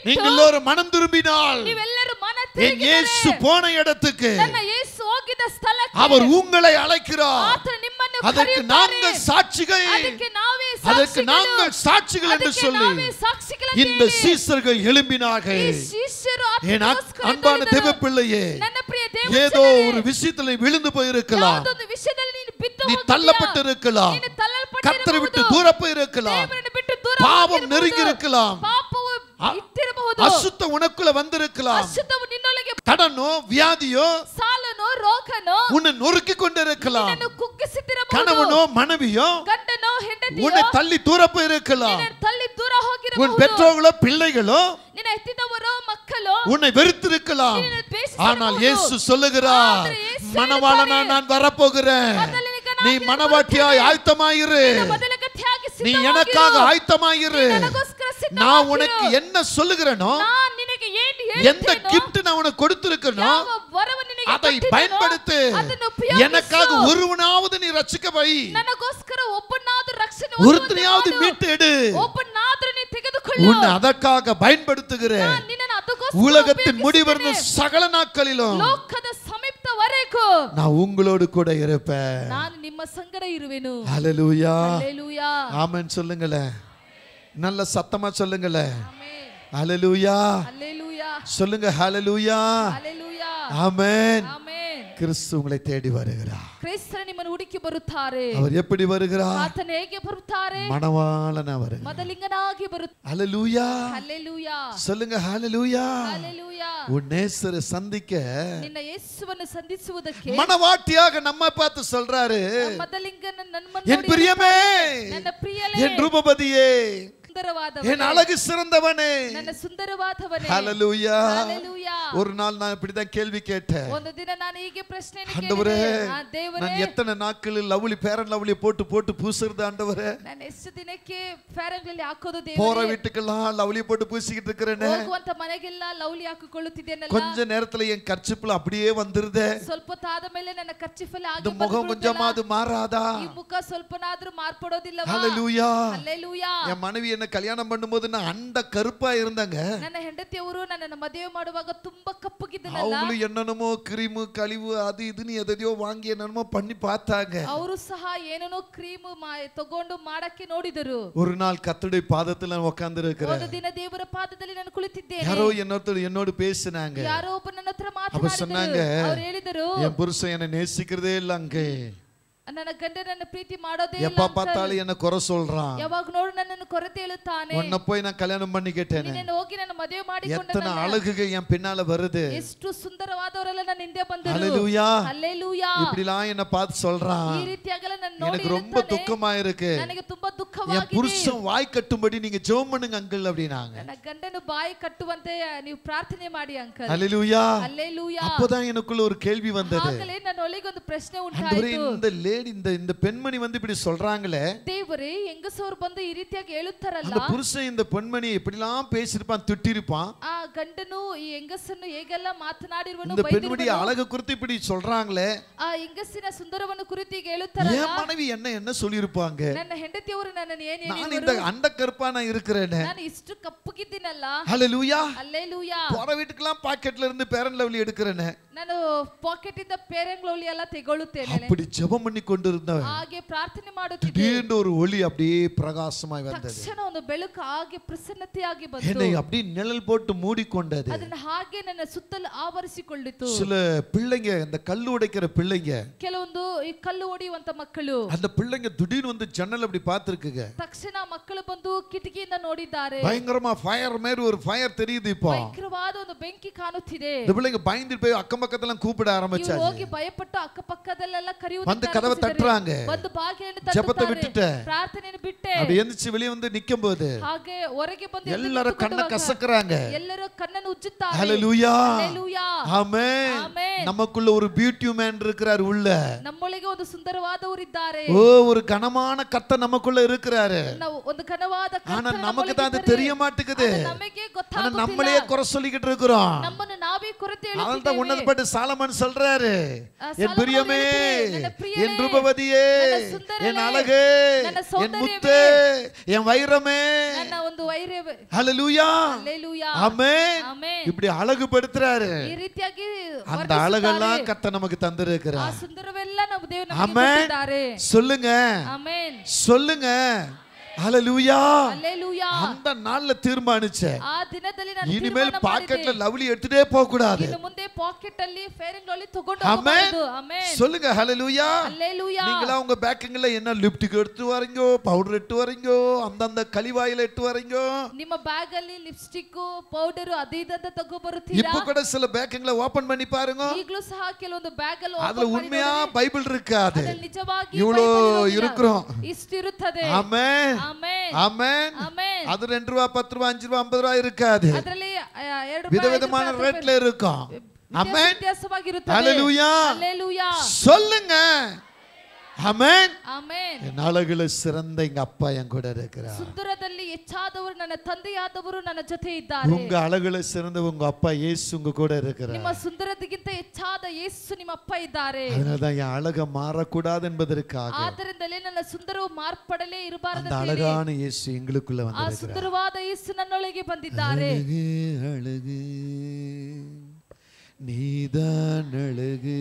Speaker 1: நீங்கள் எல்லோரும் மனம் திரும்பினால்,
Speaker 2: ನೀವೆಲ್ಲರೂ ಮನ
Speaker 1: என் இயேசு போன இடத்துக்கு
Speaker 2: ನನ್ನ ಯೇಸು ಹೋಗಿದ ಸ್ಥಳಕ್ಕೆ
Speaker 1: அவர் உங்களை அழைக்கிறார்.
Speaker 2: ಆತನು ನಿಮ್ಮನ್ನು
Speaker 1: அதற்கு நாங்கள் சாட்சிகள்,
Speaker 2: ಅದಕ್ಕೆ ನಾವೇ
Speaker 1: அதற்கு நாங்கள் சாட்சிகள் என்று சொல்லி இந்த சீசர்கள் எழும்பினார்கள். என் அன்பான தேவ பிள்ளையே, ஏதோ ஒரு விஷயத்தில் விழுந்து போயிருக்கலாம், நீ தள்ளப்பட்டு இருக்கலாம், கர்த்தரை விட்டு தூர போயிருக்கலாம், பாவம் நெருங்கி இருக்கலாம், அசுத்தம் உனக்குள்ள வந்திருக்கலாம், கடனோ வியாதியோ
Speaker 2: ಸಾಲನೋ ರೋಗನೋ
Speaker 1: உன்னை நொறுக்கி கொண்டிருக்கலாம், கணவனோ மனைவியோ
Speaker 2: ಗಂಡನೋ ಹೆಂಡತಿಯೋ
Speaker 1: உன்னை தள்ளி தூர போயிருக்கலாம்,
Speaker 2: ತಳ್ಳಿ ದೂರ ಹೋಗಿರಬಹುದು,
Speaker 1: உன் பெற்றோர்களோ பிள்ளைகளோ
Speaker 2: ನಿನ್ನ ಹೆತ್ತಿದವರೋ ಮಕ್ಕಳೋ
Speaker 1: உன்னை வெறுத்திருக்கலாம். ஆனால் இயேசு சொல்லுகிறார், மணவாளனா நான் வரப்போகிறேன், நீ மணவாட்டியாய் ஆயத்தமாயிரு, நீ எனக்காக ஆயத்தமாயிரு, நான் உனக்கு என்ன சொல்லுகிறேனோ, எந்த கிஃப்ட் நான் உனக்கு கொடுத்திருக்கனோ அதை பயன்படுத்து, எனக்காக ஒருவனாவது நீ ரட்சிக்க வை, ஒருத்தனையாவது மீட்டு எடு, உன்னை அதற்காக பயன்படுத்துகிறேன். உலகத்தின் முடிவு சகல நாட்களிலும் நான் உங்களோடு கூட இருப்பேன்.
Speaker 2: நான் ನಿಮ್ಮ ಸಂಗಡ ಇರುವೆನು.
Speaker 1: ஹல்லேலூயா,
Speaker 2: ஹல்லேலூயா,
Speaker 1: ஆமென் சொல்லுங்களேன், நல்ல சத்தமா சொல்லுங்களேன். ஹல்லேலூயா,
Speaker 2: ஹல்லேலூயா
Speaker 1: சொல்லுங்க. ஹல்லேலூயா,
Speaker 2: ஹல்லேலூயா,
Speaker 1: ஆமென்.
Speaker 2: ஆமென்.
Speaker 1: கிறிஸ்து உங்களை தேடி வருகிறார்.
Speaker 2: ಕ್ರಿಸ್ತನು ನಿಮ್ಮನ್ನು ಹುಡುಕಿ ಬರುತ್ತಾರೆ.
Speaker 1: அவர் எப்படி வருகிறார்?
Speaker 2: ಆತನು ಹೇಗೆ ಬರುತ್ತಾರೆ?
Speaker 1: மணவாளனா வருகிறார்,
Speaker 2: ಮದಲಿಂಗನಾಗಿ ಬರುತ್ತಾರೆ.
Speaker 1: ஹல்லேலூயா,
Speaker 2: ಹಲ್ಲೇಲೂಯಾ,
Speaker 1: சொல்லுங்க. ஹல்லேலூயா,
Speaker 2: ಹಲ್ಲೇಲೂಯಾ.
Speaker 1: உன் நேசரை சந்திக்க,
Speaker 2: ನಿನ್ನ ಯೇಸುವನ್ನು ಸಂಧಿಸುವುದಕ್ಕೆ
Speaker 1: மணவாட்டியாக நம்ம பார்த்து சொல்றாரு,
Speaker 2: ಮದಲಿಂಗನ ನನ್ನನ್ನು
Speaker 1: என் பிரியமே,
Speaker 2: ನನ್ನ ಪ್ರಿಯಳೇ,
Speaker 1: என் ரூபவதியே, என் அழகு சிறந்தவனே,
Speaker 2: ನನ್ನ ಸುಂದರವಾದವನೇ.
Speaker 1: ஹல்லேலூயா.
Speaker 2: ஹல்லேலூயா.
Speaker 1: ஒரு நாள் நான் இப்படிதான் கேள்வி கேட்டேன்,
Speaker 2: ಒಂದು ದಿನ ನಾನು ಹೀಗೆ ಪ್ರಶ್ನೆಯನ್ನು
Speaker 1: ஆண்டவரே,
Speaker 2: ಕೇಳಿದೆ, ದೇವರೇ,
Speaker 1: நான் எத்தனை நாட்கள் லவ்லி பேரன் லவ்லி போட்டு போட்டு பூசுறது ஆண்டவரே,
Speaker 2: ನಾನು ಎಷ್ಟು ದಿನಕ್ಕೆ ಫೇರಂಗ್ಲಲ್ಲಿ ಹಾಕೋದು
Speaker 1: போற
Speaker 2: ದೇವರೇ,
Speaker 1: வீட்டுக்கெல்லாம் லவ்லி போட்டு பூசிக்கிட்டு இருக்கிறேனே,
Speaker 2: ಹೋಗುವಂತ ಮನೆಗೆಲ್ಲ ಲವ್ಲಿ ಹಾಕಿಕೊಳ್ಳುತ್ತಿದ್ದೇನಲ್ಲ,
Speaker 1: கொஞ்ச நேரத்துல என் கர்ச்சிப்புல அப்படியே வந்துருதே,
Speaker 2: ಸ್ವಲ್ಪ ಹೊತ್ತಾದ ಮೇಲೆ ನನ್ನ ಕರ್ಚಿಫಲ್ಲಿ
Speaker 1: இந்த
Speaker 2: ಹಾಗೆ
Speaker 1: முகம் கொஞ்சமாவது மாறாதா?
Speaker 2: ಈ ಮುಖ ಸ್ವಲ್ಪನಾದ್ರೂ ಮಾರ್ಪಡೋದಿಲ್ಲವಾ?
Speaker 1: ஹல்லேலூயா.
Speaker 2: ಹಲ್ಲೇಲೂಯಾ.
Speaker 1: என் மனைவி என்ன கல்யாணம் பண்ணும்போது நான் அண்ட கருப்பா இருந்தாங்க,
Speaker 2: ನನ್ನ ಹೆಂಡತಿಯವರು ನನ್ನನ್ನು ಮದುವೆ ಮಾಡುವಾಗ ತುಂಬಾ ಕಪ್ಪಗಿದ್ದನಲ್ಲ,
Speaker 1: அவங்களும் என்னென்னமோ கிரீமு கழிவு அது இதுன்னு எதையோ வாங்கி என்னென்னமோ பண்ணி பார்த்தாங்க.
Speaker 2: ಅವರು ಸಹ ಏನೇನೋ ಕ್ರೀಮ್ ತಗೊಂಡು ಮಾಡಕ್ಕೆ ನೋಡಿದರು.
Speaker 1: ஒரு நாள் கர்த்தருடைய பாதத்துல நான் உட்கார்ந்து இருக்கிறேன்,
Speaker 2: ಒಂದು ದಿನ ದೇವರ ಪಾದದಲ್ಲಿ ನಾನು ಕುಳಿತಿದ್ದೇನೆ,
Speaker 1: யாரோ என்னோடு பேசினாங்க,
Speaker 2: ಯಾರೋ ಒಬ್ಬ ನನ್ನ ಹತ್ರ
Speaker 1: அப்ப சொன்னாங்க,
Speaker 2: ಮಾತನಾಡಿದರು. ಅವರು ಹೇಳಿದರು,
Speaker 1: என் புருஷன் என்னை நேசிக்கிறதே இல்ல, அங்கே
Speaker 2: ನನ್ನ ಗಂಡ ನನ್ನ ಪ್ರೀತಿ ಮಾಡೋದೇ ಇಲ್ಲ,
Speaker 1: எப்ப பார்த்தாலும் என்ன குறை சொல்றான்,
Speaker 2: ಯಾವಾಗ ನೋಡು ನನ್ನನ್ನು ಕೊರತೆ ಹೇಳುತ್ತಾನೆ,
Speaker 1: உன்னை போய் நான் கல்யாணம் பண்ணிக்கிட்டேன்,
Speaker 2: ನಿನ್ನನ್ನು ಹೋಗಿ ನಾನು ಮದುವೆ ಮಾಡಿಕೊಂಡೆ,
Speaker 1: எத்தனை அழகுக என் பின்னால வருது,
Speaker 2: ಎಷ್ಟು ಸುಂದರವಾದವರೆಲ್ಲ ನನ್ನ ಹಿಂದೆ ಬಂದರು.
Speaker 1: ஹல்லேலூயா.
Speaker 2: ಹಲ್ಲೇಲೂಯಾ.
Speaker 1: இப்படிலாம் என்ன பார்த்து சொல்றான்,
Speaker 2: ಈ ರೀತಿಯಾಗಲ್ಲ ನನ್ನ ನೋಡಿ
Speaker 1: எனக்கு ரொம்ப துக்கமா இருக்கு,
Speaker 2: ನನಗೆ ತುಂಬಾ
Speaker 1: என்
Speaker 2: ದುಃಖವಾಗಿದೆ,
Speaker 1: புருஷன் வாய் கட்டும்படி நீங்க ஜெபம் பண்ணுங்க அங்கிள் அப்படினாங்க.
Speaker 2: ನನ್ನ ಗಂಡನು ಬಾಯಿ ಕಟ್ಟುವಂತೆ ನೀವು ಪ್ರಾರ್ಥನೆ ಮಾಡಿ ಅಂಕಲ್.
Speaker 1: ஹல்லேலூயா.
Speaker 2: ಹಲ್ಲೇಲೂಯಾ.
Speaker 1: அப்பதான் எனக்குள்ள ஒரு கேள்வி வந்தது,
Speaker 2: ಆಗಲೇ ನನ್ನ ಒಳಗೆ ಒಂದು ಪ್ರಶ್ನೆ
Speaker 1: ஆண்டவரே,
Speaker 2: ಉಂಟಾಯಿತು,
Speaker 1: இந்த லேடி இந்த பெண்மணி வந்து இப்படி சொல்றாங்களே,
Speaker 2: ದೇವರೇ, ಹೆಂಗಸವರು ಬಂದು ಈ ರೀತಿಯಾಗಿ ಹೇಳುತ್ತಾರಲ್ಲ,
Speaker 1: அந்த புருஷன் இந்த பெண்மணி எப்படிலாம் பேசிருப்பான், திட்டிருப்பான்,
Speaker 2: ಆ ಗಂಡನು ಈ ಹೆಂಗಸನ್ನು ಹೇಗೆಲ್ಲ ಮಾತನಾಡಿರುವನು,
Speaker 1: இந்த பெண்ணுடைய அழகு குறித்து இப்படி சொல்றாங்களே,
Speaker 2: ಆ ಹೆಂಗಸಿನ ಸುಂದರವನ್ನು ಕುರಿತು ಈಗ ಹೇಳುತ್ತಾರಲ್ಲ,
Speaker 1: என் மனைவி என்ன சொல்லிருப்பாங்க,
Speaker 2: ನನ್ನ ಹೆಂಡತಿಯವರು ನನ್ನನ್ನು ಏನು
Speaker 1: நான் இந்த அண்ட கருப்பா நான் இருக்கிறேனே,
Speaker 2: ನಾನು ಇಷ್ಟು ಕಪ್ಪಗಿದ್ದೀನಲ್ಲ.
Speaker 1: ஹல்லேலூயா.
Speaker 2: ಹಲ್ಲೇಲೂಯಾ.
Speaker 1: போற வீட்டுக்கெல்லாம் பாக்கெட்ல இருந்து பேரன் லவ்லி எடுக்கிறேனே,
Speaker 2: ನಾನು ಪಾಕೆಟ್ ಇಂದ ಪೇರೆಂಗ್ ಲವ್ಲಿ ಎಲ್ಲ ತೆಗೊಳ್ಳುತ್ತೇನೆ.
Speaker 1: அப்படி ஜெபம் பண்ணி பண்ணி கொண்டிருந்தவன்
Speaker 2: ಹಾಗೆ ಪ್ರಾರ್ಥನೆ ಮಾಡುತ್ತಿದ್ದೆ
Speaker 1: திடீர்னு ஒரு ஒளி அப்படியே பிரகாசமாய் வந்தது.
Speaker 2: ತಕ್ಷಣ ಒಂದು ಬೆಳಕು ಹಾಗೆ ಪ್ರಸನ್ನತೆಯಾಗಿ ಬಂತು.
Speaker 1: என்னை அப்படியே நிழல் போட்டு மூடிக்கொண்டது.
Speaker 2: ಅದನ್ನ ಹಾಗೆ ನನ್ನ ಸುತ್ತಲೂ ಆವರಿಸಿಕೊಂಡಿತು.
Speaker 1: சில பிள்ளைங்க இந்த கல்லு உடைக்கிற பிள்ளைங்க
Speaker 2: ಕೆಲವೊಂದು ಈ ಕಲ್ಲು ಹೊಡೆಯುವಂತ ಮಕ್ಕಳು
Speaker 1: அந்த பிள்ளைங்க திடீர்னு வந்து ஜன்னல் அப்படி பார்த்திருக்குங்க.
Speaker 2: ತಕ್ಷಣ ಮಕ್ಕಳು ಬಂದು ಕಿಟಕಿಯಿಂದ ನೋಡಿದ್ದಾರೆ.
Speaker 1: பயங்கரமா ஃபயர் மாதிரி ஒரு ஃபயர் தெரியுது. இப்போ
Speaker 2: ಭಯಂಕರವಾದ ಒಂದು ಬೆಂಕಿ ಕಾಣುತ್ತಿದೆ.
Speaker 1: இந்த பிள்ளைங்க பயந்து போய் அக்கம் பக்கத்துல கூப்பிட ஆரம்பிச்சாங்க.
Speaker 2: ಹೋಗಿ ಭಯಪಟ್ಟು ಅಕ್ಕಪಕ್ಕದಲ್ಲೆಲ್ಲ ಕರೆಯುತ್ತಾರೆ.
Speaker 1: வந்து கதவை தட்டுறாங்க.
Speaker 2: வந்து ಬಾಗಿಲನ್ನು
Speaker 1: ஜெபத்தை
Speaker 2: ತಟ್ಟುತ್ತಾರೆ.
Speaker 1: விட்டுட்டு
Speaker 2: ಪ್ರಾರ್ಥನೆಯನ್ನು ಬಿಟ್ಟೆ
Speaker 1: அப்படி எந்திரிச்சு வெளிய வந்து நிக்கும்போது
Speaker 2: ಹಾಗೆ ಹೊರಗೆ ಬಂದು
Speaker 1: எல்லாரும் கண்ணை கசக்குறாங்க.
Speaker 2: ಎಲ್ಲರೂ ಕಣ್ಣನ್ನು ಉಜ್ಜುತ್ತಾರೆ.
Speaker 1: ஹalleluya
Speaker 2: ஹalleluya
Speaker 1: ஆமென்.
Speaker 2: ஆமென்.
Speaker 1: நமக்குள்ள ஒரு பியூட்டி மேன் இருக்கிறார் உள்ள.
Speaker 2: ನಮ್ಮೊಳಗೆ ಒಂದು ಸುಂದರವಾದವರು ಇದ್ದಾರೆ.
Speaker 1: ஓ ஒரு கனமான கர்த்தர் நமக்குள்ள இருக்கிறாரு.
Speaker 2: ಒಂದು ಘನವಾದ ಕರ್ತನ
Speaker 1: ஆனா நமக்கு தான் அது தெரிய மாட்டேங்குது.
Speaker 2: ನಮಗೆ
Speaker 1: ஆனா
Speaker 2: ಗೊತ್ತಾಗುತ್ತಿಲ್ಲ.
Speaker 1: நம்மளே குறை சொல்லிக்கிட்டு இருக்கிறோம்.
Speaker 2: ನಮ್ಮನ್ನು ನಾವೇ ಕೊರತೆ
Speaker 1: அவன் தான் உன்னதப்பட்ட சாலமன் சொல்றாரு, என் பிரியமே, என்
Speaker 2: ரூபவதியே,
Speaker 1: ரூபவதியே, என் அழகே, என் முத்தே, என் வைரமே.
Speaker 2: ನನ್ನ ಒಂದು ವೈರವೇ.
Speaker 1: ஹalleluya
Speaker 2: ஹalleluya
Speaker 1: ஆமென்.
Speaker 2: ஆமென்.
Speaker 1: இப்படி அழகுபடுத்துறாரு.
Speaker 2: ಈ ರೀತಿಯಾಗಿ
Speaker 1: அந்த அழகெல்லாம் கர்த்தர் நமக்கு
Speaker 2: ಆ
Speaker 1: தந்திருக்கிறார்.
Speaker 2: ಸುಂದರವೆಲ್ಲ ನಮ್ಮ ದೇವರು ನಮಗೆ
Speaker 1: ஆமென்.
Speaker 2: ಕೊಟ್ಟಿದ್ದಾರೆ.
Speaker 1: சொல்லுங்க
Speaker 2: ಆಮೆನ್.
Speaker 1: சொல்லுங்க ஹalleluya.
Speaker 2: ஹalleluya.
Speaker 1: அந்த நாள்ல தீர்மானிச்சேன்,
Speaker 2: ಆ ದಿನದಲ್ಲಿ ನಾನು
Speaker 1: இனிமேல்
Speaker 2: ತೀರ್ಮಾನ
Speaker 1: பாக்கெட்ல
Speaker 2: ಮಾಡಿದೆ.
Speaker 1: லவ்லி எடுத்துட்டே போக கூடாது.
Speaker 2: ಇನ್ನು ಮುಂದೆ ಪಾಕೆಟ್ ಅಲ್ಲಿ ಫೇರ್ ಅಂಡ್ ಲವ್ಲಿ ತಗೊಂಡು
Speaker 1: ஆமென்.
Speaker 2: ಹೋಗಬಾರದು. ಆಮೆನ್.
Speaker 1: சொல்லுங்க ஹalleluya.
Speaker 2: ஹalleluya.
Speaker 1: நீங்களா உங்க பேக்கிங்ல என்ன லிப்ஸ்டிக் எடுத்து வரீங்க, பவுடர் எடுத்து வரீங்க, அந்த கலிவாயில எடுத்து வரீங்க.
Speaker 2: ನಿಮ್ಮ ಬ್ಯಾಗ್ ಅಲ್ಲಿ ಲಿಪ್ಸ್ಟಿಕ್ ಪೌಡರ್ ಅದು ಇದಂತ ತಗೋ ಬರುತ್ತೀರಾ.
Speaker 1: இப்ப கூட சில பேக்கிங்ல ಓಪನ್ பண்ணி பாருங்க.
Speaker 2: ಈಗಲೂ ಸಹ ಕೆಲವೊಂದು ಬ್ಯಾಗ್ ಅಲ್ಲಿ
Speaker 1: அதுல உண்மையா பைபிள் இருக்காது.
Speaker 2: ಅದರಲ್ಲಿ ನಿಜವಾಗಿ
Speaker 1: இவ்வளோ
Speaker 2: ಬೈಬಲ್
Speaker 1: இருக்கிறோம்.
Speaker 2: ಇಷ್ಟಿರುತ್ತದೆ.
Speaker 1: ஆமென்
Speaker 2: ಆಮೆನ್.
Speaker 1: ஆமென்.
Speaker 2: ಆಮೆನ್.
Speaker 1: அது 2 ரூபாய் 10 ரூபாய் 5 ரூபாய் 50 ரூபாய் இருக்காது.
Speaker 2: ಅದರಲ್ಲಿ 2
Speaker 1: விதவிதமான ரேட்ல இருக்கும். ஆமென்.
Speaker 2: ವ್ಯತ್ಯಾಸವಾಗಿರುತ್ತದೆ.
Speaker 1: ஹalleluya.
Speaker 2: ஹalleluya.
Speaker 1: சொல்லுங்க ஆமென்.
Speaker 2: ಆಮೆನ್.
Speaker 1: என் அழகுல சிறந்த எங்க அப்பா என் கூட இருக்கிறார்.
Speaker 2: ಸುಂದರದಲ್ಲಿ ಹೆಚ್ಚಾದವರು ನನ್ನ ತಂದೆಯಾದವರು ನನ್ನ ಜೊತೆ ಇದ್ದಾರೆ.
Speaker 1: உங்க அழகுல சிறந்த உங்க அப்பா இயேசு உங்க கூட இருக்கிறார்.
Speaker 2: ನಿಮ್ಮ ಸುಂದರತೆಗಿಂತ ಹೆಚ್ಚಾದ ಯೇಸು ನಿಮ್ಮ ಅಪ್ಪ ಇದ್ದಾರೆ.
Speaker 1: அதனால தான் என் அழக மாறக்கூடாது என்பதற்காக
Speaker 2: ಆದ್ದರಿಂದಲೇ ನನ್ನ ಸುಂದರವು ಮಾರ್ಪಡಲೇ ಇರಬಾರದು
Speaker 1: அந்த
Speaker 2: ಅಂತ ಹೇಳಿ
Speaker 1: அழகான இயேசு எங்களுக்குள்ள
Speaker 2: ಆ
Speaker 1: வந்திருக்கிறார்.
Speaker 2: ಸುಂದರವಾದ ಯೇಸು ನನ್ನೊಳಗೆ ಬಂದಿದ್ದಾರೆ.
Speaker 1: அழகு அழகு நீதான் அழகு,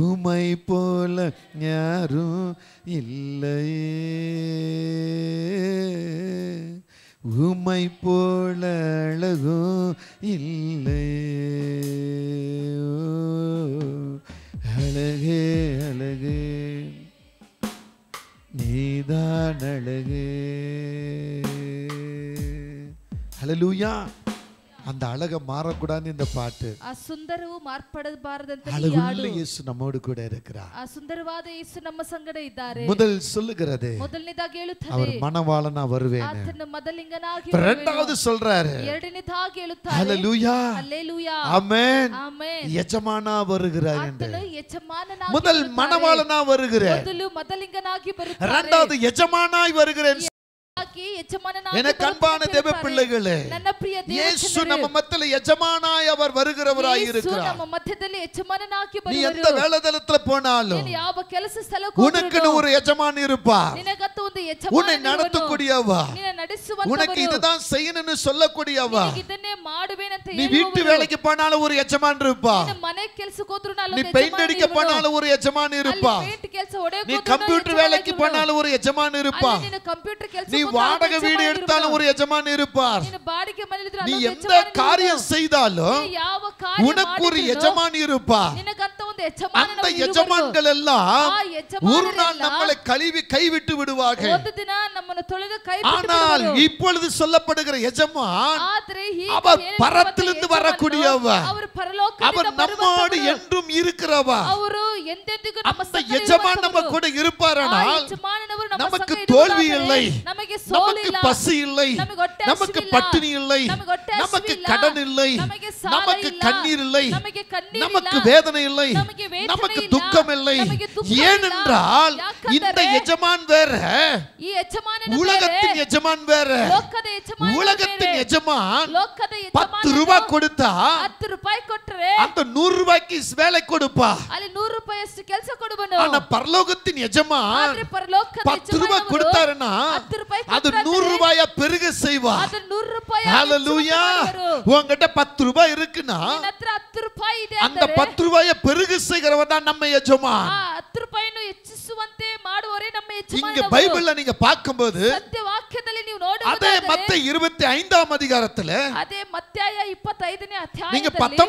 Speaker 1: உமை போல யாரும் இல்லையே, உமை போல அழகும் இல்லையே. அழகே அழகே நீதான் அழகே. ஹalleluya. அந்த அழக மாறக்கூடாது இந்த பாட்டு.
Speaker 2: ಆ ಸುಂದರವು ಮಾರ್ಪಡಬಾರದಂತ ಈ
Speaker 1: அழகுள்ள
Speaker 2: ಹಾಡು.
Speaker 1: இயேசு நம்மோடு கூட இருக்கிறார்.
Speaker 2: ಆ ಸುಂದರವಾದ ಯೇಸು ನಮ್ಮ ಸಂಗಡ ಇದ್ದಾರೆ.
Speaker 1: முதல் சொல்லுகிறது
Speaker 2: ಮೊದಲನೇದಾಗಿ ಹೇಳುತ್ತದೆ
Speaker 1: அவர் மணவாளனா வருவேன்.
Speaker 2: ಆತನ ಮೊದಲಿಂಗನಾಗಿ
Speaker 1: இரண்டாவது சொல்றாரு
Speaker 2: ಎರಡನೇದಾಗಿ ಹೇಳುತ್ತಾರೆ
Speaker 1: ஹalleluya.
Speaker 2: ಹalleluya.
Speaker 1: ஆமென்.
Speaker 2: ಆಮೆನ್.
Speaker 1: ಯಜಮಾನ வருகிறார் என்று.
Speaker 2: ಆತನು ಯಜಮಾನನಾಗಿ
Speaker 1: முதல்
Speaker 2: ಬರುತ್ತಾರೆ.
Speaker 1: மணவாளனா வருகிறார்.
Speaker 2: ಮೊದಲು ಮೊದಲಿಂಗನಾಗಿ ಬರುತ್ತಾರೆ.
Speaker 1: இரண்டாவது ಯಜಮಾனாய் வருகிறேன்.
Speaker 2: ಯಜಮಾನನಾಗಿ
Speaker 1: எனக்கு அன்பான தேவ பிள்ளைகளே,
Speaker 2: ನನ್ನ ಪ್ರಿಯ
Speaker 1: இயேசு நம்ம மத்தியில ಯಜಮಾனாய் அவர் வருகிறவராய் இருக்கிறார்.
Speaker 2: ನಮ್ಮ ಮಧ್ಯದಲ್ಲಿ ಯಜಮಾನನಾಗಿ
Speaker 1: நீ
Speaker 2: ಬರುವರು.
Speaker 1: எந்த வேலைதலத்துல போனாலும்
Speaker 2: ನೀನು ಯಾವ ಕೆಲಸ ಸ್ಥಳಕ್ಕೆ
Speaker 1: உனக்குன்னு ஒரு ಯಜಮಾன் இருப்பார்.
Speaker 2: ನಿನಗಂತ ಒಂದು
Speaker 1: உன்னை
Speaker 2: ಯಜಮಾನನಿರುವನು.
Speaker 1: நடத்தக்கூடியவா,
Speaker 2: ನಿನ್ನ ನಡೆಸುವಂತವರು.
Speaker 1: உனக்கு இதுதான் செய்யணும்னு சொல்லக்கூடியவா.
Speaker 2: ನಿನಗೆ ಇದನ್ನೇ ಮಾಡುವೇನಂತ
Speaker 1: நீ வீட்டு
Speaker 2: ಹೇಳುವವರು.
Speaker 1: வேலைக்கு போனாலும் ஒரு ಯಜಮಾನ್ இருப்பா.
Speaker 2: ನಿನ್ನ ಮನೆ ಕೆಲಸಕ್ಕೆ ಹೋದ್ರು
Speaker 1: நீ
Speaker 2: ನಾಲ್ಕು
Speaker 1: பெயிண்ட் அடிக்க போனாலும் ஒரு ಯಜಮಾನ್ இருப்பா.
Speaker 2: ಪೇಂಟ್ ಕೆಲಸ ಹೊಡೆಯೋಕೆ
Speaker 1: நீ
Speaker 2: ಹೋದ್ರು
Speaker 1: கம்ப்யூட்டர் வேலைக்கு போனாலும் ஒரு ಯಜಮಾன் இருப்பா.
Speaker 2: ನಿನ್ನ ಕಂಪ್ಯೂಟರ್ ಕೆಲಸ
Speaker 1: நீ வாடகை வீடு எடுத்தாலும் ஒரு ಯಜಮಾன் இருப்பார்.
Speaker 2: ನಿನ್ನ ಬಾಡಿಗೆ ಮನೆಯಲ್ಲಿದ್ರು
Speaker 1: நீ
Speaker 2: ಅದೊಂದು
Speaker 1: எந்த
Speaker 2: ಯಜಮಾನನಿರುವನು.
Speaker 1: காரியம் செய்தாலும்
Speaker 2: ನೀನು ಯಾವ ಕಾರ್ಯ
Speaker 1: உனக்கு ஒரு
Speaker 2: ಮಾಡಿದ್ರೂ
Speaker 1: ಯಜಮಾன் இருப்பார்.
Speaker 2: ನಿನಗಂತ ಒಂದು
Speaker 1: அந்த
Speaker 2: ಯಜಮಾನನಿರುವನು.
Speaker 1: ಯಜಮಾன்கள் எல்லாம்
Speaker 2: ಆ ಯಜಮಾನರೆಲ್ಲ
Speaker 1: ஒரு நாள் நம்மளை கழுவி கைவிட்டு விடுவார்கள்.
Speaker 2: ಒಂದು ದಿನ ನಮ್ಮನ್ನು ತೊಳೆದು ಕೈ ಬಿಟ್ಟು
Speaker 1: ஆனால்
Speaker 2: ಬಿಡುವರು.
Speaker 1: இப்பொழுது சொல்லப்படுகிற ಯಜமான்
Speaker 2: ಆದರೆ ಹೀಗೆ
Speaker 1: அவர்
Speaker 2: ಏನು
Speaker 1: பரத்திலிருந்து
Speaker 2: ಯಜಮಾನನು,
Speaker 1: வரக்கூடியவர்.
Speaker 2: ಅವರು ಪರಲೋಕದಿಂದ
Speaker 1: அவர் நம்மோடு
Speaker 2: ಬರುವಂತವರು.
Speaker 1: என்றும் இருக்கிறவர்.
Speaker 2: ಅವರು ಎಂದೆಂದಿಗೂ ನಮ್ಮ
Speaker 1: அந்த
Speaker 2: ಸಂಗಡ
Speaker 1: ಯಜமான் நம்ம
Speaker 2: ಇರುವಂತವರು.
Speaker 1: கூட
Speaker 2: ಆ
Speaker 1: இருப்பாரானால்
Speaker 2: ಯಜಮಾನನವರು ನಮ್ಮ
Speaker 1: நமக்கு
Speaker 2: ಸಂಗಡ
Speaker 1: தோல்வி
Speaker 2: ಇರುವುದಾದರೆ
Speaker 1: இல்லை,
Speaker 2: ನಮಗೆ ಸೋಲು
Speaker 1: நமக்கு
Speaker 2: ಇಲ್ಲ,
Speaker 1: பசி இல்லை,
Speaker 2: ನಮಗೆ ಹೊಟ್ಟೆ
Speaker 1: நமக்கு
Speaker 2: ಹಸಿವಿಲ್ಲ,
Speaker 1: பட்டினி இல்லை,
Speaker 2: ನಮಗೆ ಹೊಟ್ಟೆ
Speaker 1: நமக்கு
Speaker 2: ಹಸಿವಿಲ್ಲ,
Speaker 1: கடன் இல்லை,
Speaker 2: ನಮಗೆ ಸಾಲ
Speaker 1: நமக்கு
Speaker 2: ಇಲ್ಲ,
Speaker 1: கண்ணீர் இல்லை,
Speaker 2: ನಮಗೆ ಕಣ್ಣೀರಿಲ್ಲ,
Speaker 1: நமக்கு வேதனை இல்லை,
Speaker 2: ನಮಗೆ ವೇದನೆ
Speaker 1: நமக்கு
Speaker 2: ಇಲ್ಲ,
Speaker 1: துக்கம் இல்லை.
Speaker 2: ನಮಗೆ ದುಃಖ ಇಲ್ಲ.
Speaker 1: ஏனென்றால்
Speaker 2: ಯಾಕಂದರೆ
Speaker 1: இந்த ಯಜமான் வேற,
Speaker 2: ಈ ಯಜಮಾನನ
Speaker 1: உலகத்தின்
Speaker 2: ಬೇರೆ,
Speaker 1: ಯಜமான் வேற.
Speaker 2: ಲೋಕದ ಯಜಮಾನನ
Speaker 1: உலகத்தின்
Speaker 2: ಬೇರೆ.
Speaker 1: ಯಜமான்
Speaker 2: ಲೋಕದ
Speaker 1: 10
Speaker 2: ಯಜಮಾನನು
Speaker 1: ரூபாய் கொடுத்தா
Speaker 2: 10 ರೂಪಾಯಿ ಕೊಟ್ರೆ
Speaker 1: அந்த 100 ரூபாய்க்கு வேலை கொடுப்பா.
Speaker 2: ಅಲ್ಲಿ 100 ರೂಪಾಯಿಯಷ್ಟು ಕೆಲಸ ಕೊಡುವನು.
Speaker 1: ஆனா பரலோகத்தின் ಯಜமான்
Speaker 2: ಆದ್ರೆ ಪರಲೋಕದ
Speaker 1: 10 ரூபாய் கொடுத்தாருன்னா
Speaker 2: 10 ರೂಪಾಯಿ
Speaker 1: அது 100 ரூபாயா பெருக செய்வா.
Speaker 2: ಅದು 100 ರೂಪಾಯಿ
Speaker 1: ஹalleluya. உன்கிட்ட 10 ரூபாய் இருக்குன்னா
Speaker 2: ನಿನ್ನ ಹತ್ರ 10 ರೂಪಾಯಿ ಇದೆ
Speaker 1: அந்த
Speaker 2: ಅಂದರೆ
Speaker 1: 10 ரூபாயை பெருக பெருகு செய்கிறவர் தான் நம்ம எஜமான்.
Speaker 2: 10 ರೂಪಾಯಿಯನ್ನು ಹೆಚ್ಚಿಸುವಂತೆ ಮಾಡುವವರೇ ನಮ್ಮ ಯಜಮಾನರು.
Speaker 1: இங்க பைபிள்ல நீங்க பாக்கும்போது
Speaker 2: ಸತ್ಯ ವಾಕ್ಯದಲ್ಲಿ ನೀವು ನೋಡುವುದಾದರೆ
Speaker 1: அதே மத்தேயு 25ஆம் அதிகாரத்துல
Speaker 2: ಅದೇ ಮತ್ತಾಯ 25ನೇ
Speaker 1: நீங்க
Speaker 2: ಅಧ್ಯಾಯದಲ್ಲಿ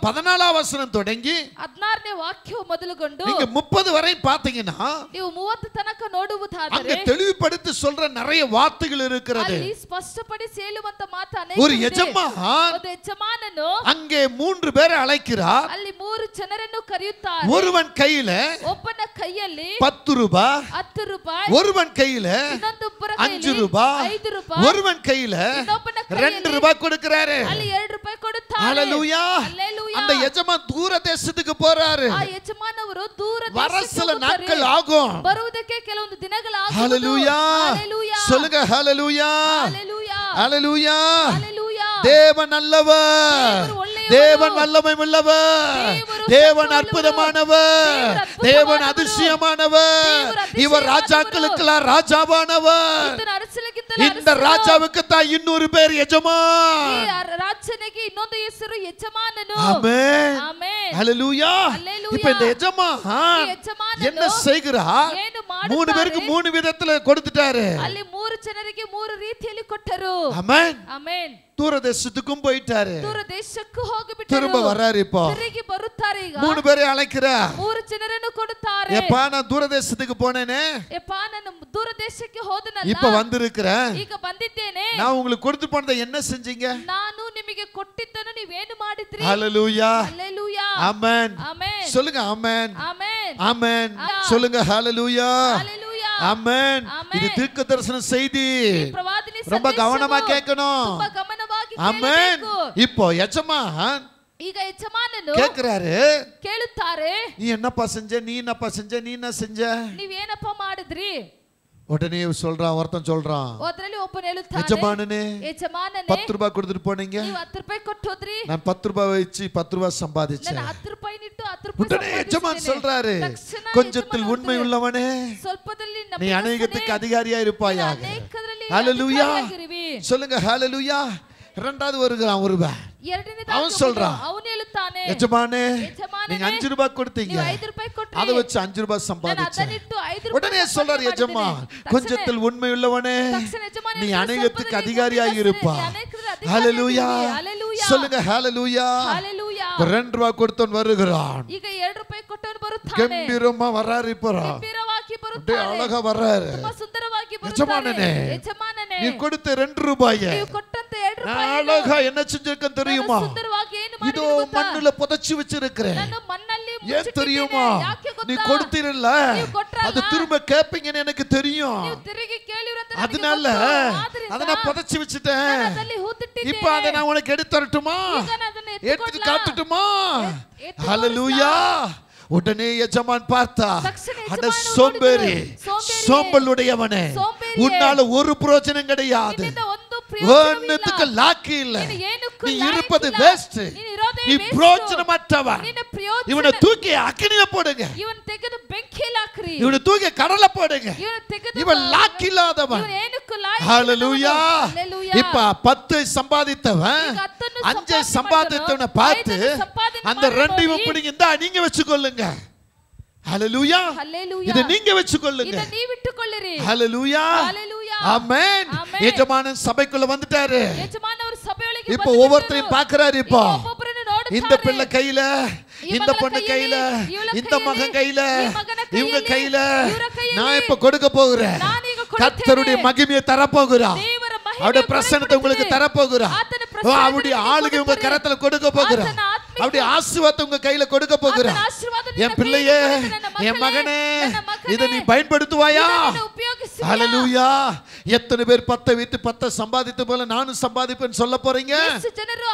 Speaker 1: 14ஆம் வசனம் தொடங்கி
Speaker 2: 16ನೇ ವಾಕ್ಯವು ಮೊದಲುಗೊಂಡು
Speaker 1: நீங்க 30 வரை பாத்தீங்கன்னா
Speaker 2: ನೀವು 30 ತನಕ ನೋಡುವುದಾದರೆ
Speaker 1: அங்க தெளிவுபடுத்தி சொல்ற நிறைய வார்த்தைகள் இருக்கிறது.
Speaker 2: ಅಲ್ಲಿ ಸ್ಪಷ್ಟಪಡಿಸಿ ಹೇಳುವಂತ ಮಾತು ಅನೇಕ
Speaker 1: ஒரு
Speaker 2: ಇದೆ.
Speaker 1: எஜமான்
Speaker 2: ಒಂದು ಯಜಮಾನನು
Speaker 1: அங்கே 3 பேரை அழைக்கிறார்.
Speaker 2: ಅಲ್ಲಿ 3 ಜನರನ್ನು ಕರೆಯುತ್ತಾರೆ.
Speaker 1: ஒருவன் கையில
Speaker 2: ಒಬ್ಬನ ಕೈಯಲ್ಲಿ
Speaker 1: 10 ரூபாய்,
Speaker 2: 10 ರೂಪಾಯಿ,
Speaker 1: ஒருவன் கையில
Speaker 2: ಇನ್ನೊಂದೊಬ್ಬರ
Speaker 1: 5
Speaker 2: ಕೈಯಲ್ಲಿ
Speaker 1: ரூபாய்,
Speaker 2: 5 ರೂಪಾಯಿ,
Speaker 1: ஒருவன் கையில
Speaker 2: ಇನ್ನೊಬ್ಬನ
Speaker 1: 2
Speaker 2: ಕೈಯಲ್ಲಿ
Speaker 1: ரூபாய் கொடுக்கிறாரு.
Speaker 2: ಅಲ್ಲಿ 2 ರೂಪಾಯಿ ಕೊಡುತ್ತಾರೆ.
Speaker 1: ஹalleluya.
Speaker 2: ಹಲ್ಲೆಲೂಯಾ.
Speaker 1: அந்த எஜமான் தூர தேசத்துக்கு போறாரு.
Speaker 2: ಆ ಯಜಮಾನವರು ದೂರ
Speaker 1: வர
Speaker 2: ದೇಶಕ್ಕೆ
Speaker 1: சில
Speaker 2: ಹೋಗುತ್ತಾರೆ.
Speaker 1: நாட்கள் ஆகும்.
Speaker 2: ಬರುವುದಕ್ಕೆ ಕೆಲವೊಂದು ದಿನಗಳಾಗುವುದು.
Speaker 1: ஹalleluya.
Speaker 2: ಹಲ್ಲೆಲೂಯಾ.
Speaker 1: சொல்லுங்க ஹalleluya.
Speaker 2: ಹಲ್ಲೆಲೂಯಾ.
Speaker 1: ஹalleluya.
Speaker 2: ಹಲ್ಲೆಲೂಯಾ.
Speaker 1: தேவன் நல்லவர்,
Speaker 2: தேவர் ஒಳ್ಳೆಯವರು,
Speaker 1: தேவன் வல்லமை உள்ளவர்,
Speaker 2: தேவர்
Speaker 1: தேவன்
Speaker 2: சக்தி
Speaker 1: அற்புதமானவர்,
Speaker 2: உள்ளவர்,
Speaker 1: தேவன்
Speaker 2: தேவர்
Speaker 1: அதிசயமானவர்,
Speaker 2: தேவர்
Speaker 1: இவர்
Speaker 2: அதிசயமானவர்,
Speaker 1: ராஜாக்களுக்கெல்லாம் ராஜாவானவர்.
Speaker 2: ಈತನ ಅರಸನಿಗಿಂತಲೂ
Speaker 1: இந்த
Speaker 2: ಅರಸನು.
Speaker 1: ராஜாவுக்கு தான் இன்னொரு பேர்
Speaker 2: ಈ
Speaker 1: எஜமான்.
Speaker 2: ರಾಜನಿಗೆ ಇನ್ನೊಂದು ಹೆಸರು ಯಜಮಾನನು.
Speaker 1: ஆமென்.
Speaker 2: ಆಮೆನ್.
Speaker 1: ஹalleluya.
Speaker 2: ஹல்லேலூயா.
Speaker 1: இப்போ இந்த எஜமான்
Speaker 2: ಈ ಯಜಮಾನನು
Speaker 1: என்ன செய்கிறார்?
Speaker 2: ಏನು
Speaker 1: 3
Speaker 2: ಮಾಡುತ್ತಾರೆ?
Speaker 1: பேருக்கு 3 விதத்துல கொடுத்துட்டாரு.
Speaker 2: ಅಲ್ಲಿ 3 ಜನರಿಗೆ 3 ರೀತಿಯಲ್ಲಿ ಕೊಟ್ಟರು.
Speaker 1: ஆமென்.
Speaker 2: ಆಮೆನ್.
Speaker 1: தூர தேசத்துக்கும் போயிட்டாரு.
Speaker 2: ದೂರ ದೇಶಕ್ಕೂ ಹೋಗಿಬಿಟ್ಟರು.
Speaker 1: திரும்ப வர்றாரு இப்போ.
Speaker 2: ತಿರುಗಿ ಬರುತ್ತಾರೆ ಈಗ.
Speaker 1: 3 பேரை அழைக்கிறார்.
Speaker 2: 3 ಜನರನ್ನು ಕೊಡುತ್ತಾರೆ.
Speaker 1: எப்பா நான் தூர தேசத்துக்கு போனேனே,
Speaker 2: ಯಪ್ಪಾ ನಾನು ದೂರ ದೇಶಕ್ಕೆ ಹೋದನಲ್ಲ,
Speaker 1: இப்ப வந்திருக்கிறேன்.
Speaker 2: ಈಗ ಬಂದಿದ್ದೇನೆ.
Speaker 1: நான் உங்களுக்கு கொடுத்து போனதை என்ன செஞ்சீங்க?
Speaker 2: ನಾನು ನಿಮಗೆ ಕೊಟ್ಟಿದ್ದನ್ನು ನೀವೇನು ಮಾಡಿದ್ರಿ?
Speaker 1: ஹalleluya.
Speaker 2: ಹಲ್ಲೆಲೂಯಾ.
Speaker 1: ஆமென்.
Speaker 2: ಆಮೆನ್.
Speaker 1: சொல்லுங்க ஆமென்.
Speaker 2: ಆಮೆನ್.
Speaker 1: ஆமென். சொல்லுங்க ஹalleluya.
Speaker 2: ಹಲ್ಲೆಲೂಯಾ.
Speaker 1: ஆமென். இது தீர்க்க தரிசன செய்தி.
Speaker 2: ಪ್ರವಾದಿನಿ
Speaker 1: ரொம்ப கவனமா
Speaker 2: ಸಂದೇಶವು
Speaker 1: கேட்கணும்.
Speaker 2: ತುಂಬಾ ಗಮನವಾಗಿ
Speaker 1: ஆமென்.
Speaker 2: ಕೇಳಬೇಕು.
Speaker 1: இப்போ எஜமான்
Speaker 2: ಈಗ ಯಜಮಾನನು
Speaker 1: கேக்குறாரு,
Speaker 2: ಕೇಳುತ್ತಾರೆ,
Speaker 1: நீ என்னப்பா செஞ்ச, நீ என்னப்பா செஞ்ச, நீ என்ன செஞ்ச?
Speaker 2: ನೀವೇನಪ್ಪ ಮಾಡಿದ್ರಿ?
Speaker 1: உடனே சொல்றான், ஒருத்தன் சொல்றான்,
Speaker 2: ಅದರಲ್ಲಿ ಒಬ್ಬನು ಹೇಳುತ್ತಾನೆ,
Speaker 1: எஜமானனே
Speaker 2: ಯಜಮಾನನೇ
Speaker 1: 10 ரூபாய் கொடுத்துட்டு போனீங்க,
Speaker 2: ನೀವು 10 ರೂಪಾಯಿ ಕೊಟ್ಟು ಹೋದ್ರಿ,
Speaker 1: நான் 10 ரூபாய் வச்சு 10 ரூபாய் சம்பாதிச்சேன்.
Speaker 2: ನಾನು 10 ರೂಪಾಯಿ ಇಟ್ಟು 10 ರೂಪಾಯಿ
Speaker 1: உடனே எஜமான்
Speaker 2: ಸಂಪಾದಿಸಿದ್ದೇನೆ.
Speaker 1: சொல்றாரு,
Speaker 2: ತಕ್ಷಣ
Speaker 1: கொஞ்சத்தில்
Speaker 2: ಯಜಮಾನ
Speaker 1: உண்மை
Speaker 2: ಹೇಳ್ತಾರೆ,
Speaker 1: உள்ளவனே,
Speaker 2: ಸ್ವಲ್ಪದಲ್ಲಿ
Speaker 1: நீ
Speaker 2: ನಂಬಿಗಸ್ತನೇ,
Speaker 1: அநேகத்துக்கு அதிகாரியா இருப்பாயாக.
Speaker 2: ನೀನು ಅನೇಕರಲ್ಲಿ
Speaker 1: ஹalleluya.
Speaker 2: ಅಧಿಕಾರಿಯಾಗಿರುವಿ.
Speaker 1: சொல்லுங்க ஹalleluya. இரண்டாவது வருகிறான் ஒருவன்,
Speaker 2: ಎರಡನೇದಾಗಿ
Speaker 1: அவன் சொல்றான்,
Speaker 2: ಅವನು ಹೇಳುತ್ತಾನೆ,
Speaker 1: எஜமானே
Speaker 2: ಯಜಮಾನನೇ,
Speaker 1: நீங்க 5 ரூபாய் கொடுத்தீங்க,
Speaker 2: ನೀವು 5 ರೂಪಾಯಿ ಕೊಟ್ರಿ,
Speaker 1: அதை வச்சு 5 ரூபாய்
Speaker 2: ನಾನು
Speaker 1: சம்பாதிச்சேன்.
Speaker 2: ಅದನ್ನಿಟ್ಟು 5 ರೂಪಾಯಿ
Speaker 1: உடனே சொல்றாரு எஜமான், கொஞ்சத்தில் உண்மை உள்ளவனே,
Speaker 2: ತಕ್ಷಣ ಯಜಮಾನ
Speaker 1: நீ
Speaker 2: ಹೇಳಿದ್ರು,
Speaker 1: அநேகத்துக்கு
Speaker 2: ಸ್ವಲ್ಪದಲ್ಲಿ
Speaker 1: அதிகாரியாக
Speaker 2: ನಂಬಿಗಸ್ತನೇ,
Speaker 1: இருப்பா.
Speaker 2: ಅನೇಕರಲ್ಲಿ ಅಧಿಕಾರಿಯಾಗಿರುವಿ.
Speaker 1: ஹalleluya.
Speaker 2: ಹಲ್ಲೆಲೂಯಾ.
Speaker 1: சொல்லுங்க ஹalleluya.
Speaker 2: ಹಲ್ಲೆಲೂಯಾ.
Speaker 1: 2 ரூபாய் கொடுத்தவன் வருகிறான்,
Speaker 2: ಈಗ 2 ರೂಪಾಯಿ ಕೊಟ್ಟವನು ಬರುತ್ತಾನೆ,
Speaker 1: கம்பீரமா வர்றாரு. இப்போ
Speaker 2: ಗಂಭೀರವಾಗಿ
Speaker 1: அப்படியே
Speaker 2: ಬರುತ್ತಾನೆ,
Speaker 1: அழகா வர்றாரு.
Speaker 2: ತುಂಬಾ ಸುಂದರವಾಗಿ
Speaker 1: ಯಜಮಾನನೇ,
Speaker 2: ಬರುತ್ತಾನೆ. ಯಜಮಾನನೇ,
Speaker 1: நீ கொடுத்த 2 ரூபாயை
Speaker 2: ನೀವು ಕೊಟ್ಟಂತ 2
Speaker 1: நான்
Speaker 2: ರೂಪಾಯಿ
Speaker 1: அழகா என்ன செஞ்சிருக்கேன் தெரியுமா?
Speaker 2: ಸುಂದರವಾಗಿ ಏನು
Speaker 1: இதோ
Speaker 2: ಮಾಡಿದ್ರು ಗೊತ್ತಾ?
Speaker 1: மண்ணுல புதைச்சு வச்சிருக்கிறேன்.
Speaker 2: ನಾನು ಮಣ್ಣಲ್ಲಿ
Speaker 1: ஏன்
Speaker 2: ಮುಚ್ಚಿಟ್ಟಿದ್ದೇನೆ.
Speaker 1: தெரியுமா?
Speaker 2: ಯಾಕೆ
Speaker 1: நீ
Speaker 2: ಗೊತ್ತಾ?
Speaker 1: கொடுத்தீரல்ல,
Speaker 2: ನೀವು ಕೊಟ್ರಲ್ಲ,
Speaker 1: அது திரும்ப கேப்பீங்கன்னு எனக்கு தெரியும்.
Speaker 2: ನೀವು ತಿರುಗಿ ಕೇಳಿರಂತ ನನಗೆ
Speaker 1: அதனால
Speaker 2: ಗೊತ್ತು. ಆದ್ರಿಂದ
Speaker 1: அதை நான் புதைச்சு வச்சிட்டேன்.
Speaker 2: ನಾನು ಅದರಲ್ಲಿ ಹೂತಿಟ್ಟಿದ್ದೇನೆ.
Speaker 1: இப்ப அதை நான் உனக்கு எடுத்து தரட்டுமா?
Speaker 2: ಈಗ ನಾನು ಅದನ್ನ
Speaker 1: எடுத்து
Speaker 2: ಎತ್ತಿಕೊಡ್ಲಾ?
Speaker 1: காட்டுட்டுமா?
Speaker 2: ಎತ್ತಿ
Speaker 1: ஹalleluya. உடனே எஜமான் பார்த்தா,
Speaker 2: தட்சண
Speaker 1: அட
Speaker 2: எஜமான்
Speaker 1: சோம்பேறி,
Speaker 2: சோம்பேறியே,
Speaker 1: சோம்பலுடையவனே,
Speaker 2: சோம்பேறியே,
Speaker 1: உன்னால ஒரு பிரயோஜனம் கிடையாது,
Speaker 2: ನಿನ್ನಿಂದ ಒಂದು ಪ್ರಯೋಜನವಿಲ್ಲ.
Speaker 1: ஒண்ணுத்துக்கு லாக்கி இல்ல,
Speaker 2: ನೀನು ಏನಕ್ಕೂ
Speaker 1: நீ
Speaker 2: ಲಾಯಕ್
Speaker 1: இருப்பது
Speaker 2: ಇಲ್ಲ.
Speaker 1: வேஸ்ட்,
Speaker 2: ನೀನು ಇರೋದೇ
Speaker 1: நீ
Speaker 2: waste.
Speaker 1: பிரயோஜனமற்றவன்.
Speaker 2: ನಿನ್ನ ಪ್ರಯೋಜನ
Speaker 1: இவனை தூக்கி அக்கினியில போடுங்க,
Speaker 2: ಇವನ್ ತೆಗೆದು ಬೆಂಕಿಯಲ್ಲಿ ಹಾಕ್ರಿ.
Speaker 1: இவனை தூக்கி கடல்ல போடுங்க,
Speaker 2: ಇವನ್ ತೆಗೆದು
Speaker 1: இவன் லாக்கி இல்லாதவன்.
Speaker 2: ಇವನ್ ಏನಕ್ಕೂ ಲಾಯಕ್
Speaker 1: ஹalleluya.
Speaker 2: ಇಲ್ಲದವನು. ಹಲ್ಲೆಲೂಯಾ.
Speaker 1: இப்ப 10 சம்பாதித்தவன்
Speaker 2: ಈಗ 10
Speaker 1: 5
Speaker 2: ಸಂಪಾದನೆ
Speaker 1: சம்பாதித்தவனை
Speaker 2: ಮಾಡಿದவನು,
Speaker 1: பார்த்து
Speaker 2: 5 ಸಂಪಾದನೆ
Speaker 1: அந்த 2
Speaker 2: ಮಾಡಿ
Speaker 1: இவன் பிடிங்க, இந்தா நீங்க வச்சுக்கொள்ளுங்க. ஹalleluya.
Speaker 2: ಹಲ್ಲೆಲೂಯಾ.
Speaker 1: இத நீங்க வச்சுக்கொள்ளுங்க.
Speaker 2: ಇದನ್ನ ನೀವಿಟ್ಟುಕೊಳ್ಳಿರಿ.
Speaker 1: ஹalleluya.
Speaker 2: ಹಲ್ಲೆಲೂಯಾ.
Speaker 1: ஆமென்.
Speaker 2: ಆಮೆನ್.
Speaker 1: எஜமானன் சபைக்குள்ள வந்துட்டாரு.
Speaker 2: ಯಜಮಾನವರು ಸಭೆಯೊಳಗೆ
Speaker 1: இப்போ
Speaker 2: ಬಂದಿದ್ದರು.
Speaker 1: ஒவ்வொருத்தரையும் பார்க்கறாரு. இப்போ
Speaker 2: ಈಗ ಒಬ್ಬೊಬ್ಬರನ್ನು ನೋಡುತ್ತಾರೆ.
Speaker 1: இந்த பிள்ளை கையில,
Speaker 2: ಈ
Speaker 1: இந்த
Speaker 2: ಮಗಳ
Speaker 1: பொண்ணு கையில,
Speaker 2: ಇವಳ
Speaker 1: இந்த மகன் கையில,
Speaker 2: ಈ ಮಗನ
Speaker 1: இவங்க
Speaker 2: ಕೈಯಲ್ಲಿ,
Speaker 1: கையில
Speaker 2: ಇವರ ಕೈಯಲ್ಲಿ
Speaker 1: நான் இப்ப கொடுக்க போகிறேன்.
Speaker 2: ನಾನೀಗ ಕೊಡುತ್ತೇನೆ.
Speaker 1: கர்த்தருடைய மகிமையை தரப்போகிறார்.
Speaker 2: ದೇವರ ಮಹಿಮೆಯನ್ನು
Speaker 1: அவருடைய பிரசன்னத்தை உங்களுக்கு
Speaker 2: ಕೊಡುತ್ತೇನೆ.
Speaker 1: தரப்போகிறார்.
Speaker 2: ಆತನ ಪ್ರಸನ್ನத்தை
Speaker 1: அவருடைய
Speaker 2: ನಿಮಗೆ
Speaker 1: ஆளுகை உங்க
Speaker 2: ಕೊಡುತ್ತೇನೆ.
Speaker 1: கரத்துல கொடுக்க போகிறார்.
Speaker 2: ಆತನ ಆತ್ಮಿಕ
Speaker 1: அவருடைய ஆசீர்வாதத்தை உங்க கையில கொடுக்க போகிறார்.
Speaker 2: ಆತನ ಆಶೀರ್ವಾದ ನಿನ್ನ
Speaker 1: என் பிள்ளையே,
Speaker 2: ಕೈಯಲ್ಲಿ ಕೊಡುತ್ತೇನೆ. ನನ್ನ
Speaker 1: என் மகனே,
Speaker 2: ನನ್ನ ಮಗನೇ,
Speaker 1: இதை நீ பயன்படுத்துவாயா?
Speaker 2: ಇದನ್ನು ಉಪಯೋಗಿಸುವಿಯಾ?
Speaker 1: ஹalleluya. எத்தனை பேர் 10 வித்து 10 சம்பாதித்து போல நானும் சம்பாதிப்பேன்னு சொல்ல போறீங்க?
Speaker 2: ಎಷ್ಟು ಜನರು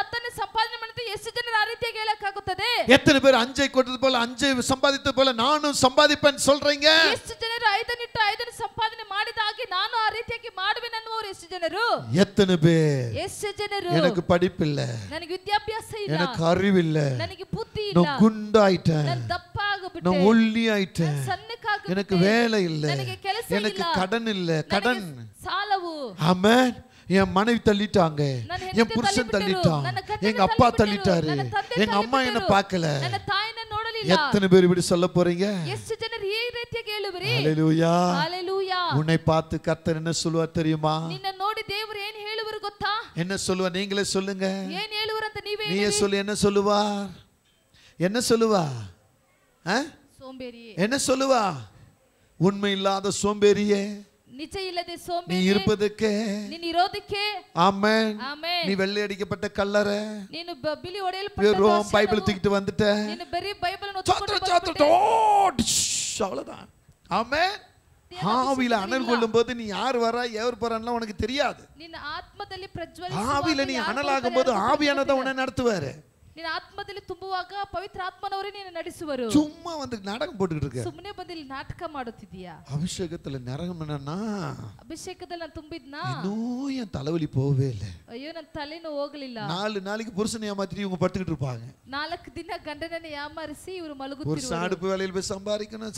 Speaker 2: 10 ಸಂಪಾದನೆ ಮಾಡಿದ್ರೆ ಎಷ್ಟು ಜನರು ಆ ರೀತಿಯಾಗಿ ಹೇಳಕ್ಕಾಗುತ್ತದೆ?
Speaker 1: எத்தனை பேர் 5 ಕೊಟ್ಟது போல 5 சம்பாதித்து போல நானும் சம்பாதிப்பேன்னு சொல்றீங்க?
Speaker 2: ಎಷ್ಟು ಜನರು 5 ಸಂಪಾದನೆ ಮಾಡಿದಾಗಿ ನಾನು ಆ ರೀತಿಯಾಗಿ ಮಾಡುವೆನು ಅನ್ನುವರು ಎಷ್ಟು ಜನರು?
Speaker 1: எத்தனை பேர்
Speaker 2: ಎಷ್ಟು ಜನರು
Speaker 1: எனக்கு படிப்பு இல்ல,
Speaker 2: ನನಗೆ ವಿದ್ಯಾಭ್ಯಾಸ ಇಲ್ಲ,
Speaker 1: எனக்கு அறிவு இல்ல,
Speaker 2: ನನಗೆ ಬುದ್ಧಿ ಇಲ್ಲ,
Speaker 1: நான் குண்டாயிட்டேன்,
Speaker 2: ನಾನು ದಪ್ಪ ಆಗಿಬಿಟ್ಟೆ,
Speaker 1: நான் ஒல்லி ஆயிட்டேன்,
Speaker 2: ಸಣ್ಣಕ್ಕಾಗಿಬಿಟ್ಟೆ,
Speaker 1: எனக்கு வேலை இல்ல,
Speaker 2: ನನಗೆ ಕೆಲಸ
Speaker 1: எனக்கு
Speaker 2: ಇಲ್ಲ,
Speaker 1: கடன் இல்ல, கடன்.
Speaker 2: ನನಗೆ ಸಾಲವು,
Speaker 1: ஆமென். என் மனைவி தள்ளிட்டாங்க,
Speaker 2: ನನ್ನ
Speaker 1: என்
Speaker 2: ಹೆಂಡತಿ
Speaker 1: புருஷன்
Speaker 2: ತಳ್ಳಿಬಿಟ್ಟರು,
Speaker 1: தள்ளிட்டான்,
Speaker 2: ನನ್ನ ಗಂಡನ
Speaker 1: எங்க அப்பா
Speaker 2: ತಳ್ಳಿಬಿಟ್ಟರು,
Speaker 1: தள்ளிட்டாரு,
Speaker 2: ನನ್ನ ತಂದೆ
Speaker 1: எங்க அம்மா என்ன
Speaker 2: ತಳ್ಳಿಬಿಟ್ಟರು,
Speaker 1: பார்க்கல.
Speaker 2: ನನ್ನ ತಾಯಿನ ನೋಡಲಿಲ್ಲ,
Speaker 1: எத்தனை பேர் இப்படி சொல்ல போறீங்க?
Speaker 2: ಎಷ್ಟು ಜನರು ಈ ರೀತಿಯಾಗಿ ಹೇಳುವಿರಿ?
Speaker 1: ஹalleluya.
Speaker 2: ஹalleluya.
Speaker 1: உன்னை பார்த்து கர்த்தர் என்ன சொல்வார் தெரியுமா?
Speaker 2: ನಿನ್ನ ನೋಡಿ ದೇವರು ಏನು ಹೇಳುವರು ಗೊತ್ತಾ?
Speaker 1: என்ன சொல்லுவார்? நீங்களே சொல்லுங்க.
Speaker 2: ಏನು ಹೇಳುವರು ಅಂತ ನೀವೇ
Speaker 1: நீயே சொல்லு. என்ன சொல்லுவார்? என்ன சொல்லுவார்?
Speaker 2: சோம்பேறியே.
Speaker 1: என்ன சொல்லுவார்? உண்மை இல்லாத சோம்பேறியே,
Speaker 2: நிச்சய இல்லாத சோம்பேறி,
Speaker 1: நீ இருப்பதற்கு,
Speaker 2: நீ இರೋದಕ್ಕೆ,
Speaker 1: ஆமென்,
Speaker 2: ஆமென்,
Speaker 1: நீ வெள்ளை அடிக்கப்பட்ட கல்லற,
Speaker 2: ನೀನು ಬಿಳಿ ಹೊಡೆಯಲ್ಪಟ್ಟ
Speaker 1: வெறும் பைபிள் தூக்கிட்டு வந்துட்ட,
Speaker 2: ನೀನು ಬರೀ ಬೈಬಲ್ ಅನ್ನು ಹೊತ್ತುಕೊಂಡು
Speaker 1: அவ்வளவுதான். ஆமென். ஆவியில அனல் கொள்ளும் போது நீ யார் வரா எவர் போறான்னு உனக்கு தெரியாது.
Speaker 2: ನಿನ್ನ ಆತ್ಮದಲ್ಲಿ ಪ್ರಜ್ವಲಿಸುವಾಗ,
Speaker 1: ஆவியில நீ அனலாகும் போது ஆவியானவர் உன்னை நடத்துவாரு.
Speaker 2: ನಿನ್ನ ಆತ್ಮದಲ್ಲಿ ತುಂಬುವಾಗ ಪವಿತ್ರ ಆತ್ಮನವರೇ ನಿನ್ನ ನಡೆಸುವರು.
Speaker 1: சும்மா வந்து நாடகம் போட்டுக்கிட்டு இருக்க.
Speaker 2: ಸುಮ್ಮನೆ ಬಂದು ಇಲ್ಲಿ ನಾಟಕ ಮಾಡುತ್ತಿದ್ದೀಯಾ?
Speaker 1: அபிஷேகத்துல நிரகம் என்னன்னா,
Speaker 2: ಅಭಿಷೇಕದಲ್ಲಿ ನಾನು ತುಂಬಿದ್ನಾ,
Speaker 1: இன்னும் என் தலைவலி போகவே இல்லை.
Speaker 2: ಅಯ್ಯೋ ನನ್ನ ತಲೆನೂ ಹೋಗಲಿಲ್ಲ.
Speaker 1: 4 நாளைக்கு புருஷனை ஏமாத்திட்டு இவங்க படுத்துக்கிட்டு இருப்பாங்க.
Speaker 2: 4 ದಿನ ಗಂಡನನ್ನ ಯಾಮಾರಿಸಿ ಇವರು ಮಲಗುತ್ತಿರುವರು.
Speaker 1: புருஷன் அடுப்பு வேலையில போய் சம்பாதிக்கணும்,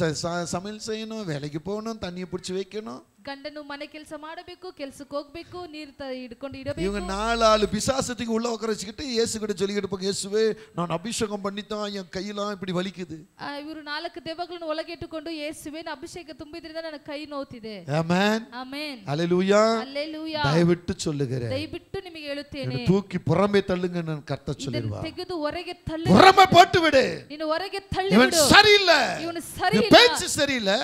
Speaker 1: சமையல் செய்யணும், வேலைக்கு போகணும், தண்ணியை பிடிச்சி வைக்கணும்.
Speaker 2: ಗಂಡನು ಮನೆ ಕೆಲಸ ಮಾಡಬೇಕು, ಕೆಲಸಕ್ಕೆ ಹೋಗಬೇಕು, ನೀರು ಹಿಡ್ಕೊಂಡು ಇಡಬೇಕು.
Speaker 1: இவங்க 4 பிசாசத்துக்கு உள்ள உட்கார வச்சுக்கிட்டு இயேசு கிட்ட சொல்லிக்கிட்டு இருப்பாங்க, இயேசுவே நான் அபிஷேகம் பண்ணித்தான் என் கையெல்லாம் இப்படி வலிக்குது.
Speaker 2: ಇವರು 4 ದೆವ್ವಗಳನ್ನು ಒಳಗೆ ಇಟ್ಟುಕೊಂಡು, ಯೇಸುವೆ ನಾನು ಅಭಿಷೇಕ ತುಂಬಿದ್ರಿಂದ ನನ್ನ ಕೈ ನೋವುತ್ತಿದೆ.
Speaker 1: ಆಮೆನ್,
Speaker 2: ಆಮೆನ್,
Speaker 1: ஹalleluya,
Speaker 2: ஹalleluya.
Speaker 1: ದಯವಿಟ್ಟು சொல்லுகிறேன்,
Speaker 2: ದಯವಿಟ್ಟು ನಿಮಗೆ ಹೇಳುತ್ತೇನೆ,
Speaker 1: தூக்கி புறமே தள்ளுங்க நான் கர்த்தர் சொல்லிடுவா.
Speaker 2: ತೆಗೆದು ಹೊರಗೆ ತಳ್ಳಿ,
Speaker 1: புறமே போட்டு விடு.
Speaker 2: ನೀನು ಹೊರಗೆ ತಳ್ಳಿ
Speaker 1: இவன்
Speaker 2: ಬಿಡು.
Speaker 1: சரியில்லை,
Speaker 2: ಇವನು ಸರಿ ಇಲ್ಲ,
Speaker 1: பேச்சு சரியில்லை,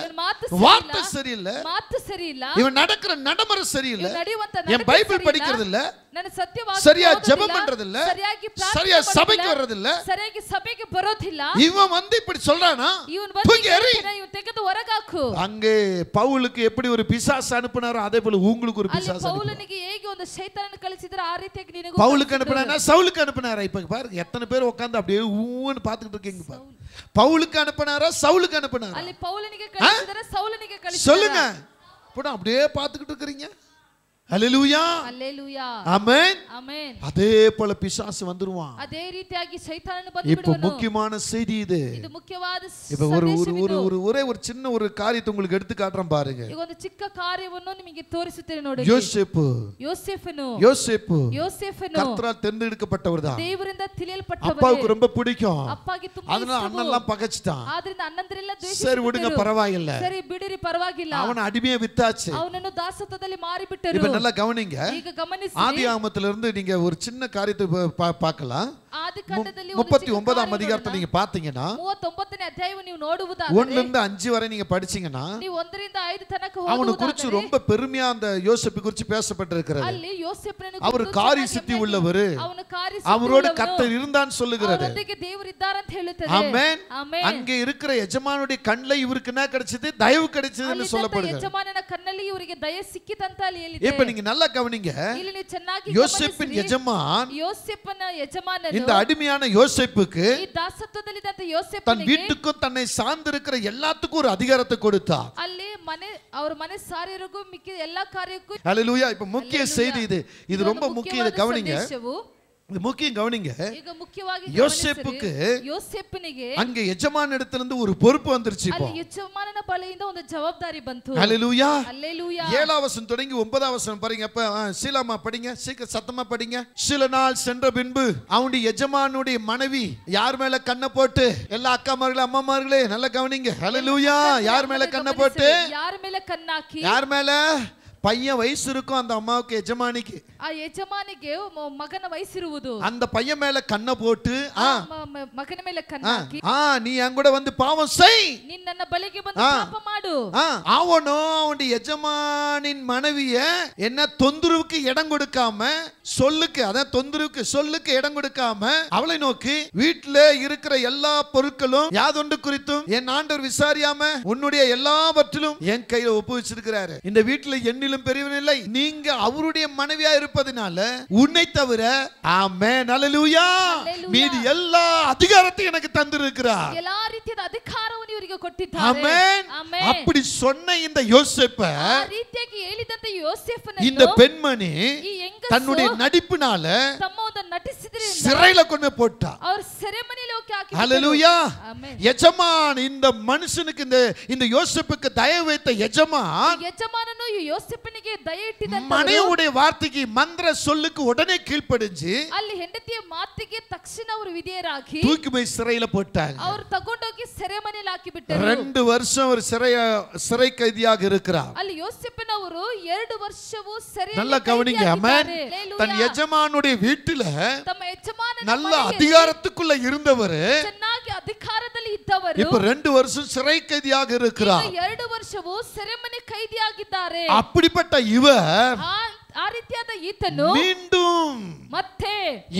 Speaker 1: வார்த்தை சரியில்லை,
Speaker 2: ಮಾತು ಸರಿ ಇಲ್ಲ,
Speaker 1: இவன் நடக்கிற நடைமுறை சரியில்லை,
Speaker 2: ನಡೆಯುವಂತ
Speaker 1: என் பைபிள் படிக்கிறது இல்ல,
Speaker 2: ನಾನು ಸತ್ಯವಾಗಿ
Speaker 1: சரியா ஜெபம் பண்றது இல்ல,
Speaker 2: ಸರಿಯಾಗಿ
Speaker 1: சரியா சபைக்கு வர்றது இல்ல,
Speaker 2: ಸರಿಯಾಗಿ ಸಭೆಗೆ ಬರೋದಿಲ್ಲ.
Speaker 1: இவன் வந்து இப்படி சொல்றானா,
Speaker 2: ಇವನು ಬಂದು ತೆಗೆದು ಹೊರಗಾಕು.
Speaker 1: அங்கே பவுலுக்கு எப்படி ஒரு பிசாசு அனுப்புனாரோ அதே போல உங்களுக்கு ஒரு பிசாசு அனுப்புனார்.
Speaker 2: ಪೌಲನಿಗೆ ಹೇಗೆ ಒಂದು ಶೈತಾನನ ಕಳಿಸಿದ್ರು ಆ ರೀತಿಯಾಗಿ ನಿನಗೂ
Speaker 1: பவுலுக்கு அனுப்புனானா சவுலுக்கு அனுப்புனாரா? இப்ப பாருங்க எத்தனை பேர் உட்கார்ந்து அப்படியே ஊன்னு பாத்துக்கிட்டு இருக்கீங்க பாருங்க. பவுலுக்கு அனுப்புனாரா சவுலுக்கு அனுப்புனாரா?
Speaker 2: ಅಲ್ಲಿ ಪೌಲನಿಗೆ ಕಳಿಸಿದರೆ ಸೌಲನಿಗೆ ಕಳಿಸಿದರು.
Speaker 1: சொல்லுங்க. போடா அப்படியே பாத்துக்கிட்டு இருக்கீங்க. ஹalleluya,
Speaker 2: ஹalleluya,
Speaker 1: ஆமென்,
Speaker 2: ஆமென்.
Speaker 1: அதே போல பிசாசு வந்துருவான்.
Speaker 2: அதே ರೀತಿಯಾಗಿ ಶೈತಾನನು ಬಂದು
Speaker 1: இப்போ
Speaker 2: ಬಿಡುವನು.
Speaker 1: முக்கியமான செய்தி இது.
Speaker 2: ಇದು ಮುಖ್ಯವಾದ
Speaker 1: இப்போ ஒரே ஒரு சின்ன ஒரு காரியத்தை உங்களுக்கு எடுத்து காட்டுறேன் பாருங்க.
Speaker 2: ಈಗ ಒಂದು ಚಿಕ್ಕ ಕಾರ್ಯವನ್ನು ನಿಮಗೆ ತೋರಿಸುತ್ತೇನೆ ನೋಡಿ.
Speaker 1: யோசேப்பு கர்த்தரால் தேர்ந்தெடுக்கப்பட்டவர்தான்.
Speaker 2: ದೇವರಿಂದ ತಿಳಿಯಲ್ಪಟ್ಟವರು.
Speaker 1: அப்பாவுக்கு ரொம்ப பிடிக்கும்.
Speaker 2: ಅಪ್ಪಾಗೆ ತುಂಬಾ
Speaker 1: அதனால அண்ணன்லாம் பகச்சிட்டான்.
Speaker 2: ಆದ್ರಿಂದ ಅಣ್ಣಂದಿರೆಲ್ಲ ದ್ವೇಷಿಸಿದರು.
Speaker 1: சரி விடுங்க பரவாயில்லை.
Speaker 2: ಸರಿ ಬಿಡಿರಿ ಪರವಾಗಿಲ್ಲ.
Speaker 1: அவனை அடிமையா வித்தாச்சு.
Speaker 2: ಅವನನ್ನು ದಾಸತ್ವದಲ್ಲಿ ಮಾರಿ ಬಿಟ್ಟರು.
Speaker 1: இப்ப நல்லா கவனிங்க.
Speaker 2: ಈಗ ಗಮನಿಸಿ.
Speaker 1: ஆதியாகமத்திலிருந்து இருந்து நீங்க ஒரு சின்ன காரியத்தை பார்க்கலாம்.
Speaker 2: ಆದಿಕಾಂಡದಲ್ಲಿ
Speaker 1: 39ஆம் அதிகாரத்தை நீங்க பாத்தீங்கன்னா
Speaker 2: 39ನೇ ಅಧ್ಯಾಯವನ್ನು ನೀವು ನೋಡುವುದಾದರೆ
Speaker 1: 1 ರಿಂದ 5 வரை நீங்க படிச்சீங்கன்னா
Speaker 2: ನೀವು 1 ರಿಂದ 5 ತನಕ
Speaker 1: அவனை குறித்து ரொம்ப பெருமையா அந்த யோசேப்பு குறித்து பேசப்பட்டிருக்கிறது.
Speaker 2: ಅಲ್ಲಿ ಯೋಸೇಫನನ್ನು
Speaker 1: அவர் காரிய சித்தி உள்ளவர்,
Speaker 2: ಅವನ ಕಾರ್ಯ
Speaker 1: அவரோடு கர்த்தர் இருந்தான்னு சொல்லுகிறது.
Speaker 2: ಅವರೊಂದಿಗೆ ದೇವರು ಇದ್ದಾರೆ ಅಂತ ಹೇಳುತ್ತದೆ.
Speaker 1: ஆமென்.
Speaker 2: ಆಮೆನ್.
Speaker 1: அங்கே இருக்கிற எஜமானுடைய கண்ணில் இவருக்கு என்ன கிடைச்சது? தயவு கிடைச்சதுன்னு சொல்லப்படுகிறது.
Speaker 2: ಯಜಮಾನನ ಕಣ್ಣಲ್ಲಿ ಇವರಿಗೆ ದಯೆ ಸಿಕ್ಕಿತಂತ ಅಲ್ಲಿ ಹೇಳಿದೆ.
Speaker 1: இப்ப நீங்க நல்லா கவனிங்க.
Speaker 2: ಇಲ್ಲಿ ನೀವು ಚೆನ್ನಾಗಿ
Speaker 1: யோசேப்பின் எஜமான்,
Speaker 2: ಯೋಸೇಫನ ಯಜಮಾನನು
Speaker 1: இந்த அடிமையான யோசேப்புக்கு
Speaker 2: ಈ ದಾಸತ್ವದಲ್ಲಿದ್ದಂತ
Speaker 1: தன்
Speaker 2: ಯೋಸೇಫನಿಗೆ
Speaker 1: வீட்டுக்கும் தன்னை சார்ந்திருக்கிற எல்லாத்துக்கும் ஒரு அதிகாரத்தை கொடுத்தார்.
Speaker 2: ಅಲ್ಲಿ ಅವರ ಮನೆ ಸಾರಿರಿಗೂ ಮಿಕ್ಕಿದ ಎಲ್ಲಾ ಕಾರ್ಯಕ್ಕೂ.
Speaker 1: ஹalleluya. இப்ப முக்கிய செய்தி இது ரொம்ப முக்கியம். இத கவனிங்க. இது முக்கியம் கவனிங்க.
Speaker 2: ಈಗ ಮುಖ್ಯವಾಗಿ
Speaker 1: யோசேப்புக்கு
Speaker 2: ಯೋಸೇಫನಿಗೆ
Speaker 1: அங்க எஜமான் இடத்திலிருந்து ஒரு பொறுப்பு வந்துருச்சு. இப்போ
Speaker 2: ಅಲ್ಲಿ ಯಜಮಾನನ ಬಳಿಯಿಂದ ಒಂದು ಜವಾಬ್ದಾರಿ ಬಂತು.
Speaker 1: ஹalleluya.
Speaker 2: ஹalleluya.
Speaker 1: 7ஆம் வசனம் தொடங்கி 9ஆம் வசனம் பாருங்க. அப்ப சீலாமா படிங்க, சீக்கிரம் சத்தமா படிங்க. சில நாள் சென்ற பின்பு அவனுடைய எஜமானுடைய மனைவி யார் மேல கண்ணை போட்டு, எல்லா அக்காமார்களே அம்மாமார்களே நல்லா கவனிங்க. ஹalleluya. யார் மேல கண்ணை போட்டு?
Speaker 2: யார் மேல கண்ணாக்கி?
Speaker 1: யார் மேல? பையன் வயசு இருக்கும் அந்த அம்மாவுக்கு, எஜமானிக்கு.
Speaker 2: ಆ ಯಜಮಾನಿಗೆ ಮಗನ ವಯಸ್ಸಿರುವುದು.
Speaker 1: அந்த பையன் மேல கண்ணை போட்டு
Speaker 2: ಮಗನ ಮೇಲೆ ಕಣ್ಣಾಕಿ,
Speaker 1: நீ என் கூட வந்து பாவம் செய்,
Speaker 2: ನೀ ನನ್ನ ಬಳಿಗೆ ಬಂದು ಪಾಪ ಮಾಡು.
Speaker 1: அவனும் அவனுடைய எஜமானின் மனைவிய என்ன தொந்தரவுக்கு இடம் கொடுக்காம, சொல்லுக்கு அதான் தொந்தரவுக்கு சொல்லுக்கு இடம் கொடுக்காம அவளை நோக்கி, வீட்டுல இருக்கிற எல்லா பொருட்களும் யாதொன்று குறித்தும் என் ஆண்டவர் விசாரியாம உன்னுடைய எல்லாவற்றிலும் என் கையில ஒப்புவிச்சிருக்கிறாரு. இந்த வீட்டுல என்னிலும் பெரியவன் இல்லை, நீங்க அவருடைய மனைவியா இருப்பதனால உன்னை தவிர ஆமென் ஹalleluya மீதி எல்லா அதிகாரத்தையும் எனக்கு தந்திருக்கிறார்.
Speaker 2: எல்லா ರೀತಿಯ ಅಧಿಕಾರವನ್ನು ಇವರಿಗೆ ಕೊಟ್ಟಿದ್ದಾರೆ.
Speaker 1: ஆமென். அப்படி சொன்ன இந்த யோசேப்ப,
Speaker 2: ಆ ರೀತಿಯಾಗಿ ಹೇಳಿದಂತ ಯೋಸೇಫನನ್ನು
Speaker 1: இந்த பெண்மணி
Speaker 2: ಈ ಹೆಂಗಸು
Speaker 1: தன்னுடைய நடிப்பினால
Speaker 2: ತಮ್ಮ ಒಂದು ನಟಿಸಿದ ಹಚ್ಚಿದ್ರಿಂದ
Speaker 1: சிறையில கொண்டு போட்டா.
Speaker 2: ಅವ್ರ ಸೆರೆಮನೆಯಲ್ಲಿ ಹಾಕಿ.
Speaker 1: ஹalleluya.
Speaker 2: ಆಮೆನ್.
Speaker 1: எஜமான் இந்த மனுஷனுக்கு இந்த யோசேப்புக்கு தயவு வைத்த எஜமான்
Speaker 2: ಯಜಮಾನನು ಯೋಸೇಫನಿಗೆ ದಯೆ ಇಟ್ಟಿದ್ದಂತ
Speaker 1: மனைவியுடைய வார்த்தைக்கு மந்திர சொல்லுக்கு உடனே கீழ்ப்படிஞ்சு
Speaker 2: ಅಲ್ಲಿ ಹೆಂಡತಿಯ ಮಾತಿಗೆ ತಕ್ಷಣ ಅವರು ವಿಧೇಯರಾಗಿ
Speaker 1: தூக்கி போய் சிறையில போட்டாங்க.
Speaker 2: ಅವರು ತಗೊಂಡೋಗಿ ಸೆರೆಮನೆಯಲ್ಲಿ ಹಾಕಿ ಬಿಟ್ಟರು.
Speaker 1: 2 வருஷம் ஒரு சிறை கைதியாக இருக்கிறார்.
Speaker 2: ಅಲ್ಲಿ ಯೋಸೇಫನವರು 2 ವರ್ಷವೂ ಸೆರೆಯಲ್ಲಿ
Speaker 1: நல்ல கவனிங்க. ஆமென். தன் எஜமானுடைய வீட்டில
Speaker 2: ತಮ್ಮ ಯಜಮಾನನ
Speaker 1: நல்ல அதிகாரத்துக்குள்ள இருந்தவர்
Speaker 2: ಚೆನ್ನಾಗಿ ಅಧಿಕಾರದಲ್ಲಿ ಇದ್ದವರು
Speaker 1: இப்ப 2 வருஷம் சிறை கைதியாக இருக்கிறார்.
Speaker 2: 2 ವರ್ಷವೂ ಸೆರೆಮನೆ ಕೈದಿಯಾಗಿದ್ದಾರೆ.
Speaker 1: அப்படிப்பட்ட இவர்
Speaker 2: ಆ ರೀತಿಯಾದ ಈತನು
Speaker 1: மீண்டும்
Speaker 2: ಮತ್ತೆ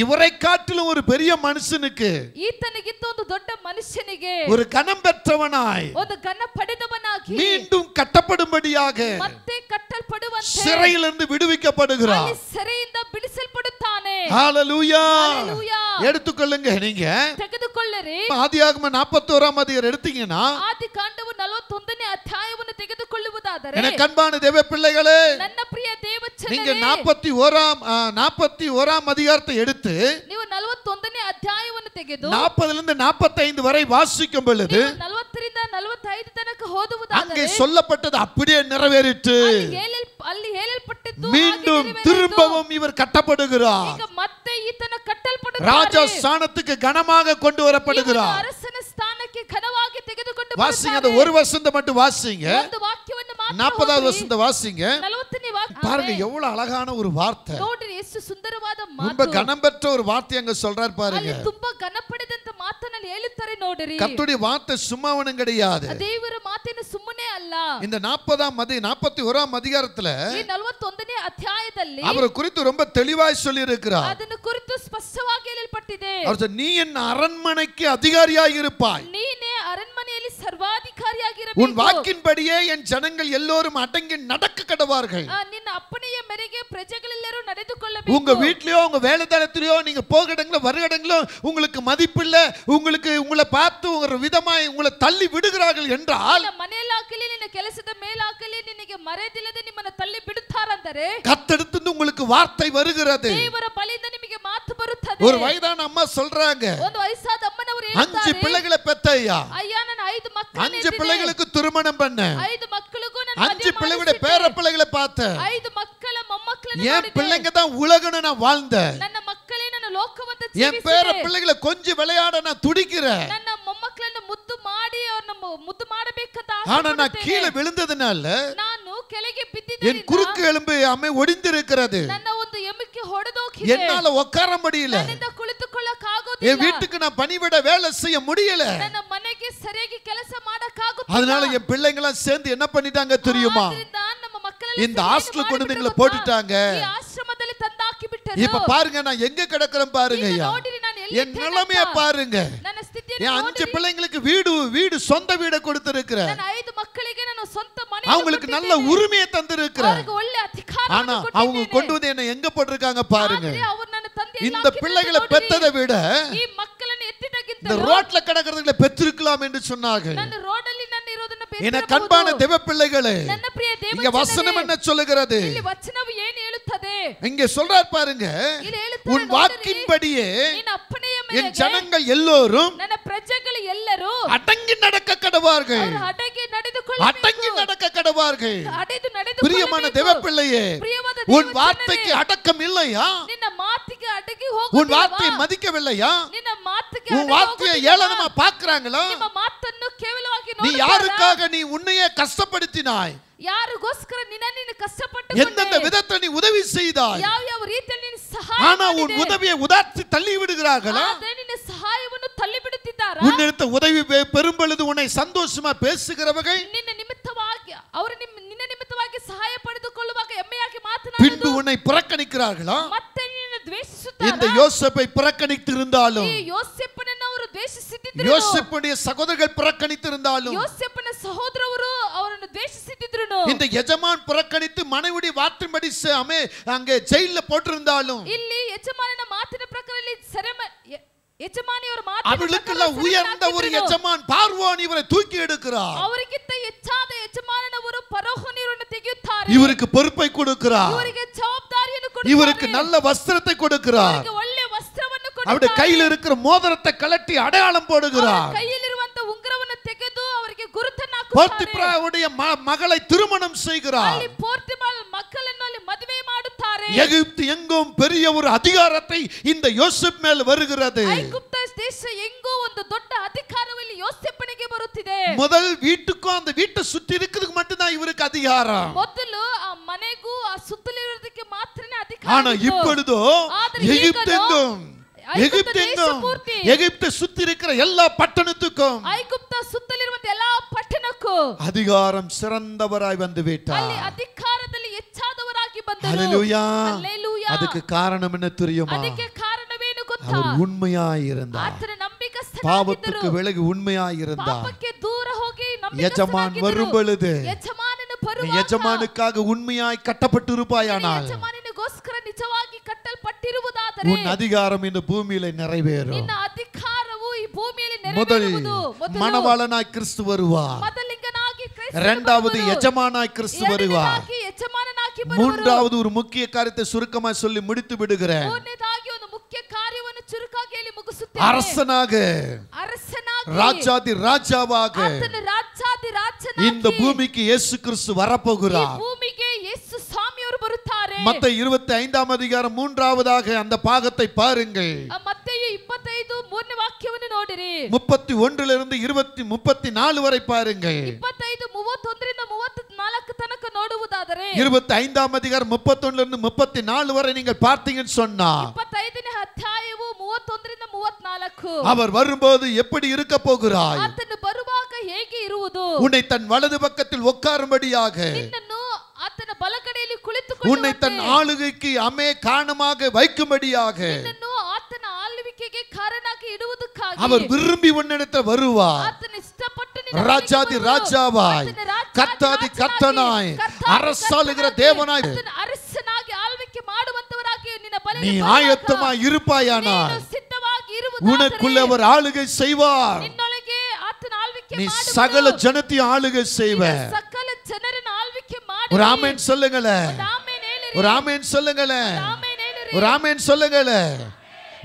Speaker 1: இவரை காட்டிலும் ஒரு பெரிய மனுஷனுக்கு
Speaker 2: ಈತನಿಗಿಂತ ಒಂದು ದೊಡ್ಡ ಮನುಷ್ಯನಿಗೆ
Speaker 1: ஒரு கனம் பெற்றவனாய்
Speaker 2: ಒಂದು ಘನ ಪಡೆದವನಾಗಿ
Speaker 1: மீண்டும் கட்டப்படும்படியாக
Speaker 2: ಮತ್ತೆ ಕಟ್ಟಲ್ಪಡುವಂತೆ
Speaker 1: சிறையிலிருந்து விடுவிக்கப்படுகிறார்.
Speaker 2: ಅಲ್ಲಿ ಸೆರೆಯಿಂದ ಬಿಡಿಸಲ್ಪಡುತ್ತಾನೆ.
Speaker 1: ஹalleluya.
Speaker 2: ஹalleluya.
Speaker 1: எடுத்துக்கொள்ளுங்க. நீங்க
Speaker 2: ತೆಗೆದುಕೊಳ್ಳಿರಿ.
Speaker 1: ஆதியாகமம் 41ஆம் அதிகாரம் எடுத்தீங்கன்னா
Speaker 2: ಆದಿಕಾಂಡವು 41ನೇ ಅಧ್ಯಾಯವನ್ನು ತೆಗೆದುಕೊಳ್ಳುವುದಾದರೆ
Speaker 1: எனக்கு அன்பான தேவ பிள்ளைகளே,
Speaker 2: ನನ್ನ ಪ್ರಿಯ ದೇವಚನರೇ,
Speaker 1: நீங்க 41ஆம் அதிகாரத்தை எடுத்து
Speaker 2: ನೀವು 41ನೇ ಅಧ್ಯಾಯವನ್ನು ತೆಗೆದು
Speaker 1: 40 லிருந்து 45 வரை வாசிக்கும் பொழுது
Speaker 2: 40 ರಿಂದ 45 ತನಕ
Speaker 1: அங்கே
Speaker 2: ಓದುವುದಾದರೆ
Speaker 1: சொல்லப்பட்டது அப்படியே நிறைவேறிற்று.
Speaker 2: ಅಲ್ಲಿ ಹೇಳಲ್ಪಟ್ಟದ್ದು
Speaker 1: மீண்டும் திரும்பவும் இவர் கட்டப்படுகிறார்.
Speaker 2: ಈಗ ಮತ್ತೆ ಈತನ ಕಟ್ಟಲ್ಪಡುತ್ತಾನೆ.
Speaker 1: ராஜா ஸ்தானத்துக்கு கனமாக கொண்டு வரப்படுகிறார்.
Speaker 2: ಅರಸನ ಸ್ಥಾನಕ್ಕೆ ಘನವಾಗಿ ತೆಗೆದುಕೊಂಡು
Speaker 1: வாசிங்க. அந்த ஒரு வசனத்தை மட்டும் வாசிங்க.
Speaker 2: ಒಂದು ವಾಕ್ಯವನ್ನು ಮಾತ್ರ
Speaker 1: 40வது வசனத்தை வாசிங்க.
Speaker 2: 40ನೇ ವಾಕ್ಯ
Speaker 1: பாருங்க எவ்வளவு அழகான ஒரு வார்த்தை.
Speaker 2: ನೋಡ್ರಿ ಎಷ್ಟು ಸುಂದರವಾದ
Speaker 1: ரொம்ப
Speaker 2: ಮಾತು.
Speaker 1: கனம் பெற்ற ஒரு வார்த்தை அங்க சொல்றார் பாருங்க.
Speaker 2: ಅಲ್ಲಿ ತುಂಬಾ ಘನ ಪಡೆದಂತ ಮಾತನ್ನ ಹೇಳುತ್ತಾರೆ ನೋಡ್ರಿ.
Speaker 1: கர்த்தருடைய வார்த்தை சும்மாவனும் கிடையாது.
Speaker 2: ದೇವರ ಮಾತೇನು ಸುಮ್ಮನೆ ಅಲ್ಲ.
Speaker 1: இந்த 41ஆம் அதிகாரத்துல
Speaker 2: ಈ 41ನೇ ಅಧ್ಯಾಯದಲ್ಲಿ
Speaker 1: அவரை குறித்து ரொம்ப தெளிவாய் சொல்லி இருக்கிறார்.
Speaker 2: ಅದನ್ನು ಕುರಿತು ಸ್ಪಷ್ಟವಾಗಿ ಹೇಳಲ್ಪಟ್ಟಿದೆ.
Speaker 1: அவர் நீ என் அரண்மனைக்கு அதிகாரியாய் இருப்பாய்.
Speaker 2: ನೀನೇ ಅರಣ್ಮನೆಯಲ್ಲಿ ಸರ್ವಾಧಿಕಾರಿಯಾಗಿರಬೇಕು.
Speaker 1: உன் வாக்கின்படியே என் ஜனங்கள் எல்லோரும் அடங்கி நடக்க கடவார்கள்.
Speaker 2: ನಿನ್ನ ಅಪ್ಪಣೆಯ ಮೇರೆಗೆ ಪ್ರಜೆಗಳೆಲ್ಲರೂ ನಡೆದುಕೊಳ್ಳಬೇಕು.
Speaker 1: உங்க வீட்லயோ உங்க வேலைத்தளத்திலயோ நீங்க போகிடங்களோ வருகிடங்களோ உங்களுக்கு மதிப்பில்லை, உங்களை பார்த்து ஒரு விதமாய் உங்களை தள்ளி விடுகிறார்கள் என்றால்,
Speaker 2: ಮನೆಯಲ್ಲಾಗಲಿ ನಿನ್ನ ಕೆಲಸದ ಮೇಲಾಗಲಿ ನಿನಗೆ ಮರೆದಿಲ್ಲದೆ ನಿಮ್ಮನ್ನ ತಳ್ಳಿ ಬಿಡುತ್ತಾರಂದರೆ
Speaker 1: கர்த்தரிடத்திலிருந்து உங்களுக்கு வார்த்தை வருகிறது.
Speaker 2: ದೇವರ ಬಳಿಯಿಂದ ನಿಮಗೆ ಮಾತು ಬರುತ್ತದೆ.
Speaker 1: ஒரு வயதான அம்மா சொல்றாங்க,
Speaker 2: ಒಂದು ವಯಸ್ಸಾದ ಅಮ್ಮನವರು
Speaker 1: 5
Speaker 2: ಹೇಳ್ತಾರೆ,
Speaker 1: பிள்ளைகளை பெத்தையா,
Speaker 2: ಅಯ್ಯ ನಾನು 5 ಮಕ್ಕಳನ್ನ
Speaker 1: 5 பிள்ளைகளுக்கு திருமணம் பண்ண,
Speaker 2: 5 ಮಕ್ಕಳಿಗೂ ನಾನು
Speaker 1: 5 பிள்ளைகளுடைய பேர பிள்ளைகளை பார்த்தேன்.
Speaker 2: 5 ಮಕ್ಕಳ ಮೊಮ್ಮಕ್ಕಳನ್ನ
Speaker 1: என்
Speaker 2: ನೋಡಿದೆ.
Speaker 1: பிள்ளைங்க தான் உலகன்னு நான் வாழ்ந்தேன்.
Speaker 2: ನನ್ನ ಮಕ್ಕಳೇ ನನ್ನ ಲೋಕವಂತ
Speaker 1: என் பேர
Speaker 2: ಜೀವಿಸಿದೆ.
Speaker 1: பிள்ளைகளை கொஞ்சம் விளையாட நான் துடிக்கிறேன்.
Speaker 2: ನನ್ನ ಮೊಮ್ಮಕ್ಕಳನ್ನು ಮುದ್ದು ಮಾಡಿ ಅವ್ರನ್ನ ಮುದ್ದು ಮಾಡಬೇಕಂತ
Speaker 1: ஆனா நான்
Speaker 2: ಆಸೆ
Speaker 1: கீழே விழுந்ததுனால
Speaker 2: ನಾನು ಕೆಳಗೆ
Speaker 1: என்
Speaker 2: ಬಿದ್ದಿದ್ದರಿಂದ
Speaker 1: குறுக்கு எலும்பு அம்மை ஒடிந்திருக்கிறது.
Speaker 2: ನನ್ನ ಒಂದು ಎಮುಕೆ ಹೊಡೆದೋಗಿದೆ.
Speaker 1: என்னால உட்கார முடியல.
Speaker 2: ನನ್ನಿಂದ ಕುಳಿತುಕೊಳ್ಳಕ
Speaker 1: என்
Speaker 2: ಆಗೋದಿಲ್ಲ.
Speaker 1: வீட்டுக்கு நான் பணிவிட வேலை செய்ய முடியல.
Speaker 2: ನನ್ನ ಮನೆಗೆ ಸರಿಯಾಗಿ ಕೆಲಸ ಮಾಡಕ ಆಗುತ್ತಿಲ್ಲ.
Speaker 1: அதனால என் பிள்ளைங்க எல்லாம் சேர்ந்து என்ன பண்ணிட்டாங்க தெரியுமா?
Speaker 2: ಆದ್ದರಿಂದ ನಮ್ಮ ಮಕ್ಕಳೆಲ್ಲ
Speaker 1: இந்த ஹாஸ்டல் கொண்டு வந்து எங்களை போட்டுட்டாங்க.
Speaker 2: ಈ ಆಶ್ರಮದಲ್ಲಿ ತಂದಾಕಿ ಬಿಟ್ಟರು.
Speaker 1: இப்ப பாருங்க நான் எங்க கிடக்குறேன் பாருங்க ஐயா.
Speaker 2: ನೋಡಿರಿ ನಾನು ಎಲ್ಲಿ
Speaker 1: என் நிலைமைய பாருங்க.
Speaker 2: ನನ್ನ ಸ್ಥಿತಿಯನ್ನು
Speaker 1: என் 5
Speaker 2: ನೋಡಿರಿ.
Speaker 1: பிள்ளைங்களுக்கு வீடு சொந்த வீட கொடுத்திருக்கிறேன்.
Speaker 2: ನನ್ನ 5 ಮಕ್ಕಳಿಗೆ ನಾನು ಸ್ವಂತ ಮನೆ
Speaker 1: அவங்களுக்கு நல்ல உரிமையை தந்திருக்கிறேன்.
Speaker 2: ಅವರಿಗೆ ಒಳ್ಳೆ ಅಧಿಕಾರ
Speaker 1: ஆனா அவங்க கொண்டு வந்து என்ன எங்க போட்டிருக்காங்க பாருங்க.
Speaker 2: ಅವರು ನನ್ನ ತಂದೆ
Speaker 1: இந்த பிள்ளைகளை பெத்ததை விட
Speaker 2: ಈ ಮಕ್ಕಳನ್ನು ಎತ್ತಿದಕ್ಕಿಂತ
Speaker 1: இந்த ரோட்ல கிடக்கிறதுகளை பெற்றிருக்கலாம் என்று சொன்னார்கள்.
Speaker 2: ನನ್ನ ರೋಡಲ್ಲಿ ನನ್ನ ಇರೋದನ್ನ
Speaker 1: என கண்பான தேவ பிள்ளைகளே,
Speaker 2: ನನ್ನ ಪ್ರಿಯ
Speaker 1: இங்க வசனம் என்ன சொல்லுகிறது?
Speaker 2: ಇಲ್ಲಿ ವಚನವು ಏನು ಹೇಳುತ್ತದೆ?
Speaker 1: இங்க சொல்றார் பாருங்க,
Speaker 2: ಇಲ್ಲಿ ಹೇಳುತ್ತದೆ
Speaker 1: உன் வாக்கின்படியே
Speaker 2: ನಿನ್ನ ಅಪ್ಪಣೆಯ
Speaker 1: என்
Speaker 2: ಮೇರೆಗೆ
Speaker 1: ஜனங்கள் எல்லோரும்
Speaker 2: ನನ್ನ ಪ್ರಜೆಗಳು ಎಲ್ಲರೂ
Speaker 1: அடங்கி நடக்க கடவார்கள்.
Speaker 2: ಅವರು ಅಡಗಿ ನಡೆದುಕೊಳ್ಳಬೇಕು.
Speaker 1: அடங்கி நடக்க கடவார்கள்.
Speaker 2: ಅಡೆದು
Speaker 1: பிரியமான தேவ
Speaker 2: ನಡೆದುಕೊಳ್ಳಬೇಕು.
Speaker 1: பிள்ளையே,
Speaker 2: ಪ್ರಿಯವಾದ
Speaker 1: உன்
Speaker 2: ದೇವಜನರೇ,
Speaker 1: வார்த்தைக்கு அடக்கம் இல்லையா?
Speaker 2: ನಿನ್ನ ಮಾತಿಗೆ ಅಡಗಿ
Speaker 1: உன்
Speaker 2: ಹೋಗುವುದಿಲ್ಲವಾ?
Speaker 1: வார்த்தையை மதிக்கவில்லையா?
Speaker 2: ನಿನ್ನ ಮಾತಿಗೆ
Speaker 1: உன்
Speaker 2: ಅಡಗಿ
Speaker 1: வார்த்தையை
Speaker 2: ಹೋಗುವುದಿಲ್ಲವಾ?
Speaker 1: ஏளனமா பார்க்கறாங்களா?
Speaker 2: ನಿಮ್ಮ ಮಾತನ್ನು ಕೇವಲವಾಗಿ
Speaker 1: நீ
Speaker 2: ನೋಡುತ್ತಾರಾ?
Speaker 1: யாருக்காக நீ உன்னையே கஷ்டப்படுத்தினாய்?
Speaker 2: ಯಾರಿಗೋಸ್ಕರ ನಿನ್ನನ್ನು ಕಷ್ಟಪಟ್ಟು
Speaker 1: எந்தெந்த விதத்தை நீ உதவி செய்தாய்?
Speaker 2: ಯಾವ ಯಾವ ರೀತಿಯಲ್ಲಿ ನೀನು ಸಹಾಯ
Speaker 1: ஆனா உன்
Speaker 2: ಮಾಡಿದೆ?
Speaker 1: உதவியை உதார்த்தி தள்ளி விடுகிறார்களா?
Speaker 2: ಆದರೆ ನಿನ್ನ ಸಹಾಯವನ್ನು ತಳ್ಳಿ ಬಿಡುತ್ತಿದ್ದಾರಾ?
Speaker 1: உன்னிடத்த உதவி பெறும் பொழுது உன்னை சந்தோஷமா பேசுகிறவர்கள்
Speaker 2: ನಿನ್ನ ನಿಮಿತ್ತವಾಗಿ ಅವರು ನಿನ್ನ ನಿಮಿತ್ತವಾಗಿ ಸಹಾಯ ಪಡೆದುಕೊಳ್ಳುವಾಗ ಹೆಮ್ಮೆಯಾಗಿ
Speaker 1: பின்பு
Speaker 2: ಮಾತನಾಡುವುದು
Speaker 1: உன்னை புறக்கணிக்கிறார்களா?
Speaker 2: ಮತ್ತೆ ನಿನ್ನನ್ನು
Speaker 1: இந்த
Speaker 2: ದ್ವೇಷಿಸುತ್ತಾರಾ?
Speaker 1: யோசேப்பை புறக்கணித்திருந்தாலும்,
Speaker 2: ಈ ಯೋಸೇಫನನ್ನು ಅವರು ದ್ವೇಷಿಸುತ್ತಿದ್ದರು.
Speaker 1: யோசேப்புடைய சகோதரர்கள் புறக்கணித்திருந்தாலும்,
Speaker 2: ಯೋಸೇಫನ ಸಹೋದರರು ಅವರನ್ನು ದ್ವೇಷಿಸುತ್ತಿದ್ದರು.
Speaker 1: இந்த எஜமான் புறக்கணித்து மனைவியுடைய வார்த்தைப்படி அங்கே ஜெயில போட்டிருந்தாலும்,
Speaker 2: ಇಲ್ಲಿ ಯಜಮಾನನ ಮಾತಿನ ಪ್ರಕಾರ ಇಲ್ಲಿ ಯಜಮಾನಿಯವರ
Speaker 1: அவர்களுக்கெல்லாம் உயர்ந்த ஒரு எஜமான் பார்வோன் இவரை தூக்கி எடுக்கிறார்.
Speaker 2: ಅವರಿಗಿಂತ ಹೆಚ್ಚಾದ ಯಜಮಾನನವರು ಫರೋಹನವರನ್ನು ತೆಗೆಯುತ್ತಾರೆ.
Speaker 1: இவருக்கு பொறுப்பை கொடுக்கிறார்.
Speaker 2: ಇವರಿಗೆ ಜವಾಬ್ದಾರಿಯನ್ನು ಕೊಡುತ್ತಾರೆ.
Speaker 1: இவருக்கு நல்ல வஸ்திரத்தை கொடுக்கிறார்.
Speaker 2: ಇವರಿಗೆ ಒಳ್ಳೆ ವಸ್ತ್ರವನ್ನು
Speaker 1: அவருடைய கையில் இருக்கிற மோதிரத்தை கழட்டி அடையாளம் போடுகிறார்.
Speaker 2: ಕೈಯಲ್ಲಿರುವಂತ ಉಂಗುರವನ್ನು ತೆಗೆದು ಅವರಿಗೆ ಗುರುತನ್ನು ಹಾಕುತ್ತಾರೆ.
Speaker 1: போர்த்திபிராவுடைய மகளை திருமணம் செய்கிறார்.
Speaker 2: ಅಲ್ಲಿ ಪೋರ್ತಿಬಾಲ್ ಮಕ್ಕಳನ್ನು ಅಲ್ಲಿ ಮದುವೆ ಮಾಡುತ್ತಾರೆ.
Speaker 1: எகிப்து எங்கும் பெரிய ஒரு அதிகாரத்தை இந்த யோசேப் மேல் வருகிறது.
Speaker 2: ಐಗುಪ್ತ ದೇಶ எங்கோ ಒಂದು ದೊಡ್ಡ ಅಧಿಕಾರದಲ್ಲಿ ಯೋಸೇಫನಿಗೆ ಬರುತ್ತಿದೆ.
Speaker 1: முதல் வீட்டுக்கும் அந்த வீட்டை சுற்றி இருக்கிறதுக்கு மட்டும் தான் இவருக்கு அதிகாரம்.
Speaker 2: ಮೊದಲು ಆ ಮನೆಗೂ ಆ ಸುತ್ತಲಿರೋದಕ್ಕೆ ಮಾತ್ರನೇ ಅಧಿಕಾರ.
Speaker 1: ஆனா இப்பொழுதோ எகிப்தை சுத்தி இருக்கிற எல்லா பட்டணத்துக்கும்
Speaker 2: ಐಗುಪ್ತ ಸುತ್ತಲಿರುವಂತ ಎಲ್ಲಾ ಪಟ್ಟಣಕ್ಕೂ
Speaker 1: அதிகாரம் சிறந்தவராய் வந்து விட்டார்.
Speaker 2: ಅಲ್ಲಿ ಅಧಿಕಾರದಲ್ಲಿ ಹೆಚ್ಚಾದವರಾಗಿ ಬಂದರು.
Speaker 1: ஹல்லேலூயா.
Speaker 2: ஹல்லேலூயா.
Speaker 1: அதுக்கு காரணம் என்ன தெரியுமா?
Speaker 2: ಅದಕ್ಕೆ ಕಾರಣವೇನು ಗೊತ್ತಾ?
Speaker 1: அவர் உண்மையாய் இருந்தார்.
Speaker 2: ಆತನ ನಂಬಿಕಸ್ಥನಾಗಿದ್ದರು.
Speaker 1: பாவத்துக்கு விலகி உண்மையாய் இருந்தார்.
Speaker 2: ಪಾಪಕ್ಕೆ ದೂರ ಹೋಗಿ
Speaker 1: எஜமான் வரும் பொழுது
Speaker 2: ಯಜಮಾನನು ಬರುವಾಗ
Speaker 1: எஜமானுக்காக உண்மையாய் கட்டப்பட்டிருப்பாயானால்
Speaker 2: ಯಜಮಾನನಿಗೋಸ್ಕರ ನಿಜವಾಗಿ ಕಟ್ಟಲ್ಪಟ್ಟಿರುವುದಾದರೆ
Speaker 1: உன் அதிகாரம் இந்த பூமியில நிறைவேறும்.
Speaker 2: ನಿನ್ನ ಅಧಿಕಾರವು ಈ ಭೂಮಿಯಲ್ಲಿ
Speaker 1: முதல்
Speaker 2: ನೆರವೇರುವುದು.
Speaker 1: மணவாளனாய் கிறிஸ்து வருவார்.
Speaker 2: ಮೊದಲಿಂಗನಾಗಿ ಕ್ರಿಸ್ತ
Speaker 1: இரண்டாவது எஜமானாய் கிறிஸ்து வருவார்.
Speaker 2: ಯಜಮಾನನಾಗಿ ಬರುವರು.
Speaker 1: மூன்றாவது ஒரு முக்கிய காரியத்தை சுருக்கமாய் சொல்லி முடித்து விடுகிறேன்.
Speaker 2: ಮೂರನೇದಾಗಿ ಒಂದು ಮುಖ್ಯ ಕಾರ್ಯವನ್ನು ಚುರುಕಾಗಿ ಹೇಳಿ ಮುಗಿಸುತ್ತೇನೆ.
Speaker 1: அரசனாக ராஜாதி ராஜாவாக இந்த பூமிக்கு இயேசு கிறிஸ்து வரப்போகிறார்.
Speaker 2: ಭೂಮಿಗೆ ಯೇಸು ಸ್ವಾಮಿಯವರು ಬರುತ್ತಾರೆ.
Speaker 1: மத்தேயு 25ஆம் அதிகாரம் 3ஆவதாக அந்த பாகத்தை பாருங்கள்.
Speaker 2: மத்தேயு 25 3ನೇ ವಾಕ್ಯವನ್ನು ನೋಡಿರಿ.
Speaker 1: 31 லிருந்து 34 வரை பாருங்கள்.
Speaker 2: 25 31 ರಿಂದ 34 ತನಕ ನೋಡುವುದಾದರೆ
Speaker 1: 25ஆம் அதிகாரம் 31 லிருந்து 34 வரை நீங்கள் பார்த்தீங்கன்னு சொன்னா
Speaker 2: 25ನೇ ಅಧ್ಯಾಯವು 31 ರಿಂದ 34
Speaker 1: அவர் வரும்போது எப்படி இருக்க போகிறாய்?
Speaker 2: ಆತನು ಬರುವಾಗ ಹೇಗೆ ಇರುವುದು?
Speaker 1: உன்னை தன் வலது பக்கத்தில் உட்காரும்படியாக
Speaker 2: ನಿನ್ನನ್ನು ಆತನ ಬಲಗಡೆಯಲ್ಲಿ ಕುಳಿತುಕೊಳ್ಳುವಂತೆ
Speaker 1: உன்னை தன் ஆளுகைக்கு காரணமாக வைக்கும்படியாக
Speaker 2: ನಿನ್ನನ್ನು ಆತನ ಆಳ್ವಿಕೆಗೆ ಕಾರಣನಾಗಿ ಇಡುವುದಕ್ಕಾಗಿ
Speaker 1: அவர் விரும்பಿ உன்னிடத்தில் வருவார்.
Speaker 2: ಆತನ ಇಷ್ಟಪಟ್ಟು ನಿನ್ನ
Speaker 1: ராஜாதி ராஜாவாய் கர்த்தாதி கர்த்தனாய் அரசாளுகிற தேவனாய்
Speaker 2: ಅರಸನಾಗಿ ಆಳ್ವಿಕೆ ಮಾಡುವಂತವರಾಗಿ ನಿನ್ನ ಬಲಗಡೆ
Speaker 1: நீ ஆயத்தமாய் இருப்பாயானால்
Speaker 2: ಸಿದ್ಧವಾಗಿ ಇರುವುದಾದರೆ
Speaker 1: உனக்குள்ள அவர் ஆளுகை செய்வார்.
Speaker 2: ನಿನ್ನೊಳಗೆ ಆತನ ಆಳ್ವಿಕೆ
Speaker 1: நீ
Speaker 2: ಮಾಡುವರು.
Speaker 1: சகல ஜனத்தையும் ஆளுகை செய்வ.
Speaker 2: ಸಕಲ ಜನರನ್ನು ಆಳ್ವಿಕೆ ಮಾಡಿ.
Speaker 1: ஒரு ஆமென் சொல்லுங்களே. ஒரு ஆமென் சொல்லுங்களே. ஒரு ஆமென் சொல்லுங்களே.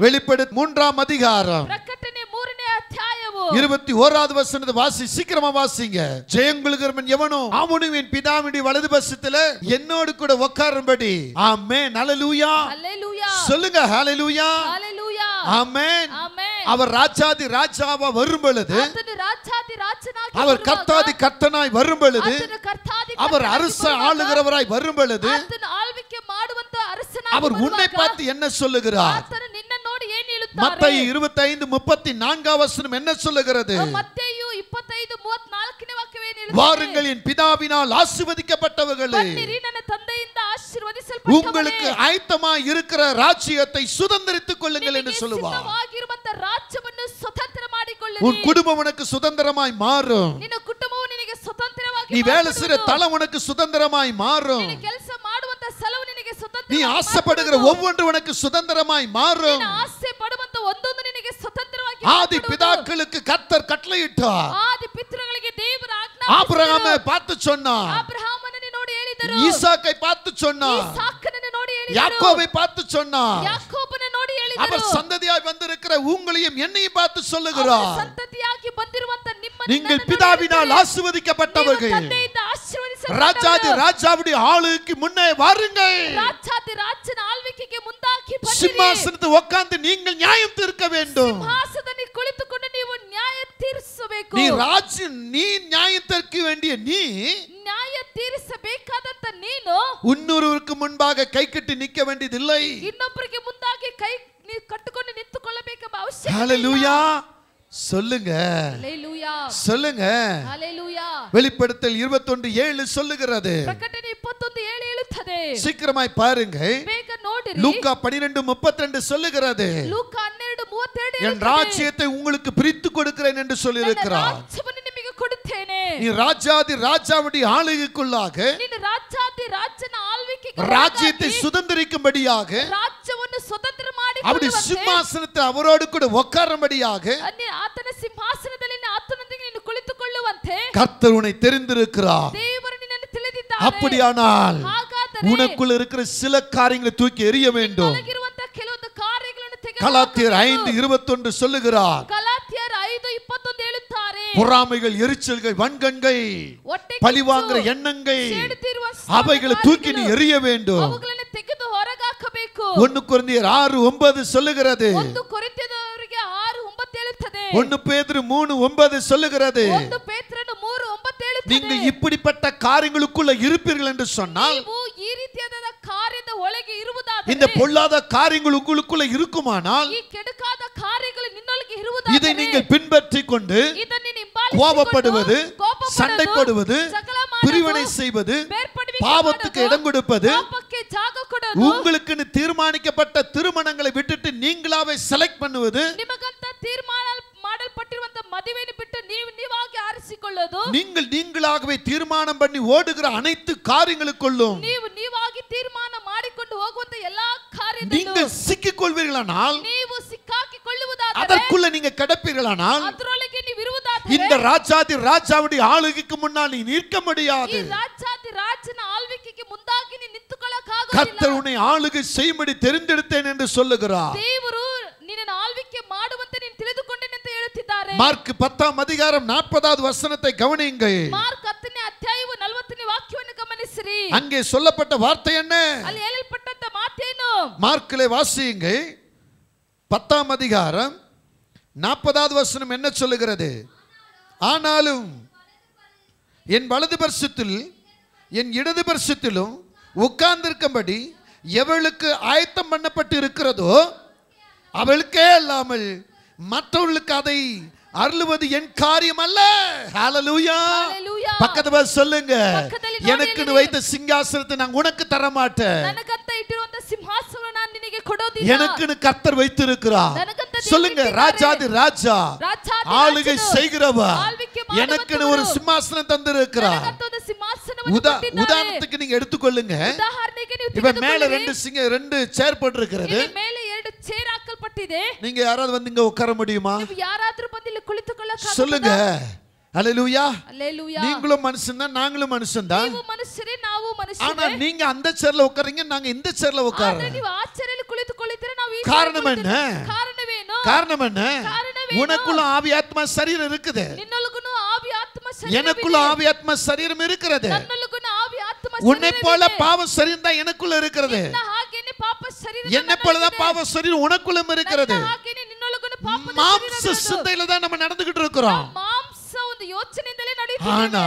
Speaker 1: வெளிப்படுத்து 3ஆம் அதிகாரம்
Speaker 2: ಪ್ರಕಟಣೆ 3ನೇ ಅಧ್ಯಾಯವು
Speaker 1: 21வது வசனத்தை வாசி, சீக்கிரமா வாசிங்க. ஜெயங்கொள்கிறவன் எவனோ அவனும் பிதாவினுடைய வலது பக்கத்திலே என்னோடு கூட உட்காரும்படி. ஆமென். ஹல்லேலூயா.
Speaker 2: ஹல்லேலூயா.
Speaker 1: சொல்லுங்க ஹல்லேலூயா.
Speaker 2: ஹல்லேலூயா.
Speaker 1: ஆமென்.
Speaker 2: ஆமென்.
Speaker 1: அவர் ராஜாதி ராஜாவா வரும் பொழுது
Speaker 2: ಆತನು ರಾಜಾದಿ ರಾಜನಾಗಿ
Speaker 1: அவர் கர்த்தாதி கர்த்தனாய் வரும் பொழுது
Speaker 2: ಆತನು ಕರ್ತಾದಿ
Speaker 1: அவர் அரச ஆளுகிறவராய் வரும் பொழுது
Speaker 2: ಆತನು ಆಳ್ವಿಕೆ ಮಾಡುವಂತ ಅರಸನಾಗಿ
Speaker 1: அவர் உன்னை பார்த்து என்ன சொல்லுகிறார்?
Speaker 2: ಆತನು ನಿನ್ನ ನೋಡಿ ಏನು ಹೇಳುತ್ತಾರೆ?
Speaker 1: மத்தேயு 25:34 வசனம் என்ன சொல்லுகிறது?
Speaker 2: ಮತ್ತೇಯು 25:34ನೇ ವಾಕ್ಯವೇನು ಹೇಳುತ್ತದೆ?
Speaker 1: வாருங்கள் என் பிதாவினால் ஆசீர்வதிக்கப்பட்டவர்களே,
Speaker 2: ಬನ್ನಿರಿ ನನ್ನ ತಂದೆಯಿಂದ ಆಶೀರ್ವದಿಸಲ್ಪಟ್ಟವರೇ,
Speaker 1: உங்களுக்கு ஆயத்தமாய் இருக்கிற ராஜ்யத்தை சுதந்தரித்துக் கொள்ளுங்கள் என்று சொல்லுவார்.
Speaker 2: ಸಿದ್ಧವಾಗಿರುವಂತ ರಾಜ್ಯವನ್ನು ಸ್ವತಂತ್ರ ಮಾಡಿಕೊಳ್ಳಿರಿ.
Speaker 1: உன் குடும்பம் உனக்கு சுதந்திரமாய் மாறும்.
Speaker 2: ನಿನ್ನ ಕುಟುಂಬವು ನಿನಗೆ ಸ್ವತಂತ್ರವಾಗಿ
Speaker 1: நீ வேலை செய்கிற தளம் உனக்கு சுதந்திரமாய் மாறும்.
Speaker 2: ನೀನು ಕೆಲಸ ಮಾಡುವಂತ ಸ್ಥಳವು ನಿನಗೆ ಸ್ವತಂತ್ರ.
Speaker 1: நீ ஆசைப்படுகிற ஒவ்வொன்று உனக்கு சுதந்திரமாய் மாறும்.
Speaker 2: ನೀನು ಆಸೆ ಪಡುವಂತ ಒಂದೊಂದು ನಿನಗೆ ಸ್ವತಂತ್ರವಾಗಿ.
Speaker 1: ஆதி பிதாக்களுக்கு கர்த்தர் கட்டளையிட்டார்.
Speaker 2: ಆದಿ ಪಿತೃಗಳಿಗೆ ದೇವರು
Speaker 1: ஆபிரகாமை பார்த்து சொன்னார்.
Speaker 2: ಅಬ್ರಹಾಮನನ್ನು ನೋಡಿ ಹೇಳಿದರು.
Speaker 1: ஈசாக்கை பார்த்து சொன்னார்.
Speaker 2: ಇಸಾಕನನ್ನು ನೋಡಿ ಹೇಳಿದರು.
Speaker 1: யாக்கோபை பார்த்து சொன்னார்.
Speaker 2: ಯಾಕೋಬನನ್ನು ನೋಡಿ ಹೇಳಿದರು.
Speaker 1: அவர் சந்ததியாய் வந்திருக்கிற உங்களையும் என்னையும் பார்த்து சொல்லுகிறார்.
Speaker 2: ಸಂತತಿಯಾಗಿ ಬಂದಿರುವಂತ ನಿಮ್ಮನ್ನು
Speaker 1: நீங்கள் பிதாவினால் ஆசீர்வதிக்கப்பட்டவர்கள்.
Speaker 2: ತಂದೆಯಿಂದ ಆಶೀರ್ವದಿಸಲ್ಪಟ್ಟವರು.
Speaker 1: ராஜாதி ராஜாவுடைய ஆளுகைக்கு முன்னே வாருங்கள்.
Speaker 2: ರಾಜಾದಿ ರಾಜನ ಆಳ್ವಿಕೆಗೆ ಮುಂದಾಗಿ ಬನ್ನಿರಿ.
Speaker 1: சிம்மாசனத்தில் உட்கார்ந்து நீங்கள் நியாயம் தீர்க்க வேண்டும்.
Speaker 2: ಸಿಂಹಾಸನದಲ್ಲಿ ಕುಳಿತುಕೊಂಡು ನೀವು ನ್ಯಾಯ ತೀರಿಸಬೇಕು.
Speaker 1: நீ நியாயம் தீர்க்க வேண்டிய நீ
Speaker 2: ನ್ಯಾಯ ತೀರಿಸಬೇಕಾದಂತ ನೀನು
Speaker 1: இன்னொருவருக்கு முன்பாக கை கட்டி நிற்க வேண்டியதில்லை.
Speaker 2: ಇನ್ನೊಬ್ಬರಿಗೆ ಮುಂದಾಗಿ ಕೈ ಕಟ್ಟಿಕೊಂಡು ನಿಂತುಕೊಳ್ಳಬೇಕೆಂಬ ಅವಶ್ಯಕತೆ ಇಲ್ಲ.
Speaker 1: ஹல்லேலூயா. சொல்லுங்க.
Speaker 2: ஹல்லேலூயா.
Speaker 1: சொல்லுங்க.
Speaker 2: ஹல்லேலூயா.
Speaker 1: வெளிப்படுத்தல் 21:7 சொல்லுகிறது.
Speaker 2: ಪ್ರಕಟಣೆ 21:7 ಹೇಳುತ್ತದೆ.
Speaker 1: சீக்கிரமாய் பாருங்க.
Speaker 2: ಬೇಗ ನೋಡಿರಿ.
Speaker 1: லூக்கா 12:32 சொல்லுகிறது.
Speaker 2: ಲೂಕಾ 12:32
Speaker 1: என் ராஜ்யத்தை உங்களுக்கு பிரித்து கொடுக்கிறேன் என்று சொல்லி இருக்கிறார்.
Speaker 2: ರಾಜ್ಯವನ್ನು ನಿಮಗೆ ಕೊಡುತ್ತೇನೆ.
Speaker 1: நீ ராஜாதி ராஜாவுடைய ஆளுகைக்குள்ளாக
Speaker 2: ನೀನು ರಾಜಾದಿ ರಾಜನ ಆಳ್ವಿಕೆಗೆ
Speaker 1: ராஜ்யத்தை சுதந்திரிக்கும்படியாக
Speaker 2: ರಾಜ್ಯವನ್ನು ಸ್ವತಂತ್ರ ಮಾಡಿ
Speaker 1: அவருடைய சிம்மாசனத்தை அவரோடு கூட உட்காரும்படியாக
Speaker 2: ಆತನ ಸಿಂಹಾಸನದಲ್ಲಿ ಆತನೊಂದಿಗೆ ನೀನು ಕುಳಿತುಕೊಳ್ಳುವಂತೆ
Speaker 1: கர்த்தர் உன்னை தெரிந்திருக்கிறார்.
Speaker 2: ದೇವರು ನಿನ್ನನ್ನು ತಿಳಿದಿದ್ದಾನೆ.
Speaker 1: அப்படியானால்
Speaker 2: ಹಾಗಾದರೆ
Speaker 1: உனக்குள்ள இருக்கிற சில காரியங்களை தூக்கி எறிய வேண்டும்.
Speaker 2: ಒಳಗಿರುವಂತ ಕೆಲವೊಂದು ಕಾರ್ಯಗಳನ್ನು ತೆಗೆದು
Speaker 1: கலாத்தியர் 5:21 சொல்லுகிறார்.
Speaker 2: ಗಲಾತ್ಯರು 5:21 ಹೇಳುತ್ತಾರೆ.
Speaker 1: பொறாமைகள், எரிச்சல்கள், வன்கண்கை, பழிவாங்குற எண்ணங்கள் அவைகளை தூக்கி நீ எறிய வேண்டும்.
Speaker 2: ಅವುಗಳನ್ನು ತೆಗೆದು ಹೊರಗಾಕಬೇಕು.
Speaker 1: 1 கொரிந்தியர் 6:9 சொல்லுகிறது.
Speaker 2: 1 ಕೊರಿಂಥದವರಿಗೆ 6:9 ಹೇಳುತ್ತದೆ.
Speaker 1: 1 பேதுரு 3:9 சொல்லுகிறது.
Speaker 2: 1 ಪೇತ್ರನು 3:9 ಹೇಳುತ್ತದೆ.
Speaker 1: நீங்கள் இப்படிப்பட்ட காரியங்களுக்குள்ள இருப்பீர்கள் என்று சொன்னால்,
Speaker 2: ನೀವು ಈ ರೀತಿಯಾದ ಕಾರ್ಯದ ಒಳಗೆ ಇರುವುದಾದರೆ,
Speaker 1: இந்த பொல்லாத காரியங்கள் உங்களுக்குள்ள இருக்குமானால்,
Speaker 2: ಈ ಕೆಡುಕಾದ ಕಾರ್ಯಗಳು ನಿನ್ನೊಳಗೆ ಇರುವುದಾದರೆ,
Speaker 1: இதை நீங்கள் பின்பற்றிக் கொண்டு
Speaker 2: ಇದನ್ನು ಹಿಂಬಾಲಿಸಿಕೊಂಡು
Speaker 1: கோபப்படுவது, சண்டை போடுவது, பிரிவினை செய்வது, பாவத்துக்கு இடம் கொடுப்பது,
Speaker 2: ಪಾಪಕ್ಕೆ ಜಾಗ ಕೊಡೋದು,
Speaker 1: உங்களுக்கு தீர்மானிக்கப்பட்ட திருமணங்களை விட்டுட்டு நீங்களாவே செலக்ட் பண்ணுவது,
Speaker 2: ನಿಮಗಂತ ತೀರ್ಮಾನ ಮಾಡಲ್ಪಟ್ಟಿರುವಂತ ಮದುವೆಯನ್ನು ಬಿಟ್ಟು ನೀವಾಗಿ ಆರಿಸಿಕೊಳ್ಳೋದು,
Speaker 1: நீங்களாகவே தீர்மானம் பண்ணி ஓடுகிற அனைத்து காரியங்களுக்குள்ளும்
Speaker 2: ನೀವಾಗಿ ತೀರ್ಮಾನ ಮಾಡಿಕೊಂಡು ಹೋಗುವಂತ ಎಲ್ಲಾ ಕಾರ್ಯದಲ್ಲೂ
Speaker 1: நீங்கள் சிக்கிக்கொள்வீர்களானால்,
Speaker 2: ನೀವು ಸಿಕ್ಕಾಕಿಕೊಳ್ಳುವುದಾದರೆ,
Speaker 1: அதற்குள்ள நீங்க கிடப்பீர்களானால்,
Speaker 2: ಅದರೊಳಗೆ ನೀವು ಇರುವುದಾದರೆ,
Speaker 1: இந்த ராஜாதி ராஜாவுடைய ஆளுகைக்கு முன்னால் நீ நிற்க முடியாது.
Speaker 2: ಈ ರಾಜಾದಿ ರಾಜನ ಆಳ್ವಿಕೆಗೆ ಮುಂದಾಗಿ ನೀನು ನಿಂತುಕೊಳ್ಳಕ್ಕಾಗುವುದಿಲ್ಲ.
Speaker 1: கர்த்தர் உன்னை ஆளுகை செய்யும்படி தெரிந்தெடுத்தேன் என்று சொல்லுகிறார்.
Speaker 2: ದೇವರು ನಿನ್ನನ್ನು ಆಳ್ವಿಕೆ ಮಾಡುವಂತೆ ನೀನು ತಿಳಿದುಕೊಂಡೇನೆ ಅಂತ ಹೇಳುತ್ತಿದ್ದಾರೆ.
Speaker 1: மார்க் 10:40 வசனத்தை கவனியுங்கள்.
Speaker 2: ಮಾರ್ಕ್ 10ನೇ ಅಧ್ಯಾಯವು 40ನೇ ವಾಕ್ಯವನ್ನು ಗಮನಿಸಿರಿ.
Speaker 1: அங்கே சொல்லப்பட்ட வார்த்தை என்ன?
Speaker 2: ಅಲ್ಲಿ ಹೇಳಲ್ಪಟ್ಟಂತ ಮಾತೇನು?
Speaker 1: மார்க்கிலே வாசியுங்கள். 10:40 வசனம் என்ன சொல்லுகிறது? ஆனாலும் என் வலது பரிசத்தில் என் இடது பரிசத்திலும் உட்கார்ந்திருக்கும்படி எவளுக்கு ஆயத்தம் பண்ணப்பட்டு இருக்கிறதோ அவளுக்கே அல்லாமல் மற்றவர்களுக்கு அதை அருளுவது என் காரியம் அல்ல. ஹalleluya. பக்கத்துல சொல்லுங்க, எனக்கு வைத்த சிங்காசனத்தை நான் உனக்கு தர மாட்டேன்.
Speaker 2: ನನಗಂತ ಇಟ್ಟಿರುವಂತ ಸಿಂಹಾಸನವನ್ನು ನಾನು ನಿನಗೆ ಕೊಡೋದಿಲ್ಲ.
Speaker 1: எனக்கு கர்த்தர் வைத்திருக்கிறார். சொல்லுங்க, ராஜாதி ராஜா ஆளுகை செய்கிறவர் எனக்கு ஒரு சிம்மாசனம் தந்திருக்கிறார். உதாரணத்துக்கு நீங்க எடுத்துக்கொள்ளுங்க. இப்ப மேல 2 சேர் போட்டிருக்கிறது.
Speaker 2: மேலே 2 சேர் ಹಾಕಲ್ಪಟ್ಟಿದೆ.
Speaker 1: நீங்க யாராவது வந்து இங்க உட்கார முடியுமா?
Speaker 2: ನೀವು ಯಾರಾದರೂ ಬಂದು ಇಲ್ಲಿ ಕುಳಿತುಕೊಳ್ಳಕ
Speaker 1: சொல்லுங்க. ஹalleluya.
Speaker 2: ஹalleluya.
Speaker 1: நீங்களும் மனுஷன் தான், நாங்களும் மனுஷன் தான்.
Speaker 2: ನೀವು ಮನುಷ್ಯರೇ, ನಾವು ಮನುಷ್ಯರೇ.
Speaker 1: ஆனா நீங்க அந்த சேர்ல உட்காரீங்க, நாங்க இந்த சேர்ல உட்கார்றோம்.
Speaker 2: ಆದ್ರೆ ನೀವು ಆ ಚೇರಲ್ಲಿ ಕುಳಿತುಕೊಳ್ಳುತ್ತೀರಾ, ನಾವು ಈ
Speaker 1: காரணம் என்ன?
Speaker 2: ಕಾರಣವೇನು?
Speaker 1: காரணம் என்ன? உனக்குள்ள ஆவி ஆத்மா சரீரம் இருக்குது.
Speaker 2: ನಿನ್ನೊಳಗುನು ಆವಿ ಆತ್ಮ ಶರೀರ.
Speaker 1: எனக்குள்ள ஆவி ஆத்மா சரீரம் இருக்கிறது.
Speaker 2: ನನ್ನೊಳಗುನು ಆವಿ ಆತ್ಮ ಶರೀರ.
Speaker 1: உன்னை போல பாவ சரீரம் தான் எனக்குள்ள இருக்கிறது.
Speaker 2: ಹಾಗೇನೆ ಪಾಪ ಶರೀರ.
Speaker 1: என்னை போல தான் பாவ சரீரம் உனக்குள்ளும் இருக்கிறது.
Speaker 2: ಹಾಗೇನೆ ನಿನ್ನೊಳಗುನು ಪಾಪದ
Speaker 1: மாம்ச சிந்தையில தான் நம்ம நடந்துகிட்டு இருக்கிறோம்.
Speaker 2: ಮಾಂಸ ಒಂದು ಯೋಚನೆಯಿಂದಲೇ ನಡೆಯುತ್ತಿದೆ.
Speaker 1: ஆனா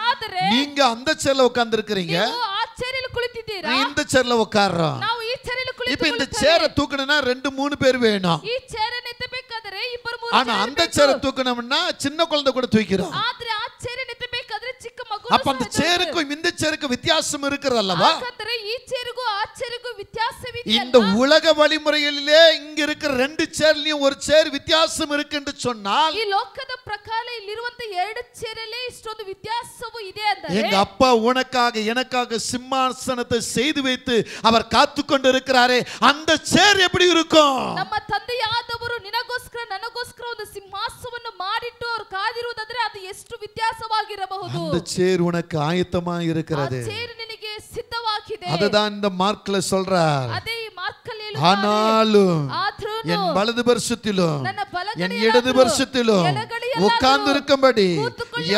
Speaker 2: ಆದರೆ
Speaker 1: நீங்க அந்த சேர்ல உட்கார்ந்து இருக்கீங்க,
Speaker 2: ನೀವು ಆ ಚೇರಲ್ಲಿ ಕುಳಿತಿದ್ದೀರಾ,
Speaker 1: இந்த சேர்ல உட்கார்றோம்.
Speaker 2: ನಾವು ಈ ಚೇರಲ್ಲಿ ಕುಳಿತಿದ್ದೀವಿ.
Speaker 1: இப்ப இந்த சேரை தூக்கணும்னா 2-3 பேர் வேணும்.
Speaker 2: ಈ ಚೇರನ್ನು ಎತ್ತಬೇಕಾದರೆ 2-3
Speaker 1: ஆனா அந்த சேரை தூக்கணும்னா சின்ன குழந்தை கூட தூக்கிறோம்.
Speaker 2: ಆದ್ರೆ ಆ ಚೇರನ್ನು ಎತ್ತಬೇಕಾದರೆ ಚಿಕ್ಕ ಮಗು.
Speaker 1: அப்ப அந்த சேருக்கும் இந்த சேருக்கும் வித்தியாசம் இருக்குது அல்லவா?
Speaker 2: ಯಾಕಂದ್ರೆ ಈ ಚೇರಿಗೂ ಆ ಚೇರಿಗೂ ವ್ಯತ್ಯಾಸವಿದೆ.
Speaker 1: இந்த உலக வழிமுறைகளிலே இங்க இருக்கிற 2 சேர்லயும் ஒரு சேர் வித்தியாசம் இருக்கு என்று சொன்னால்,
Speaker 2: ಈ ಲೋಕದ ಪ್ರಕಾರ ಇಲ್ಲಿರುವಂತ 2 ಚೇರಲ್ಲಿ ಇಷ್ಟೊಂದು ವ್ಯತ್ಯಾಸವೂ ಇದೆ ಅಂದರೆ,
Speaker 1: எங்க அப்பா உனக்காக எனக்காக சிம்மாசனத்தை செய்து வைத்து அவர் காத்து கொண்டு இருக்கிறாரே, அந்த சேர் எப்படி இருக்கும்?
Speaker 2: ನಮ್ಮ ತಂದೆಯಾದವರು ನಿನಗೋಸ್ಕರ ನನಗೋಸ್ಕರ ಒಂದು ಸಿಂಹಾಸನವನ್ನು ಮಾಡಿಟ್ಟು ಅವರು ಕಾದಿರುವುದಾದ್ರೆ ಅದು ಎಷ್ಟು ವ್ಯತ್ಯಾಸವಾಗಿರಬಹುದು.
Speaker 1: அந்த சேர் உனக்கு ஆயத்தமா இருக்கிறது.
Speaker 2: ಆ ಚೇರ್ ನಿನಗೆ ಸಿದ್ಧವಾಗಿದೆ.
Speaker 1: அதுதான் இந்த மார்க்ல சொல்றார்.
Speaker 2: ಅದೇ ಈ ಮಾರ್ಕಲ್ಲಿ
Speaker 1: ஆனாலும்
Speaker 2: ಆದ್ರೂನು
Speaker 1: என் வலது பரிசத்திலும்
Speaker 2: ನನ್ನ
Speaker 1: என் இடது பரிசத்திலும் உட்கார்ந்து இருக்கும்படி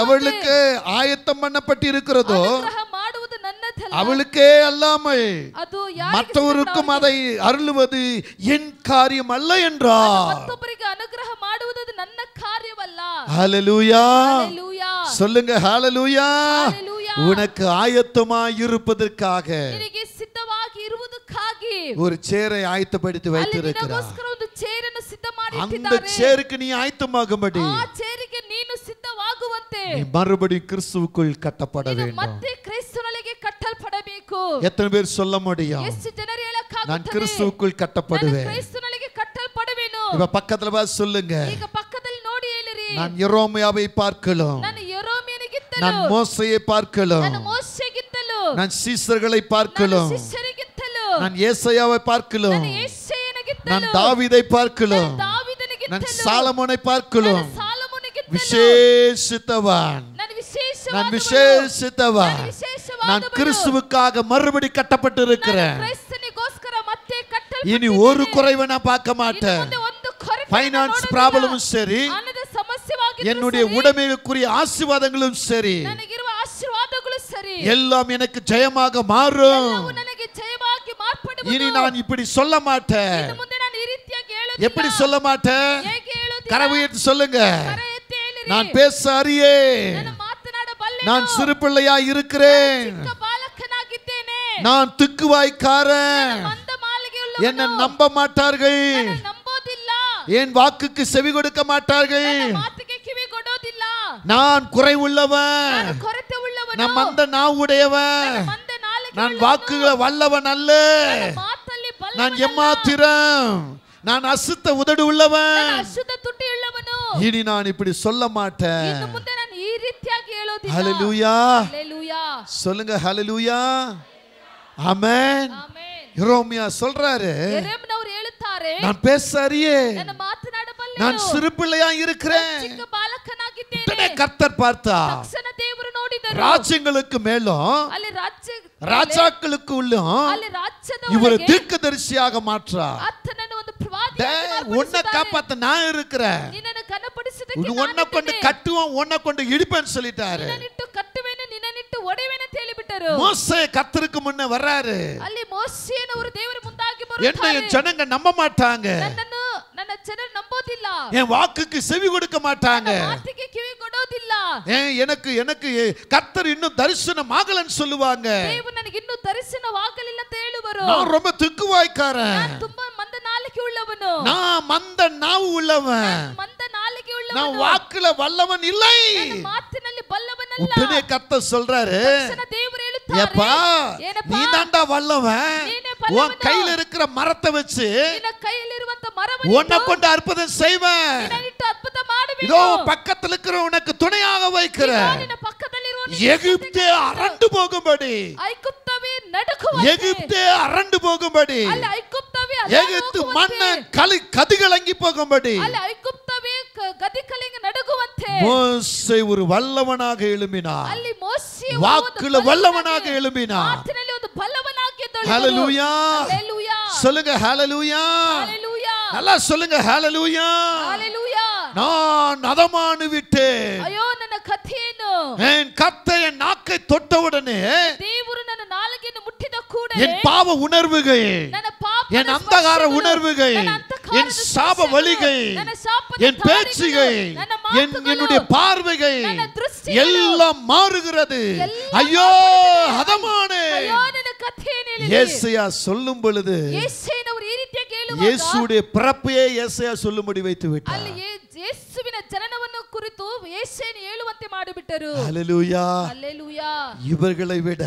Speaker 1: எவளுக்கு ஆயத்தம் பண்ணப்பட்டு இருக்கிறதோ
Speaker 2: ಅನುಗ್ರಹ ಮಾಡುವುದು ನನ್ನದಲ್ಲ,
Speaker 1: அவளுக்கே அல்லாமல்
Speaker 2: ಅದು
Speaker 1: மற்றவருக்கும் அதை அருளுவது என் காரியம் அல்ல என்றார்.
Speaker 2: ಮತ್ತೊಬ್ಬರಿಗೆ ಅನುಗ್ರಹ ಮಾಡುವುದು ಅದು ನನ್ನ ಕಾರ್ಯವಲ್ಲ.
Speaker 1: ஹalleluya.
Speaker 2: ಹalleluya.
Speaker 1: சொல்லுங்க ஹalleluya.
Speaker 2: ಹalleluya.
Speaker 1: உனக்கு ஆயத்தமாய் இருப்பதற்காக
Speaker 2: ನಿನಗೆ ಸಿದ್ಧವಾಗಿ ಇರುವುದಕ್ಕಾಗಿ
Speaker 1: ஒரு சேரை ஆயத்தப்படுத்தி
Speaker 2: ಅಲ್ಲಿ
Speaker 1: வைத்திருக்கிறார்.
Speaker 2: ನಿನಗೋಸ್ಕರ ಒಂದು ಚೇರನ್ನು ಸಿದ್ಧ
Speaker 1: அந்த
Speaker 2: ಮಾಡಿಟ್ಟಿದ್ದಾರೆ.
Speaker 1: சேருக்கு நீ ஆயத்தமாகும்படி
Speaker 2: ಆ ಚೇರಿಗೆ ನೀನು ಸಿದ್ಧವಾಗುವಂತೆ
Speaker 1: நீ மறுபடியும் கிறிஸ்துவுக்குள் கட்டப்பட
Speaker 2: ನೀನು
Speaker 1: வேண்டும்.
Speaker 2: ಮತ್ತೆ ಕ್ರಿಸ್ತನೊಳಗೆ ಕಟ್ಟಲ್ಪಡಬೇಕು.
Speaker 1: எத்தனை பேர் சொல்ல முடியும்?
Speaker 2: ಎಷ್ಟು ಜನರು ಹೇಳಕ್ಕಾಗುತ್ತದೆ?
Speaker 1: நான் கிறிஸ்துவுக்குள்
Speaker 2: ನಾನು
Speaker 1: கட்டப்படுவேன்.
Speaker 2: ಕ್ರಿಸ್ತನೊಳಗೆ ಕಟ್ಟಲ್ಪಡುವೆನು.
Speaker 1: இப்ப பக்கத்துல பார்த்து சொல்லுங்க,
Speaker 2: ಈಗ ಪಕ್ಕದಲ್ಲಿ ನೋಡಿ ಹೇಳಿರಿ,
Speaker 1: நான் எரோமியாவை பார்க்கலாம்,
Speaker 2: ನಾನು ಯೆರೆಮೀಯನಿಗಿಂತಲೂ,
Speaker 1: நான் மோசேயை பார்க்கலாம்,
Speaker 2: ನಾನು ಮೋಶೆಗಿಂತಲೂ,
Speaker 1: நான் சீசர்களை
Speaker 2: ನಾನು
Speaker 1: பார்க்கலாம்,
Speaker 2: ಶಿಷ್ಯರಿಗಿಂತಲೂ,
Speaker 1: நான் ஏசாயாவை பார்க்கலாம்,
Speaker 2: ನಾನು ಯೆಶಾಯನಿಗಿಂತಲೂ,
Speaker 1: நான் தாவீதை பார்க்கலாம்,
Speaker 2: ನಾನು ದಾವೀದನಿಗಿಂತಲೂ,
Speaker 1: நான் சாலமோனை பார்க்கலாம்.
Speaker 2: ನಾನು ಸಾಲೊಮೋನಿಗಿಂತಲೂ,
Speaker 1: விசேஷித்தவன்,
Speaker 2: ನಾನು
Speaker 1: நான்
Speaker 2: ವಿಶೇಷವಾದವನು,
Speaker 1: விசேஷித்தவன்,
Speaker 2: ನಾನು ವಿಶೇಷವಾದವನು,
Speaker 1: நான் கிறிஸ்துவுக்காக மறுபடி கட்டப்பட்டு இருக்கிறேன்.
Speaker 2: ನಾನು ಕ್ರಿಸ್ತನಿಗೋಸ್ಕರ ಮತ್ತೆ ಕಟ್ಟಲ್ಪಟ್ಟಿದ್ದೇನೆ. ಕಟ್ಟಲ್ಪಟ್ಟಿದ್ದೇನೆ.
Speaker 1: இனி ஒரு குறைவை நான் பார்க்க மாட்டேன்.
Speaker 2: ಇನ್ನು ಮುಂದೆ ಒಂದು ಕೊರತೆ
Speaker 1: ஃபைனான்ஸ் ப்ராப்ளமும் சரி,
Speaker 2: ಹಣದ ಸಮಸ್ಯೆವಾಗಿದ್ರೂ
Speaker 1: என்னுடைய
Speaker 2: ಸರಿ,
Speaker 1: உடைமைக்குரிய ஆசீர்வாதங்களும் சரி,
Speaker 2: ನನಗಿರುವ ಆಶೀರ್ವಾದಗಳು ಸರಿ,
Speaker 1: எல்லாம் எனக்கு ஜெயமாக மாறும்.
Speaker 2: ಎಲ್ಲವೂ ನನಗೆ ಜಯವಾಗಿ ಮಾರ್ಪಡುವುದು.
Speaker 1: இனி நான் இப்படி சொல்ல மாட்டேன்.
Speaker 2: ಇನ್ನು ಮುಂದೆ ನಾನು ಈ ರೀತಿಯಾಗಿ ಹೇಳೋದಿಲ್ಲ.
Speaker 1: எப்படி சொல்ல மாட்டேன்?
Speaker 2: ಹೇಗೆ ಹೇಳೋದಿಲ್ಲ?
Speaker 1: கரவை எடுத்து சொல்லுங்க.
Speaker 2: ಕರೆ ಎತ್ತಿ ಹೇಳಿರಿ.
Speaker 1: நான் பேச அறியேன்.
Speaker 2: ನಾನು ಮಾತನಾಡಬಲ್ಲೆನು.
Speaker 1: நான் சிறு பிள்ளையா இருக்கிறேன்.
Speaker 2: ಚಿಕ್ಕ ಬಾಲಕನಾಗಿದ್ದೇನೆ.
Speaker 1: நான் திக்குவாய்க்காரன்.
Speaker 2: ಮಂದ ಮಾಲಿಗೆಯುಳ್ಳವನು.
Speaker 1: என்னை நம்ப மாட்டார்கள்.
Speaker 2: ನನ್ನ ನಂಬೋದಿಲ್ಲ.
Speaker 1: என் வாக்குக்கு செவி கொடுக்க மாட்டார்கள்.
Speaker 2: ನನ್ನ ಮಾತಿಗೆ ಕಿವಿ ಕೊಡೋದಿಲ್ಲ.
Speaker 1: நான் குறைவுள்ளவன்.
Speaker 2: ನಾನು ಕೊರತೆ ಉಳ್ಳವನು.
Speaker 1: நான் மந்த நாவுடையவன்.
Speaker 2: ನನ್ನ ಮಂದ ನಾಲಿಗೆ
Speaker 1: நான்
Speaker 2: ಉಳ್ಳವನು.
Speaker 1: வாக்குகளை வல்லவன் அல்ல.
Speaker 2: ನನ್ನ ಮಾತಲ್ಲಿ ಬಲ್ಲವನಲ್ಲ.
Speaker 1: நான் எம்மாத்திரம். நான் அசுத்த உதடு உள்ளவன்.
Speaker 2: ನನ್ನ ಅಶುದ್ಧ ತುಟಿಯುಳ್ಳವನು.
Speaker 1: இனி நான் இப்படி சொல்ல மாட்டேன்.
Speaker 2: ಇನ್ನು ಮುಂದೆ ನಾನು ಈ ರೀತಿಯಾಗಿ ಹೇಳೋದಿಲ್ಲ.
Speaker 1: ஹல்லேலூயா.
Speaker 2: ஹல்லேலூயா.
Speaker 1: சொல்லுங்க ஹல்லேலூயா. ஆமென்.
Speaker 2: ಆಮೆನ್.
Speaker 1: யெரேமியா சொல்றாரு,
Speaker 2: ಯೆರೆಮೀಯನವರು ಹೇಳುತ್ತಾರೆ,
Speaker 1: நான் பேச அறியேன்.
Speaker 2: ನಾನು ಮಾತನಾಡಬಲ್ಲೆನು.
Speaker 1: நான் சிறு பிள்ளையா இருக்கிறேன்.
Speaker 2: ಚಿಕ್ಕ ಬಾಲಕನಾಗಿದ್ದೇನೆ.
Speaker 1: உடனே கர்த்தர் பார்த்தா,
Speaker 2: ತಕ್ಷಣ ದೇವರು ನೋಡಿದರು.
Speaker 1: ராஜ்யங்களுக்கு மேலும்
Speaker 2: ಅಲ್ಲಿ
Speaker 1: ராஜாக்களுக்கு உள்ளும்
Speaker 2: ಅಲ್ಲಿ ರಾಜ್ಯದ
Speaker 1: இவரை
Speaker 2: ಒಳಗೆ
Speaker 1: தீர்க்கதரிசியாக மாற்றா.
Speaker 2: ಆತನನ್ನು ಒಂದು ಪ್ರವಾದಿಯಾಗಿ
Speaker 1: உன்னை
Speaker 2: ಮಾರ್ಪಡಿಸಿದ್ದಾರೆ.
Speaker 1: காப்பாத்த நான் இருக்கிறேன்.
Speaker 2: ನಿನ್ನನ್ನು ಘನಪಡಿಸುವುದಕ್ಕೆ
Speaker 1: உன்னை கொண்டு
Speaker 2: ನಾನಿದ್ದೇನೆ.
Speaker 1: கட்டுவோம், உன்னை கொண்டு இடிப்பேன்னு சொல்லிட்டாரு.
Speaker 2: ನಿನ್ನನ್ನಿಟ್ಟು ಕಟ್ಟುವೆನು, ನಿನ್ನನ್ನಿಟ್ಟು ಒಡೆಯುವೆನು ಅಂತ ಹೇಳಿಬಿಟ್ಟರು.
Speaker 1: மோசே கர்த்தருக்கு முன்ன வர்றாரு.
Speaker 2: ಅಲ್ಲಿ ಮೋಶೆಯವರು ದೇವರ ಮುಂದಾಗಿ
Speaker 1: என்னை
Speaker 2: ಬರುತ್ತಾರೆ.
Speaker 1: என் ஜனங்க நம்ப மாட்டாங்க.
Speaker 2: ನನ್ನನ್ನು ನನ್ನ ಜನರು ನಂಬೋದಿಲ್ಲ.
Speaker 1: என் வாக்குக்கு செவி கொடுக்க மாட்டாங்க.
Speaker 2: ಮಾತಿಗೆ ಕಿವಿ ಕೊಡೋದಿಲ್ಲ.
Speaker 1: எனக்கு எனக்கு கர்த்தர் இன்னும் தரிசனம் ஆகலன்னு சொல்லுவாங்க.
Speaker 2: ದೇವರು ನನಗೆ ಇನ್ನೂ ದರ್ಶನವಾಗಲಿಲ್ಲ ಅಂತ ಹೇಳುವರು.
Speaker 1: நான் ரொம்ப திக்குவாய்க்காரன்.
Speaker 2: ನಾನು ತುಂಬಾ ಮಂದ ನಾಲಿಗೆ ಉಳ್ಳವನು.
Speaker 1: நான் மந்த நாவு உள்ளவன்.
Speaker 2: ಮಂದ ನಾಲಿಗೆ
Speaker 1: நான்
Speaker 2: ಉಳ್ಳವನು.
Speaker 1: வாக்குல வல்லவன் இல்லை.
Speaker 2: ನನ್ನ ಮಾತಿನಲ್ಲಿ ಬಲ್ಲವನಲ್ಲ.
Speaker 1: உடனே கர்த்தர் சொல்றாரு,
Speaker 2: ತಕ್ಷಣ ದೇವರು ಹೇಳುತ್ತಾರೆ,
Speaker 1: ஏப்பா
Speaker 2: ಏನಪ್ಪಾ?
Speaker 1: நீ தாண்டா வல்லவன்.
Speaker 2: ನೀನೇ
Speaker 1: உன்
Speaker 2: ಬಲ್ಲವನು.
Speaker 1: கையில இருக்கிற மரத்தை வச்சு
Speaker 2: ನಿನ್ನ ಕೈಯಲ್ಲಿರುವಂತ ಮರವನ್ನು
Speaker 1: உன்னை கொண்டு அற்புதம் செய்வேன்.
Speaker 2: ನಿನ್ನನ್ನಿಟ್ಟು ಅದ್ಭುತ ಮಾಡುವೆನು.
Speaker 1: இதோ பக்கத்துல இருக்கிற உனக்கு துணையாக வைக்கிறேன்.
Speaker 2: ನಿನ್ನ ಪಕ್ಕದಲ್ಲಿರುವ
Speaker 1: எகிப்தே அரண்டு போகும்படி,
Speaker 2: ಐಗುಪ್ತವೇ ನಡುಗುವಂತೆ.
Speaker 1: எகிப்தே அரண்டு போகும்படி,
Speaker 2: ಅಲ್ಲಿ ಐಗುಪ್ತವೇ
Speaker 1: எகிப்து மன்னன் கதிகலங்கி போகும்படி
Speaker 2: ಅಲ್ಲಿ ಐಗುಪ್ತವೇ ಗದಿಕಲಿಂಗ ನಡುಗುವಂತೆ
Speaker 1: மோசே ஒரு வல்லவனாக எழும்பினார்.
Speaker 2: ಅಲ್ಲಿ ಮೋಶೆ
Speaker 1: வாக்குல வல்லவனாக எழும்பினார்.
Speaker 2: ಮಾತಿನಲ್ಲಿ ಒಂದು ಬಲ್ಲವನಾಗಿ ಎದ್ದೇಳಿದನು.
Speaker 1: ஹல்லேலூயா.
Speaker 2: ಹಲ್ಲೆಲೂಯಾ.
Speaker 1: சொல்லுங்க ஹல்லேலூயா.
Speaker 2: ಹಲ್ಲೆಲೂಯಾ.
Speaker 1: நல்லா சொல்லுங்க ஹல்லேலூயா.
Speaker 2: ಹಲ್ಲೆಲೂಯಾ.
Speaker 1: நான் அதமானு விட்டேன்.
Speaker 2: ಅಯ್ಯೋ ನನ್ನ ಕಥೆಯೇನು.
Speaker 1: என் கர்த்தர் என் நாக்கை தொட்டவுடனே
Speaker 2: ದೇವರು ನನ್ನ ನಾಲಿಗೆಯನ್ನು ಮುಟ್ಟಿದ ಕೂಡಲೇ
Speaker 1: என் பாவ உணர்வுகள்,
Speaker 2: ನನ್ನ ಪಾಪದ
Speaker 1: என் அந்தகார
Speaker 2: ಸ್ಪರ್ಶಗಳು,
Speaker 1: உணர்வுகள்,
Speaker 2: ನನ್ನ ಅಂತಃಕಾರದ
Speaker 1: என் சாப
Speaker 2: ಸ್ಪರ್ಶಗಳು,
Speaker 1: வலிகள்,
Speaker 2: ನನ್ನ ಶಾಪದ
Speaker 1: என்
Speaker 2: ದಾರಿಗಳು,
Speaker 1: பேச்சுகள்,
Speaker 2: ನನ್ನ ಮಾತುಗಳು,
Speaker 1: என்னுடைய பார்வைகள்
Speaker 2: ನನ್ನ ದೃಷ್ಟಿಗಳು
Speaker 1: எல்லாம் மாறுகிறது.
Speaker 2: எல்லாம்
Speaker 1: ஐயோ
Speaker 2: மாறுகிறது.
Speaker 1: ஹதமானே.
Speaker 2: ಅಯ್ಯೋ ನನ್ನ ಕಥೆಯನ್ನು ಹೇಳಿದೆ.
Speaker 1: ஏசாயா சொல்லும் பொழுது
Speaker 2: ಯೆಶಾಯನವರು ಈ ರೀತಿಯಾಗಿ ಹೇಳುವಾಗ
Speaker 1: இயேசுடைய பிறப்பையே ஏசாயா சொல்லும்படி வைத்து விட்டார்.
Speaker 2: ಅಲ್ಲಿ ಯೇಸುವಿನ ಜನನವನ್ನು ಕುರಿತು ಯೆಶಾಯನು ಹೇಳುವಂತೆ ಮಾಡಿಬಿಟ್ಟರು.
Speaker 1: ஹல்லேலூயா.
Speaker 2: ಹಲ್ಲೆಲೂಯಾ.
Speaker 1: இவர்களை விட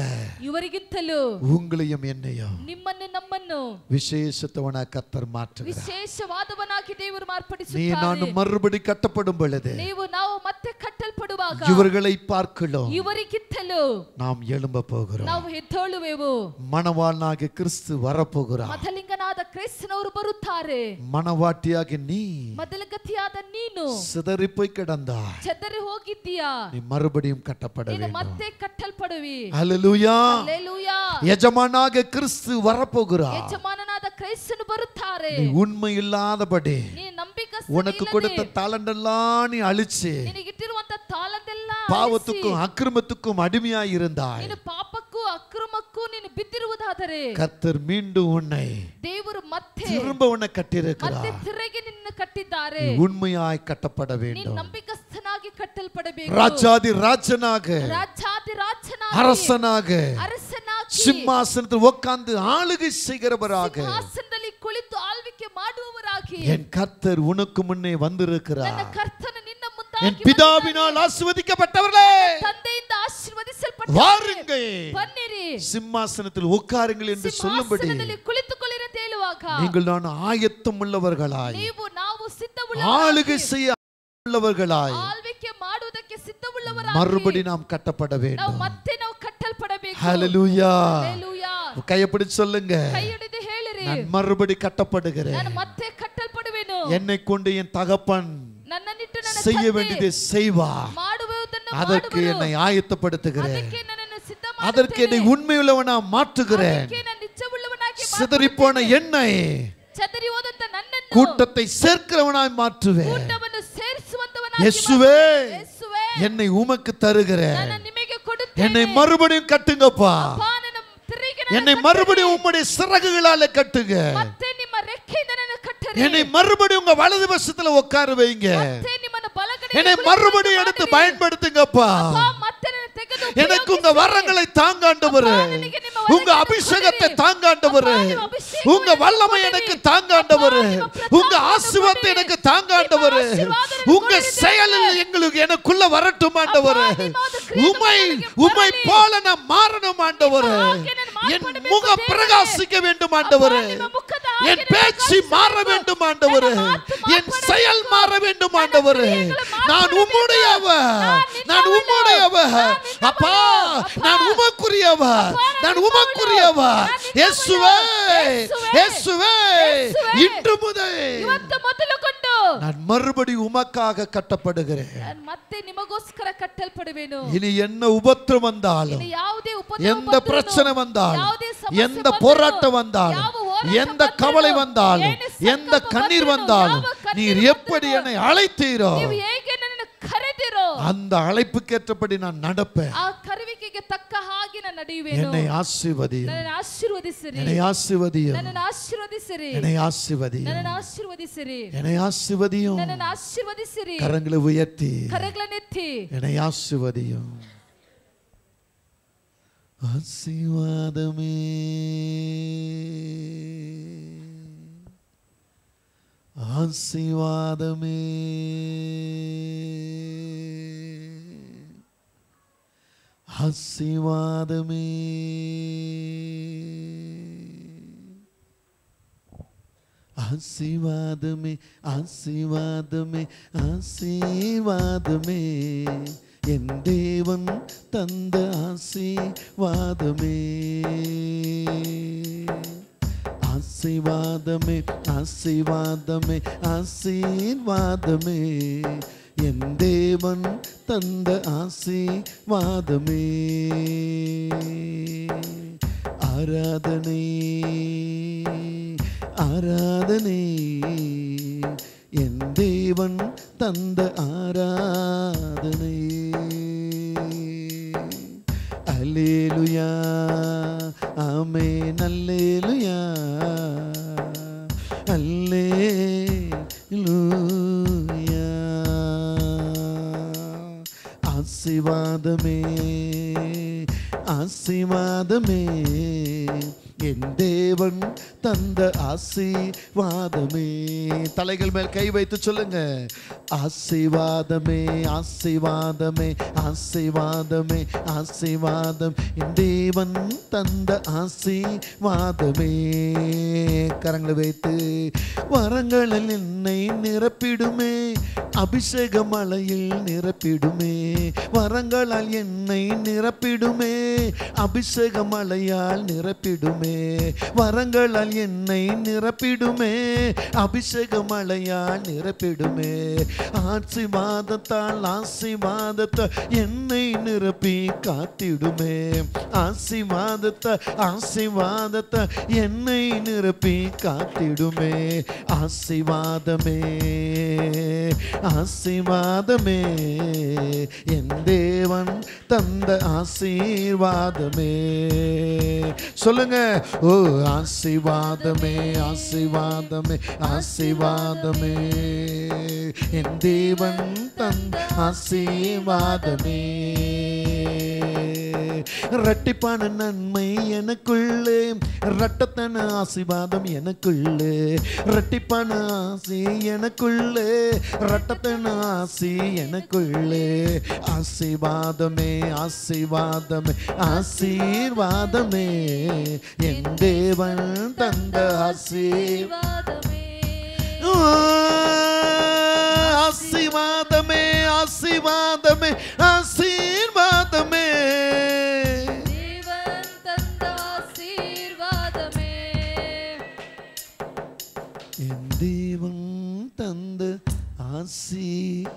Speaker 2: ಇವರಿಗಿಂತಲೂ
Speaker 1: உங்களையும் என்னையும்
Speaker 2: ನಿಮ್ಮನ್ನು ನಮ್ಮನ್ನು
Speaker 1: விசேஷத்தவனா கர்த்தர் மாற்றுகிறார்.
Speaker 2: ವಿಶೇಷವಾದವನಾಗಿ ದೇವರು
Speaker 1: நீ
Speaker 2: ಮಾರ್ಪಡಿಸುತ್ತಾರೆ.
Speaker 1: நான் மறுபடி கட்டப்படும் பொழுது
Speaker 2: ನಾವು ಮತ್ತೆ ಕಟ್ಟಲ್ಪಡುವಾಗ
Speaker 1: இவர்களை பார்க்கலாம்
Speaker 2: ಇವರಿಗಿಂತಲೂ
Speaker 1: நாம் எழும்ப போகிறோம்.
Speaker 2: ನಾವು ಎದ್ದೇಳುವೆವು.
Speaker 1: மணவாளனாகிய கிறிஸ்து வரப்போகிறார்.
Speaker 2: ಮೊದಲಿಂಗನಾದ ಕ್ರಿಸ್ತನವರು ಬರುತ್ತಾರೆ.
Speaker 1: மணவாட்டியாகிய நீ
Speaker 2: ಮೊದಲಗತಿಯಾದ ನೀನು
Speaker 1: சிதறி போய் கிடந்தாய்.
Speaker 2: ಚದರಿ ಹೋಗಿದ್ದೀಯಾ.
Speaker 1: நீ மறுபடியும் கட்டப்பட
Speaker 2: ನೀನು
Speaker 1: வேண்டும்.
Speaker 2: ಮತ್ತೆ ಕಟ್ಟಲ್ಪಡುವಿ.
Speaker 1: ஹல்லேலூயா.
Speaker 2: ಹಲ್ಲೆಲೂಯಾ.
Speaker 1: எஜமானாகிய கிறிஸ்து வரப்போகிறார்.
Speaker 2: ಯಜಮಾನನಾದ ಕ್ರಿಸ್ತನು ಬರುತ್ತಾರೆ.
Speaker 1: நீ உண்மை இல்லாதபடி
Speaker 2: ನೀನು ನಂಬಿಕಸ್ಥನಿಲ್ಲದೆ
Speaker 1: உனக்கு கொடுத்த தாளண்ட் எல்லாம் நீ அழிச்சு
Speaker 2: ನಿನಗಿಟ್ಟಿರುವಂತ ತಾಳಂದೆಲ್ಲ
Speaker 1: பாவத்துக்கும் அக்கிரமத்துக்கும் அடிமையாய் இருந்தாய்.
Speaker 2: ನೀನು ಪಾಪಕ್ಕೂ ಅಕ್ರಮಕ್ಕೂ ನೀನು ಬಿದ್ದಿರುವುದಾದರೆ
Speaker 1: கர்த்தர் மீண்டும் உன்னை
Speaker 2: ದೇವರು ಮತ್ತೆ
Speaker 1: திரும்ப உன்னை
Speaker 2: ಮತ್ತೆ
Speaker 1: கட்டியிருக்கிறார்.
Speaker 2: ತಿರುಗಿ ನಿನ್ನ ಕಟ್ಟಿದ್ದಾರೆ.
Speaker 1: நீ உண்மையாய் கட்டப்பட
Speaker 2: ನೀನು
Speaker 1: வேண்டும்.
Speaker 2: ನಂಬಿಕಸ್ಥನಾಗಿ ಕಟ್ಟಲ್ಪಡಬೇಕು.
Speaker 1: ராஜாதி ராஜனாக,
Speaker 2: ರಾಜಾದಿ ರಾಜನಾಗಿ,
Speaker 1: அரசனாக,
Speaker 2: ಅರಸನಾಗಿ,
Speaker 1: சிம்மாசனத்தில் உட்கார்ந்து ஆளுகை செய்கிறவராக
Speaker 2: ಸಿಂಹಾಸನದಲ್ಲಿ ಕುಳಿತು ಆಳ್ವಿಕೆ ಮಾಡುವವರಾಗಿ
Speaker 1: என் கர்த்தர் உனக்கு முன்னே
Speaker 2: ನನ್ನ
Speaker 1: வந்திருக்கிறார்.
Speaker 2: ಕರ್ತನು ನಿನ್ನ
Speaker 1: என்
Speaker 2: ಮುಂದಾಗಿ
Speaker 1: பிதாவினால் ஆசீர்வதிக்கப்பட்டவர்களே
Speaker 2: ತಂದೆಯಿಂದ ಆಶೀರ್ವದಿಸಲ್ಪಟ್ಟ
Speaker 1: வாருங்கள்,
Speaker 2: ಬನ್ನಿರಿ,
Speaker 1: சிம்மாசனத்தில் உட்காருங்கள் என்று சொல்லும்படி
Speaker 2: ಸಿಂಹಾಸನದಲ್ಲಿ ಕುಳಿತುಕೊಳ್ಳಿರಿ ಅಂತ ಹೇಳುವಾಗ
Speaker 1: நீங்கள் நான் ஆயத்தம் உள்ளவர்களாய்,
Speaker 2: ನಾವು
Speaker 1: ஆளுகை
Speaker 2: ಸಿದ್ಧವುಳ್ಳವರಾಗಿ,
Speaker 1: செய்ய உள்ளவர்களாய்
Speaker 2: ಆಳ್ವಿಕೆ ಮಾಡುವುದಕ್ಕೆ ಸಿದ್ಧವುಳ್ಳವರಾಗಿ
Speaker 1: மறுபடி நாம் கட்டப்பட
Speaker 2: ನಾವು
Speaker 1: வேண்டும்.
Speaker 2: ಮತ್ತೆ ನಾವು ಕಟ್ಟಲ್ಪಡಬೇಕು.
Speaker 1: ஹல்லேலூயா.
Speaker 2: ಹಲ್ಲೆಲೂಯಾ.
Speaker 1: கையை பிடிச்சு சொல்லுங்க,
Speaker 2: ಕೈ ಹಿಡಿದು ಹೇಳಿರಿ,
Speaker 1: நான் மறுபடி கட்டப்படுகிறேன்.
Speaker 2: ನಾನು ಮತ್ತೆ ಕಟ್ಟಲ್ಪಡುವೆನು.
Speaker 1: என்னை கொண்டு என் தகப்பன்
Speaker 2: ನನ್ನನ್ನಿಟ್ಟು ನನ್ನ
Speaker 1: செய்ய
Speaker 2: ತಂದೆ
Speaker 1: வேண்டியதை செய்வார்.
Speaker 2: ಮಾಡುವುದನ್ನು
Speaker 1: அதற்கு
Speaker 2: ಮಾಡುವನು.
Speaker 1: என்னை ஆயத்தப்படுத்துகிறேன்.
Speaker 2: ಅದಕ್ಕೆ ನನ್ನನ್ನು ಸಿದ್ಧ
Speaker 1: அதற்கு என்னை
Speaker 2: ಮಾಡುತ್ತೇನೆ.
Speaker 1: உண்மையுள்ளவனா மாற்றுகிறேன்.
Speaker 2: ಅದಕ್ಕೆ ನಾನು ನಿಜವುಳ್ಳವನಾಗಿ
Speaker 1: சிதறிப்போன என்னை
Speaker 2: ಚದರಿ ಹೋದಂತ ನನ್ನನ್ನು
Speaker 1: கூட்டத்தை சேர்க்கிறவனாய் மாற்றுவேன்.
Speaker 2: ಕೂಟವನ್ನು ಸೇರಿಸುವಂತವನಾಗಿ
Speaker 1: இயேசுவே
Speaker 2: ಯೇಸುವೇ
Speaker 1: என்னை உமக்கு தருகிறேன்.
Speaker 2: ನಾನು ನಿಮಗೆ ಕೊಡುತ್ತೇನೆ.
Speaker 1: என்னை மறுபடியும் கட்டுங்கப்பா.
Speaker 2: ಅಪ್ಪಾ, ನನ್ನ ತಿರುಗಿ
Speaker 1: என்னை மறுபடியும் உம்முடைய சிறகுகளால கட்டுங்க.
Speaker 2: ಮತ್ತೆ ನಿಮ್ಮ ರೆಕ್ಕೆಯಿಂದ ನನ್ನ ಕಟ್ಟರಿ.
Speaker 1: என்னை மறுபடியும் உங்க வலது பக்கத்துல உட்கார வைங்க.
Speaker 2: ಮತ್ತೆ ನಿಮ್ಮನ್ನ ಬಲಗಡೆ
Speaker 1: என்னை மறுபடியும் எடுத்து பயன்படுத்துங்கப்பா.
Speaker 2: ಅಪ್ಪಾ, ಮತ್ತೆ ನನ್ನ ತೆಗೆದು
Speaker 1: எனக்கு உங்க வரங்களை தாங்காண்டவரே, உங்க அபிஷேகத்தை தாங்காண்டவரே, உங்க வல்லமை எனக்கு தாங்காண்டவரே, உங்க ஆசீர்வாதத்தை எனக்கு தாங்காண்டவரே, உங்க செயலில் எங்களுக்கு எனக்குள்ள வரட்டும் ஆண்டவரே. உம்மை போல நான் மாறணும் ஆண்டவரே. என் முகம் பிரகாசிக்க வேண்டும் ஆண்டவரே. என் பேச்சு மாற வேண்டும் ஆண்டவரே. என் செயல் மாற வேண்டும் ஆண்டவரே. நான் உம்முடையவர், நான் உம்முடையவர் அப்பா, நான் உமக்குரியவர், நான் உமக்குரியவர். இயேசுவே, இயேசுவே, இன்று முதல்
Speaker 2: ಇವತ್ತು ಮೊದಲುಗೊಂಡು
Speaker 1: நான் மறுபடியும் உமக்காக கட்டப்படுகிறேன்.
Speaker 2: ನಾನು ಮತ್ತೆ ನಿಮಗೋಸ್ಕರ ಕಟ್ಟಲ್ಪಡುವೆನು.
Speaker 1: இனி என்ன உபத்திரம் வந்தாலும்,
Speaker 2: ಇನ್ನು ಯಾವುದೇ ಉಪದ್ರವ
Speaker 1: எந்த பிரச்சனை வந்தாலும்,
Speaker 2: ಯಾವುದೇ ಸಮಸ್ಯೆ
Speaker 1: எந்த போராட்டம் வந்தாலும்,
Speaker 2: ಯಾವ ಹೋರಾಟ
Speaker 1: எந்த கவலை வந்தாலும், எந்த கண்ணீர் வந்தாலும், நீர் எப்படி என்னை அழைத்தீரோ
Speaker 2: ನೀವು ಹೇಗೆ ನನ್ನನ್ನು ಕರೆದಿರೋ
Speaker 1: அந்த அழைப்புக்கேற்றபடி நான் நடப்பேன்.
Speaker 2: ಆ ಕರೆವಿಕೆಗೆ ತಕ್ಕ ಹಾಗೆ ನಾನು ನಡೆಯುವೆನು.
Speaker 1: என்னை ஆசீர்வதியும்,
Speaker 2: ನನ್ನನ್ನು ಆಶೀರ್ವದಿಸಿರಿ,
Speaker 1: என்னை ஆசீர்வதியும்,
Speaker 2: ನನ್ನನ್ನು ಆಶೀರ್ವದಿಸಿರಿ,
Speaker 1: என்னை ஆசீர்வதியும்,
Speaker 2: ನನ್ನನ್ನು ಆಶೀರ್ವದಿಸಿರಿ,
Speaker 1: என்னை ஆசீர்வதியும்.
Speaker 2: ನನ್ನನ್ನು ಆಶೀರ್ವದಿಸಿರಿ.
Speaker 1: கரங்களை உயர்த்தி
Speaker 2: ಕರಗಳನ್ನೆತ್ತಿ
Speaker 1: என்னை ஆசீர்வதியும். ஆசீர்வாதமே, ஆசீர்வாதமே, ஆசீர்வாதமே, ஆசீர்வாதமே, ஆசீர்வாதமே, ஆசீர்வாதமே, என் தேவன் தந்த ஆசீர்வாதமே. ஆசீர்வாதமே, ஆசீர்வாதமே, ஆசீர்வாதமே, என் தேவன் தந்த ஆசீர்வாதமே. ஆராதனை, ஆராதனை, என் தேவன் தந்த ஆராதனை. அல்லேலூயா, ஆமென், அல்லேலூயா, அல்லேலூயா. ஆசீர்வாதமே, ஆசீர்வாதமே, என் தேவன் தந்த ஆசீர்வாதமே. தலைகள் மேல் கை வைத்து சொல்லுங்க. ஆசீர்வாதமே, ஆசீர்வாதமே, ஆசீர்வாதமே, ஆசீர்வாதம், என் தேவன் தந்த ஆசீர்வாதமே. கரங்களை வைத்து வரங்களில் என்னை நிரப்பிடுமே, அபிஷேக மலையில் நிரப்பிடுமே. வரங்களால் என்னை நிரப்பிடுமே, அபிஷேக மலையால் நிரப்பிடுமே. வரங்களால் என்னை நிரப்பிடுமே, அபிஷேக மலையால் நிரப்பிடுமே. ஆசீர்வாதத்தால், ஆசீர்வாதத்தால் என்னை நிரப்பி காத்திடுமே. ஆசீர்வாதத்தால், ஆசீர்வாதத்தால் என்னை நிரப்பி காத்திடுமே. ஆசீர்வாதமே, ஆசீர்வாதமே, என் தேவன் தந்த ஆசீர்வாதமே. சொல்லுங்க. ஓ ஆசீர்வாதமே, ஆசீர்வாதமே, ஆசீர்வாதமே, என் தேவன் தந்த ஆசீர்வாதமே. இரட்டிப்பான நன்மை எனக்குள்ளே, இரட்டத்தன ஆசீர்வாதம் எனக்குள்ளே. இரட்டிப்பான ஆசி எனக்குள்ளே, இரட்டத்தன ஆசி எனக்குள்ளே. ஆசீர்வாதமே, ஆசீர்வாதமே, ஆசீர்வாதமே, என் தேவன் தந்த ஆசீர்வாதமே. ஆசீர்வாதமே, ஆசீர்வாதமே, ஆசீர்வாதமே,
Speaker 2: தேவன் தந்த ஆசீர்வாதமே.
Speaker 1: என் தேவன் தந்த ஆசீர்வாதமே.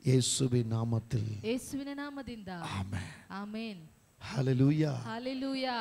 Speaker 1: ಯೇಸುವಿನ ನಾಮத்தில்
Speaker 2: ಯೇಸುವಿನ ನಾಮದಿಂದ
Speaker 1: ಆಮೆನ್
Speaker 2: ಆಮೆನ್
Speaker 1: ஹalleluya
Speaker 2: ஹalleluya